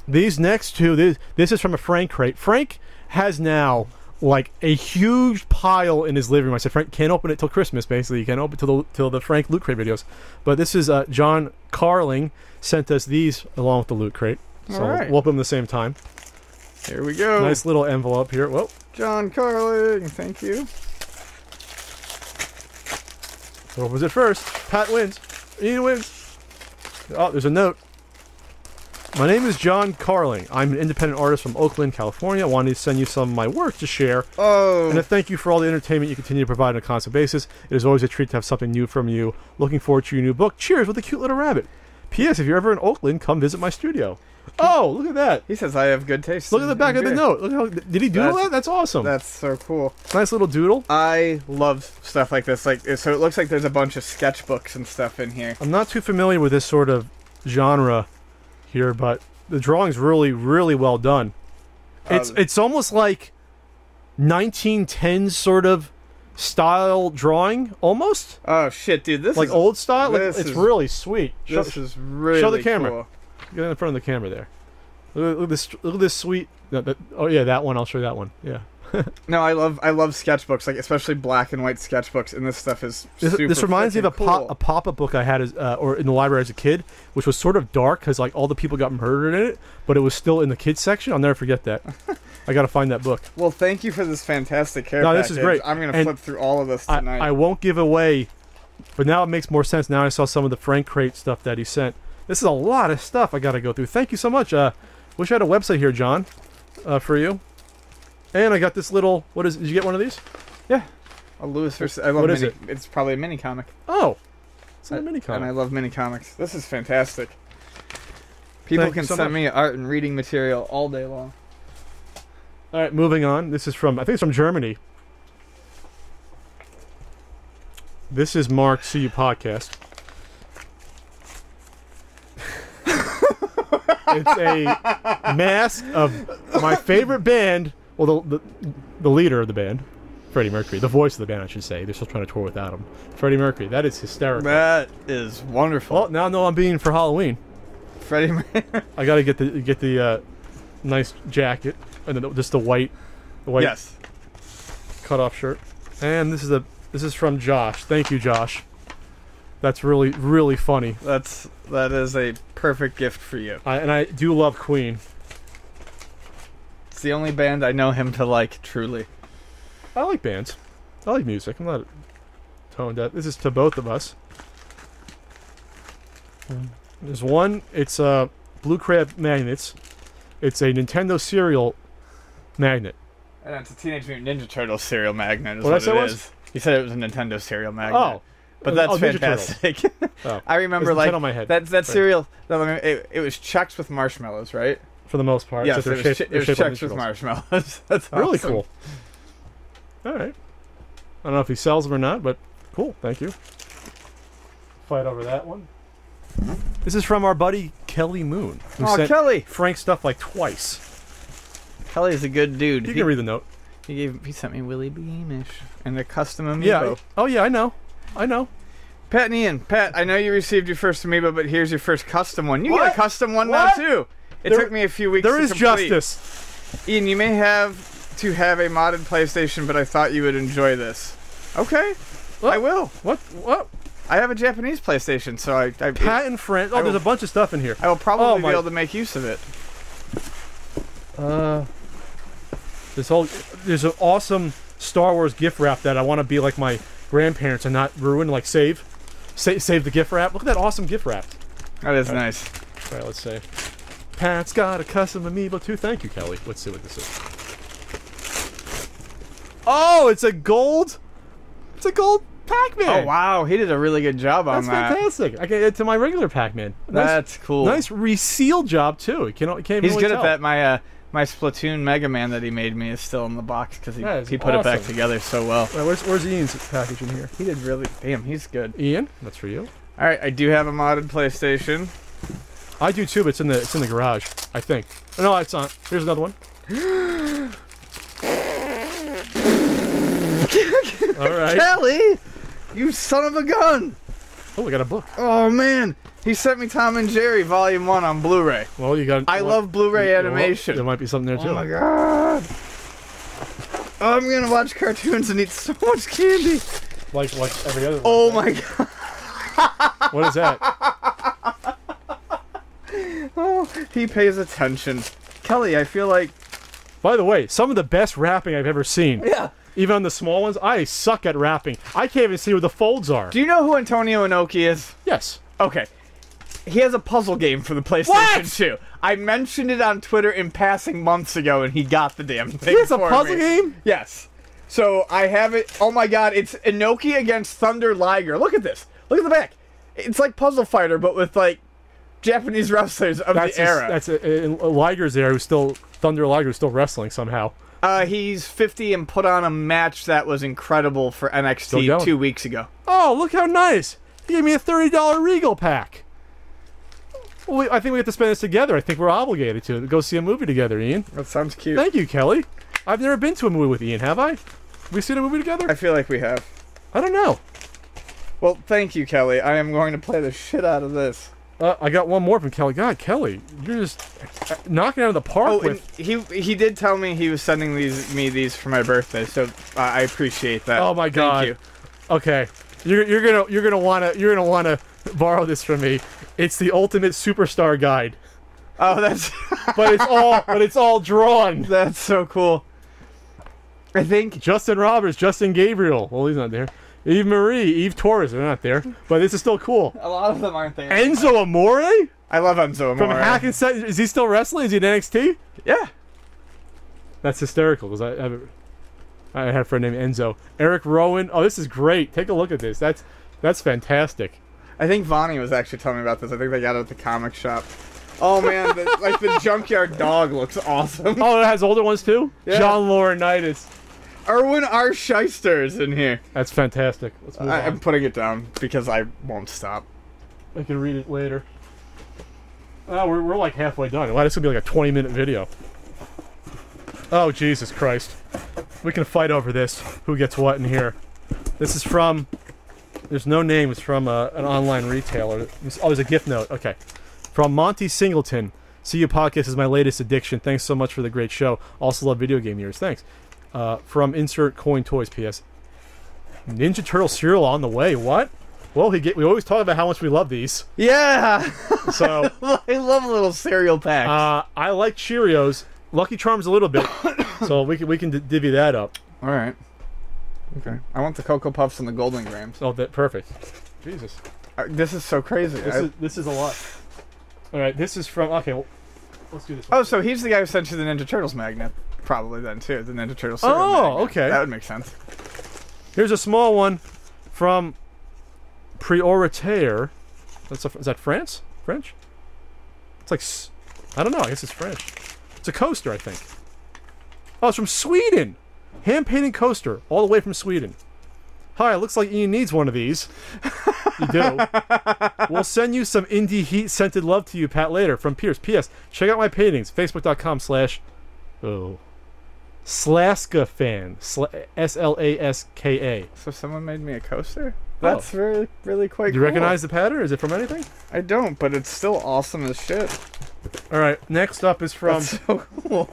These next two, this is from a Frank crate. Frank has now like a huge pile in his living room. I said, Frank, can't open it till Christmas, basically. You can't open it till the Frank Loot Crate videos. But this is John Carling sent us these along with the Loot Crate. So all right. We'll open them at the same time. Here we go. Nice little envelope here. Whoa. John Carling, thank you. What was it first? Pat wins. Ian wins. Oh, there's a note. My name is John Carling. I'm an independent artist from Oakland, California. I wanted to send you some of my work to share. Oh. And to thank you for all the entertainment you continue to provide on a constant basis. It is always a treat to have something new from you. Looking forward to your new book. Cheers with a cute little rabbit. P.S. If you're ever in Oakland, come visit my studio. Oh, look at that. He says I have good taste. Look at the back of the note. Look how, did he doodle that? That's awesome. That's so cool. Nice little doodle. I love stuff like this. So it looks like there's a bunch of sketchbooks and stuff in here. I'm not too familiar with this sort of genre here, but the drawing's really, really well done. It's almost like 1910s sort of style drawing, almost. Oh shit, dude! This like is old style. Like, it's really sweet. This is really show the camera. cool. Get in front of the camera there. Look at this. Look at this sweet. Oh yeah, that one. I'll show you that one. Yeah. No, I love sketchbooks, like especially black and white sketchbooks, and this stuff is super. This reminds me of cool. a pop-up book I had or in the library as a kid, which was sort of dark because like all the people got murdered in it, but it was still in the kids section. I'll never forget that. I got to find that book. Well, thank you for this fantastic care No, package. this is great. I'm gonna flip through all of this tonight. I won't give away, but now it makes more sense. Now I saw some of the Frank Crate stuff that he sent. This is a lot of stuff I got to go through. Thank you so much. Wish I had a website here, John, for you. And I got this little. What is? Did you get one of these? Yeah, a Lewis versus. I love what is mini. it? It's probably a mini comic. Oh, it's a mini comic. And I love mini comics. This is fantastic. People can send me art and reading material all day long. All right, moving on. This is from. I think it's from Germany. This is Mark. See you podcast. It's a mask of my favorite band. Well, the leader of the band, Freddie Mercury. The voice of the band, I should say. They're still trying to tour without him. Freddie Mercury. That is hysterical. That is wonderful. Well, now I know I'm being for Halloween. Freddie Mercury. I got to get the nice jacket and then just the white yes. cutoff shirt. And this is from Josh. Thank you, Josh. That's really, really funny. That is a perfect gift for you. And I do love Queen. It's the only band I know him to like, truly. I like bands. I like music. I'm not tone deaf. This is to both of us. There's one. It's Blue Crab magnets. It's a Nintendo cereal magnet. And it's a Teenage Mutant Ninja Turtles cereal magnet. Is What what I said it was? is. You said it was a Nintendo cereal magnet. Oh. But that's Ninja fantastic. Oh. I remember There's like Nintendo on my head. that Right. cereal. It was Chex with marshmallows, right? For the most part. Yes, except it was they're shaped like Chex with Ninja Turtles. marshmallows. That's Really awesome. cool. All right. I don't know if he sells them or not, but cool. Thank you. Fight over that one. This is from our buddy Kelly Moon. Who Oh, sent Kelly! Frank stuff like twice. Kelly's a good dude. You can read the note. He sent me Willie Beamish and a custom amiibo. Yeah. Oh yeah, I know. Pat and Ian. Pat, I know you received your first amiibo, but here's your first custom one. You What? get a custom one What? now too. It There- took me a few weeks. There to is complete. justice. Ian, you may have to have a modded PlayStation, but I thought you would enjoy this. Okay, What? I will. What? I have a Japanese PlayStation, so I Pat and friends. Oh, I there's will- a bunch of stuff in here. will probably Oh, be my- able to make use of it. There's an awesome Star Wars gift wrap that I want to be like my grandparents and not ruin. Like save the gift wrap. Look at that awesome gift wrap. That is nice. All right, let's say. Pat's got a custom amiibo too. Thank you, Kelly. Let's see what this is. Oh, it's a gold. It's a gold Pac-Man. Oh wow, he did a really good job on That's that. fantastic. I can add to my regular Pac-Man. Nice, That's cool. nice resealed job too. You can't even He's really good tell. at that. My Splatoon Mega Man that he made me is still in the box because That is he put it back awesome. together so well. All right, where's Ian's package in here? He did really. Damn, he's good. Ian, that's for you. All right, I do have a modded PlayStation. I do too, but it's in the garage. I think. Oh, no, it's not. Here's another one. All right. Kelly, you son of a gun! Oh, we got a book. Oh man, he sent me Tom and Jerry Volume 1 on Blu-ray. Well, you got. I love Blu-ray animation. There might be something there too. Oh my god! Oh, I'm gonna watch cartoons and eat so much candy. Like every other one. Oh my god! What is that? Oh, he pays attention. Kelly, I feel like. By the way, some of the best rapping I've ever seen. Yeah. Even on the small ones, I suck at rapping. I can't even see where the folds are. Do you know who Antonio Inoki is? Yes. Okay. He has a puzzle game for the PlayStation 2. I mentioned it on Twitter in passing months ago, and he got the damn thing. He has a for puzzle me. game? Yes. So I have it. Oh my god, it's Inoki against Thunder Liger. Look at this. Look at the back. It's like Puzzle Fighter, but with like Japanese wrestlers of the era. That's Liger's there, who's still Thunder Liger, who's still wrestling somehow. He's 50 and put on a match that was incredible for Still NXT going. 2 weeks ago. Oh, look how nice! He gave me a $30 Regal pack. Well, I think we have to spend this together. I think we're obligated to go see a movie together, Ian. That sounds cute. Thank you, Kelly. I've never been to a movie with Ian, have I? We seen a movie together? I feel like we have. I don't know. Well, thank you, Kelly. I am going to play the shit out of this. I got one more from Kelly. God, Kelly, you're just knocking it out of the park Oh, with... and he did tell me he was sending these for my birthday, so I appreciate that. Oh my God. Thank you. Okay, you're gonna wanna borrow this from me. It's the Ultimate Superstar Guide, Oh, that's but it's all drawn. that's so cool. I think Justin Roberts, Justin Gabriel. Well, he's not there. Eve Marie, Eve Torres. They're not there, but this is still cool. a lot of them aren't there. Enzo Amore I love Enzo Amore. from Hackensack. Is he still wrestling? Is he in NXT? Yeah. That's hysterical because I had a friend named Enzo. Eric Rowan. Oh, this is great. Take a look at this. That's fantastic. I think Vonnie was actually telling me about this. I think they got it at the comic shop. Oh man, the junkyard dog looks awesome. Oh, it has older ones too. Yeah. John Laurinaitis. Erwin R. Shyster is in here. That's fantastic. Let's move I'm on. putting it down because I won't stop. I can read it later. Oh, we're like halfway done. Wow, this is gonna be like a 20-minute video. Oh, Jesus Christ. We can fight over this. Who gets what in here? This is from... There's no name. It's from an online retailer. Oh, there's a gift note. Okay. From Monty Singleton. See You Podcast is my latest addiction. Thanks so much for the great show. Also love video game years. Thanks. From Insert Coin Toys, P.S. Ninja Turtle cereal on the way. What? Well, we always talk about how much we love these. Yeah. So I love little cereal packs. I like Cheerios. Lucky Charms a little bit. So we can divvy that up. All right. Okay. I want the Cocoa Puffs and the Golden Grams. Oh, that perfect. Jesus. This is so crazy. This is a lot. All right, this is from... Okay, well, let's do this one. Oh, so he's the guy who sent you the Ninja Turtles magnet. Probably then, too. The Ninja Turtles cereal Oh, magnet. okay. That would make sense. Here's a small one from Prioritaire. Is that France? French? It's like... I don't know. I guess it's French. It's a coaster, I think. Oh, it's from Sweden! Hand-painted coaster, all the way from Sweden. Hi, it looks like Ian needs one of these. You do. We'll send you some indie heat-scented love to you, Pat, later. From Pierce. P.S. Check out my paintings. Facebook.com/ Slaska fan. Slaska. So someone made me a coaster? That's really, really quite Do you cool. recognize the pattern? Is it from anything? I don't, but it's still awesome as shit. All right. Next up is from That's so cool.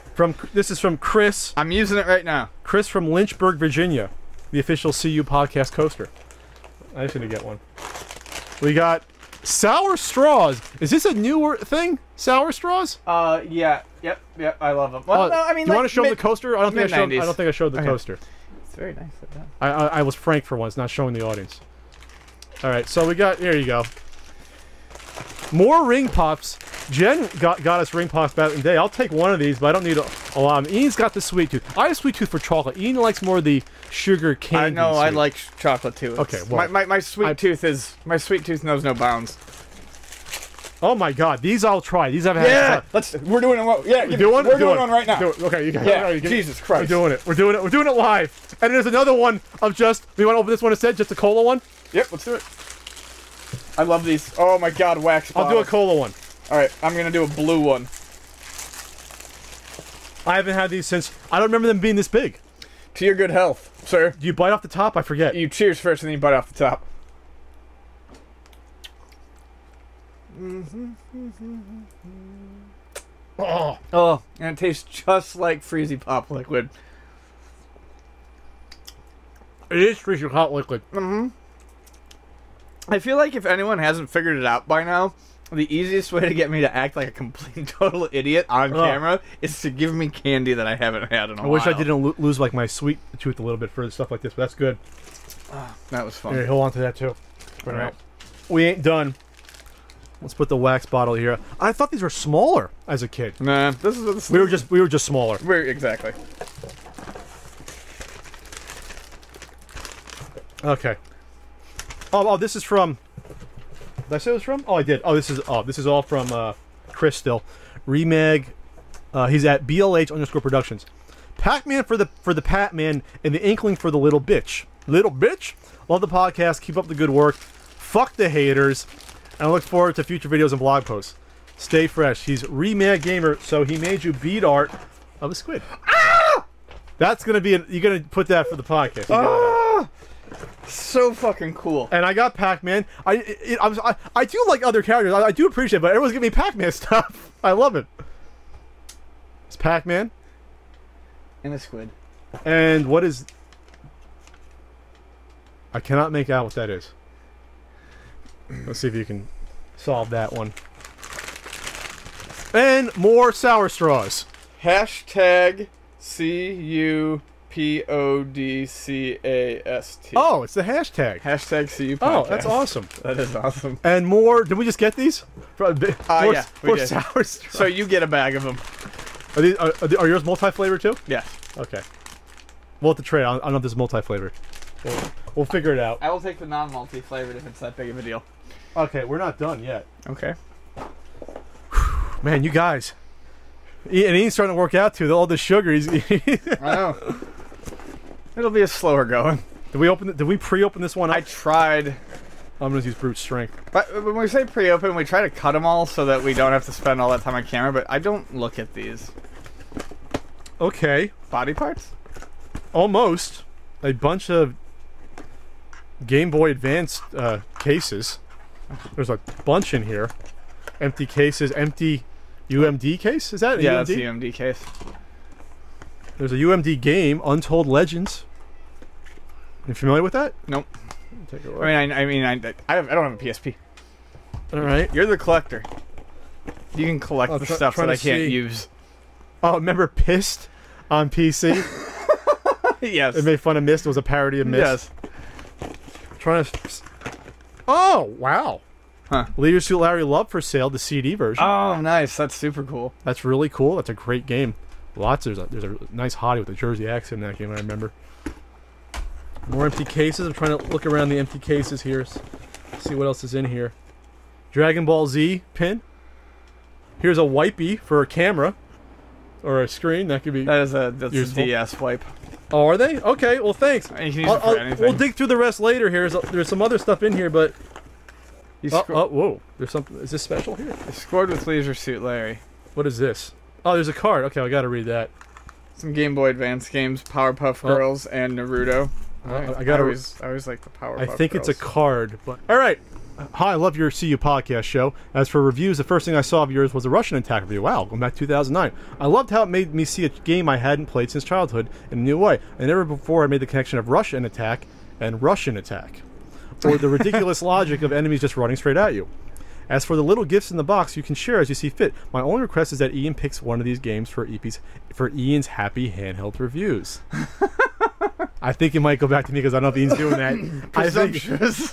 This is from Chris. I'm using it right now. Chris from Lynchburg, Virginia. The official CU podcast coaster. I just need to get one. We got sour straws. Is this a newer thing? Sour straws? Yeah. Yep. I love them. Well, no, I mean, do you want to show them the coaster? I don't think I showed the Okay. coaster. It's very nicely done. I was frank for once, not showing the audience. All right, so we got... Here you go. More ring pops. Jen got us ring pops back in the day. I'll take one of these, but I don't need a lot. Ian's got the sweet tooth. I have sweet tooth for chocolate. Ian likes more of the sugar candy. I know. I sweet. like chocolate too. Okay, well, my sweet tooth knows no bounds. Oh my God, these I'll try. These I've had. We're doing it. Yeah, You do one? We're doing one right now. Do it. Okay, you got Yeah, it. Jesus Christ. We're doing it live. And there's another one of just. We want to open this one instead, just a cola one. Yep, let's do it. I love these. Oh my God, wax I'll do a bottles. cola one. All right, I'm gonna do a blue one. I haven't had these since. I don't remember them being this big. To your good health, sir. Do you bite off the top? I forget. You cheers first, and then you bite off the top. Oh, And it tastes just like Freezy Pop liquid. it is freezing hot liquid. I feel like if anyone hasn't figured it out by now, the easiest way to get me to act like a complete total idiot on camera is to give me candy that I haven't had in a while. I wish I didn't lose like my sweet tooth a little bit for stuff like this, but that's good. That was fun. Here, hold on to that too. All right. We ain't done. Let's put the wax bottle here. I thought these were smaller as a kid. Nah, this is We were just smaller. exactly. Okay. Oh, this is from. Did I say it was from? Oh, I did. This is all from Chris still. Remag. He's at BLH_productions. Pac-Man for the Pat-Man and the Inkling for the little bitch. Little bitch. Love the podcast. Keep up the good work. Fuck the haters. And I look forward to future videos and blog posts. Stay fresh. He's Remad Gamer, so he made you bead art of a squid. Ah! That's gonna be. You're gonna put that for the podcast. So fucking cool. And I got Pac-Man. I do like other characters. I do appreciate it, but everyone's giving me Pac-Man stuff. I love it. It's Pac-Man. And a squid. And what is... I cannot make out what that is. Let's see if you can solve that one. And more sour straws. Hashtag CUPODCAST. Oh, it's the hashtag. Hashtag CU podcast. Oh, that's awesome. That is awesome. And more... Did we just get these? Yeah, we did. Sour straws. So you get a bag of them. Are yours multi-flavor too? Yes. Okay. We'll have to trade. I don't know if this is multi-flavor. We'll figure it out. I will take the non-multi flavored if it's that big of a deal. Okay, we're not done yet. Okay. Man, you guys. And Ian's starting to work out too. All the sugar. I know. It'll be a slower going. Did we open? Did we pre-open this one up? I tried. I'm gonna use brute strength. But when we say pre-open, we try to cut them all so that we don't have to spend all that time on camera. But I don't look at these. Okay. Body parts? Almost. A bunch of Game Boy Advance cases. There's a bunch in here. Empty cases. Empty UMD case? Is that Yeah, UMD? that's the UMD case. There's a UMD game, Untold Legends. You familiar with that? Nope. Take a look. I don't have a PSP. All right. You're the collector. You can collect the stuff that I can't use. Oh, remember Pissed on PC? Yes. It made fun of Myst. It was a parody of Myst. Yes. Trying to... Oh, wow. Huh. Leisure Suit Larry Love for sale, the CD version. Oh, nice. That's super cool. That's really cool. That's a great game. There's a nice hottie with a Jersey accent in that game, I remember. More empty cases. I'm trying to look around the empty cases here. See what else is in here. Dragon Ball Z pin. Here's a wipey for a camera. Or a screen. That could be... That's a DS wipe. Oh, are they? Okay, well, thanks. You can use it for anything. We'll dig through the rest later here. There's some other stuff in here, but... whoa. There's something... Is this special here? You scored with Leisure Suit Larry. What is this? Oh, there's a card. Okay, I gotta read that. Some Game Boy Advance games, Powerpuff Girls, and Naruto. I always like the Powerpuff Girls. I think it's a card, but... Alright. Hi, I love your CU podcast show. As for reviews, the first thing I saw of yours was a Russian Attack review. Wow, going back to 2009. I loved how it made me see a game I hadn't played since childhood in a new way. I never before had made the connection of Russian Attack and Russian Attack. Or the ridiculous logic of enemies just running straight at you. As for the little gifts in the box, you can share as you see fit. My only request is that Ian picks one of these games for Ian's happy handheld reviews. I think it might go back to me because I don't know if Ian's doing that.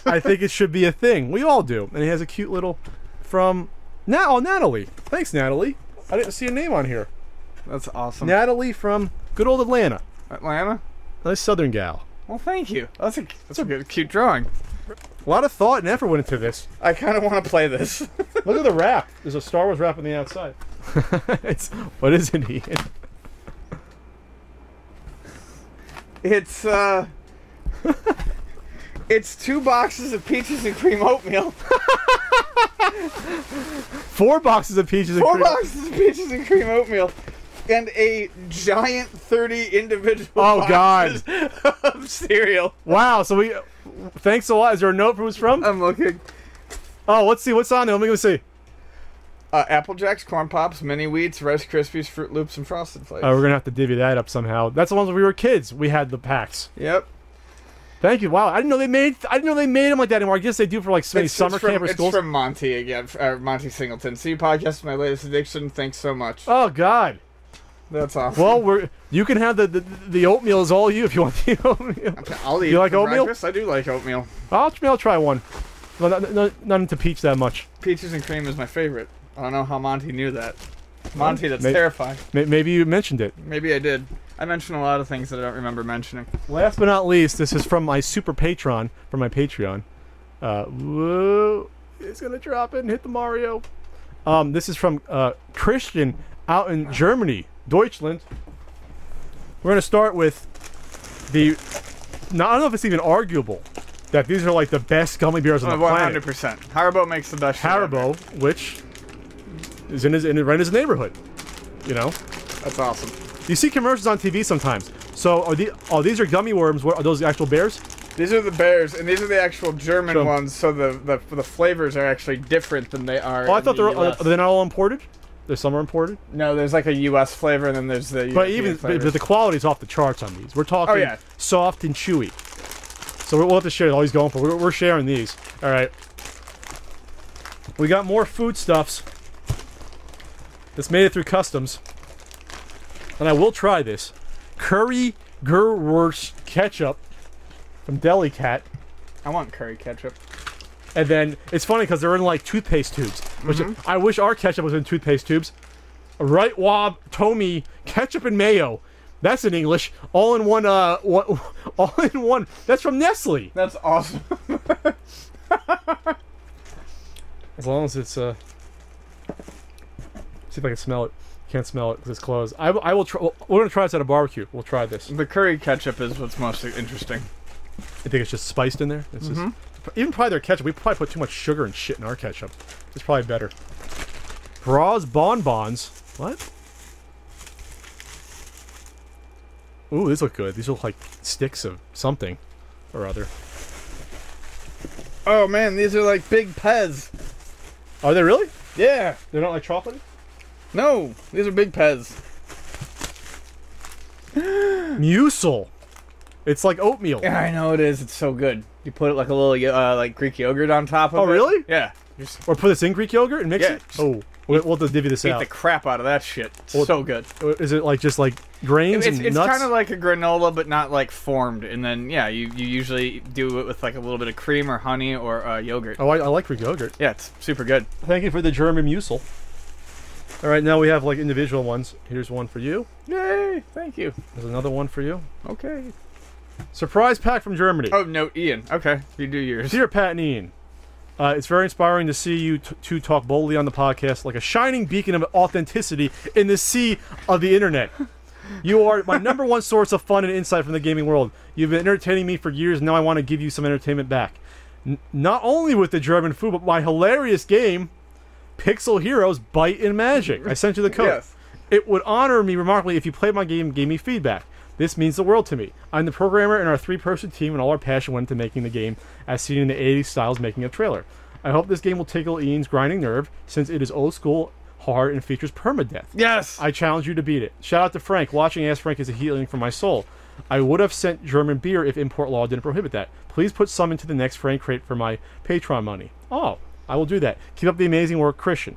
I think it should be a thing. We all do. And he has a cute little from Natalie. Thanks, Natalie. I didn't see a name on here. That's awesome. Natalie from good old Atlanta. Atlanta? Nice Southern gal. Well, thank you. That's a good, cute drawing. A lot of thought and effort went into this. I kind of want to play this. Look at the wrap. There's a Star Wars wrap on the outside. What is it, Ian? It's 2 boxes of peaches and cream oatmeal. 4 boxes of peaches and cream. 4 boxes of peaches and cream oatmeal. And a giant 30 individual boxes of cereal. Wow, so we... Thanks a lot. Is there a note for who's from? I'm looking. Oh, let's see. What's on there? Let me go see. Apple Jacks, Corn Pops, Mini Wheats, Rice Krispies, Fruit Loops, and Frosted Flakes. Oh, we're going to have to divvy that up somehow. That's the ones when we were kids. We had the packs. Yep. Thank you. Wow, I didn't know they made them like that anymore. I guess they do for like summer camp or schools. It's from Monty again, Monty Singleton. See, podcast, my latest addiction. Thanks so much. Oh God. That's awesome. Well, you can have the oatmeal is all you if you want the oatmeal. I'll eat. You like oatmeal? Breakfast. I do like oatmeal. I'll try one. Well, not into peach that much. Peaches and cream is my favorite. I don't know how Monty knew that. Monty, that's terrifying. Maybe you mentioned it. Maybe I did. I mentioned a lot of things that I don't remember mentioning. Last but not least, this is from my super patron, from my Patreon. Whoa, it's gonna drop it and hit the Mario. This is from Christian out in Germany, Deutschland. We're gonna start with the. Now, I don't know if it's even arguable that these are like the best gummy bears on the planet. 100%. Haribo makes the best. Haribo, which is right in his neighborhood. You know, That's awesome. you see commercials on TV sometimes. So these are gummy worms. What are those? Actual bears? These are the bears, and these are the actual German So- ones. So the flavors are actually different than they are. Oh, I in thought the they're US. not all imported. There's some are imported. No, there's like a U.S. flavor, and then there's the. But European flavors. but the quality's off the charts on these. We're talking yeah. soft and chewy. So we'll have to share all he's going for. We're sharing these. All right. We got more foodstuffs. This made it through customs. And I will try this. Curry Gewurst ketchup from Delicat. I want curry ketchup. And then it's funny because they're in like toothpaste tubes, which I wish our ketchup was in toothpaste tubes. Right Wob Tomy ketchup and mayo. That's in English. All in one. All in one. That's from Nestle. That's awesome. As long as it's see if I can smell it. Can't smell it because it's closed. I will try. We're gonna try this at a barbecue. We'll try this. The curry ketchup is what's most interesting. I think it's just spiced in there. It's just, even probably their ketchup. We probably put too much sugar and shit in our ketchup. It's probably better. Bras bonbons. What? Ooh, these look good. These look like sticks of something or other. Oh man, these are like big Pez. Are they really? Yeah. They're not like chocolate? No, these are big Pez. Muesli. It's like oatmeal. Yeah, I know it is. It's so good. You put it like a little like Greek yogurt on top of it. Oh, really? Yeah. Or put this in Greek yogurt and mix Yeah. it? Oh, we'll have to divvy this Eat out. the crap out of that shit. It's Well, so good. Is it like just like grains It's and nuts? kind of like a granola, but not like formed. And then yeah, you usually do it with like a little bit of cream or honey or yogurt. Oh, I like Greek yogurt. Yeah, it's super good. Thank you for the German muesli. All right, now we have like individual ones. Here's one for you. Yay! Thank you. There's another one for you. Okay. Surprise pack from Germany. Oh no, Ian. Okay, you do yours. Dear Pat and Ian, it's very inspiring to see you two talk boldly on the podcast like a shining beacon of authenticity in the sea of the internet. You are my number one source of fun and insight from the gaming world. You've been entertaining me for years, and now I want to give you some entertainment back. Not only with the German food, but my hilarious game, Pixel Heroes Bite and Magic. I sent you the code. Yes. It would honor me remarkably if you played my game and gave me feedback. This means the world to me. I'm the programmer in our 3-person team, and all our passion went into making the game, as seen in the 80s styles making a trailer. I hope this game will tickle Ian's grinding nerve, since it is old school, hard, and features permadeath. Yes. I challenge you to beat it. Shout out to Frank. Watching Ask Frank is a healing for my soul. I would have sent German beer if import law didn't prohibit that. Please put some into the next Frank crate for my Patreon money. Oh, I will do that. Keep up the amazing work, Christian.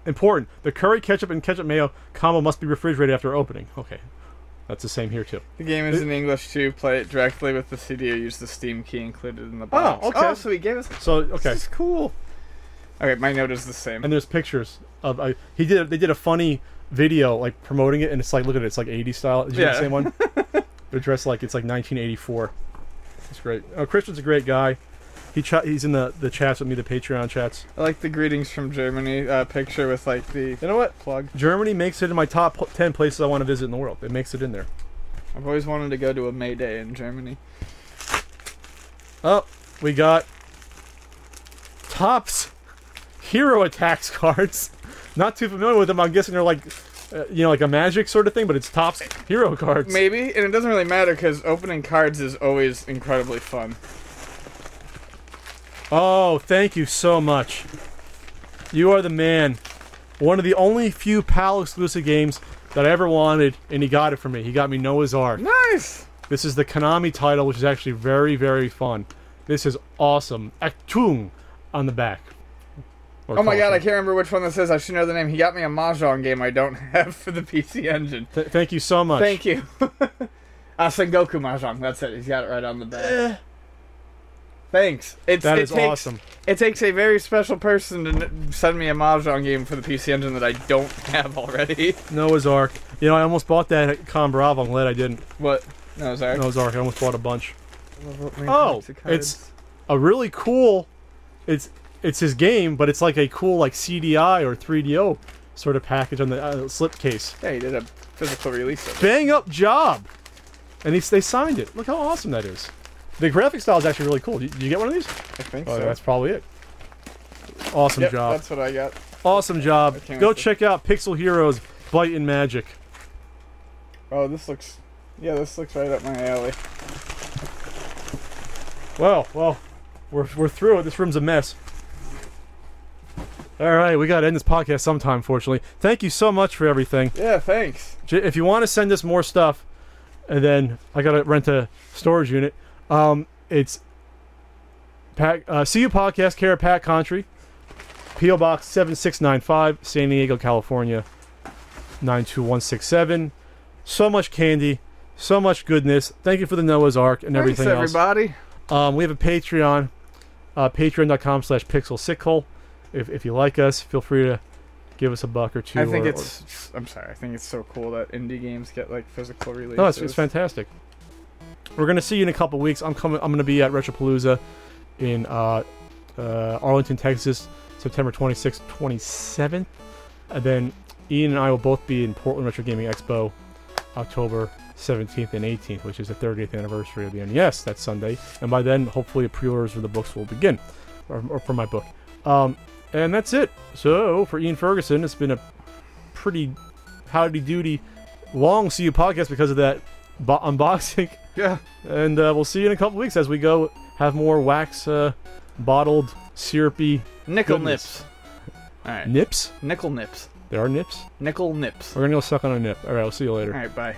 Important. The curry ketchup and ketchup mayo combo must be refrigerated after opening. Okay. That's the same here, too. The game is in English too. Play it directly with the CD or use the Steam key included in the box. Oh, okay. Oh, so he gave us. So, okay. This is cool. Okay, my note is the same. And there's pictures of... they did a funny video, like, promoting it, and it's like, look at it, it's like 80s style. Did you get the same one? They're dressed like it's like 1984. It's great. Oh, Christian's a great guy. He's in the chats with me, the Patreon chats. I like the greetings from Germany picture with like the. You know what? Plug. Germany makes it in my top 10 places I want to visit in the world. It makes it in there. I've always wanted to go to a May Day in Germany. Oh, we got Topps Hero Attacks cards. Not too familiar with them. I'm guessing they're like, like a Magic sort of thing, but it's Topps Hero cards. Maybe, and it doesn't really matter because opening cards is always incredibly fun. Oh, thank you so much. You are the man. One of the only few PAL exclusive games that I ever wanted, and he got it for me. He got me Noah's Ark. Nice! This is the Konami title, which is actually very, very fun. This is awesome. Achtung on the back. Oh my god, I can't remember which one this is. I should know the name. He got me a Mahjong game I don't have for the PC Engine. Thank you so much. Thank you. Sengoku Mahjong. That's it. He's got it right on the back. Thanks. That is awesome. It takes a very special person to send me a Mahjong game for the PC Engine that I don't have already. Noah's Ark. You know, I almost bought that at Con Bravo. I'm glad I didn't. What? Noah's Ark? Noah's Ark. I almost bought a bunch. Oh, it's a really cool... It's his game, but it's like a cool like CDI or 3DO sort of package on the slipcase. Yeah, he did a physical release of it. Bang up job! And they signed it. Look how awesome that is. The graphic style is actually really cool. Did you get one of these? I think Oh, so. that's probably it. Awesome Yep, job. that's what I got. Awesome job. can't Go wait to- check out Pixel Heroes Bite and Magic. Oh, this looks right up my alley. Well, we're through it. This room's a mess. All right, we got to end this podcast sometime, unfortunately. Thank you so much for everything. Yeah, thanks. If you want to send us more stuff, and then I got to rent a storage unit, it's Pat, CU Podcast, care of Pat Contry, P.O. Box 7695, San Diego, California, 92167. So much candy, so much goodness. Thank you for the Noah's Ark and everything else. Thanks, everybody. We have a Patreon, patreon.com/pixelsickle. If you like us, feel free to give us a buck or two. I think it's so cool that indie games get like physical releases. No, it's fantastic. We're gonna see you in a couple weeks. I'm gonna be at Retropalooza in Arlington, Texas, September 26th, 27th, and then Ian and I will both be in Portland Retro Gaming Expo, October 17th and 18th, which is the 30th anniversary of the NES. That's Sunday, and by then, hopefully, pre-orders for the books will begin, or for my book. And that's it. So, for Ian Ferguson, it's been a pretty howdy-doody long CU podcast because of that unboxing. Yeah. And we'll see you in a couple weeks as we go have more wax bottled, syrupy Nickel goodness. nips. Alright. Nips? Nickel nips. There are nips? Nickel nips. We're going to go suck on a nip. Alright, I'll see you later. Alright, bye.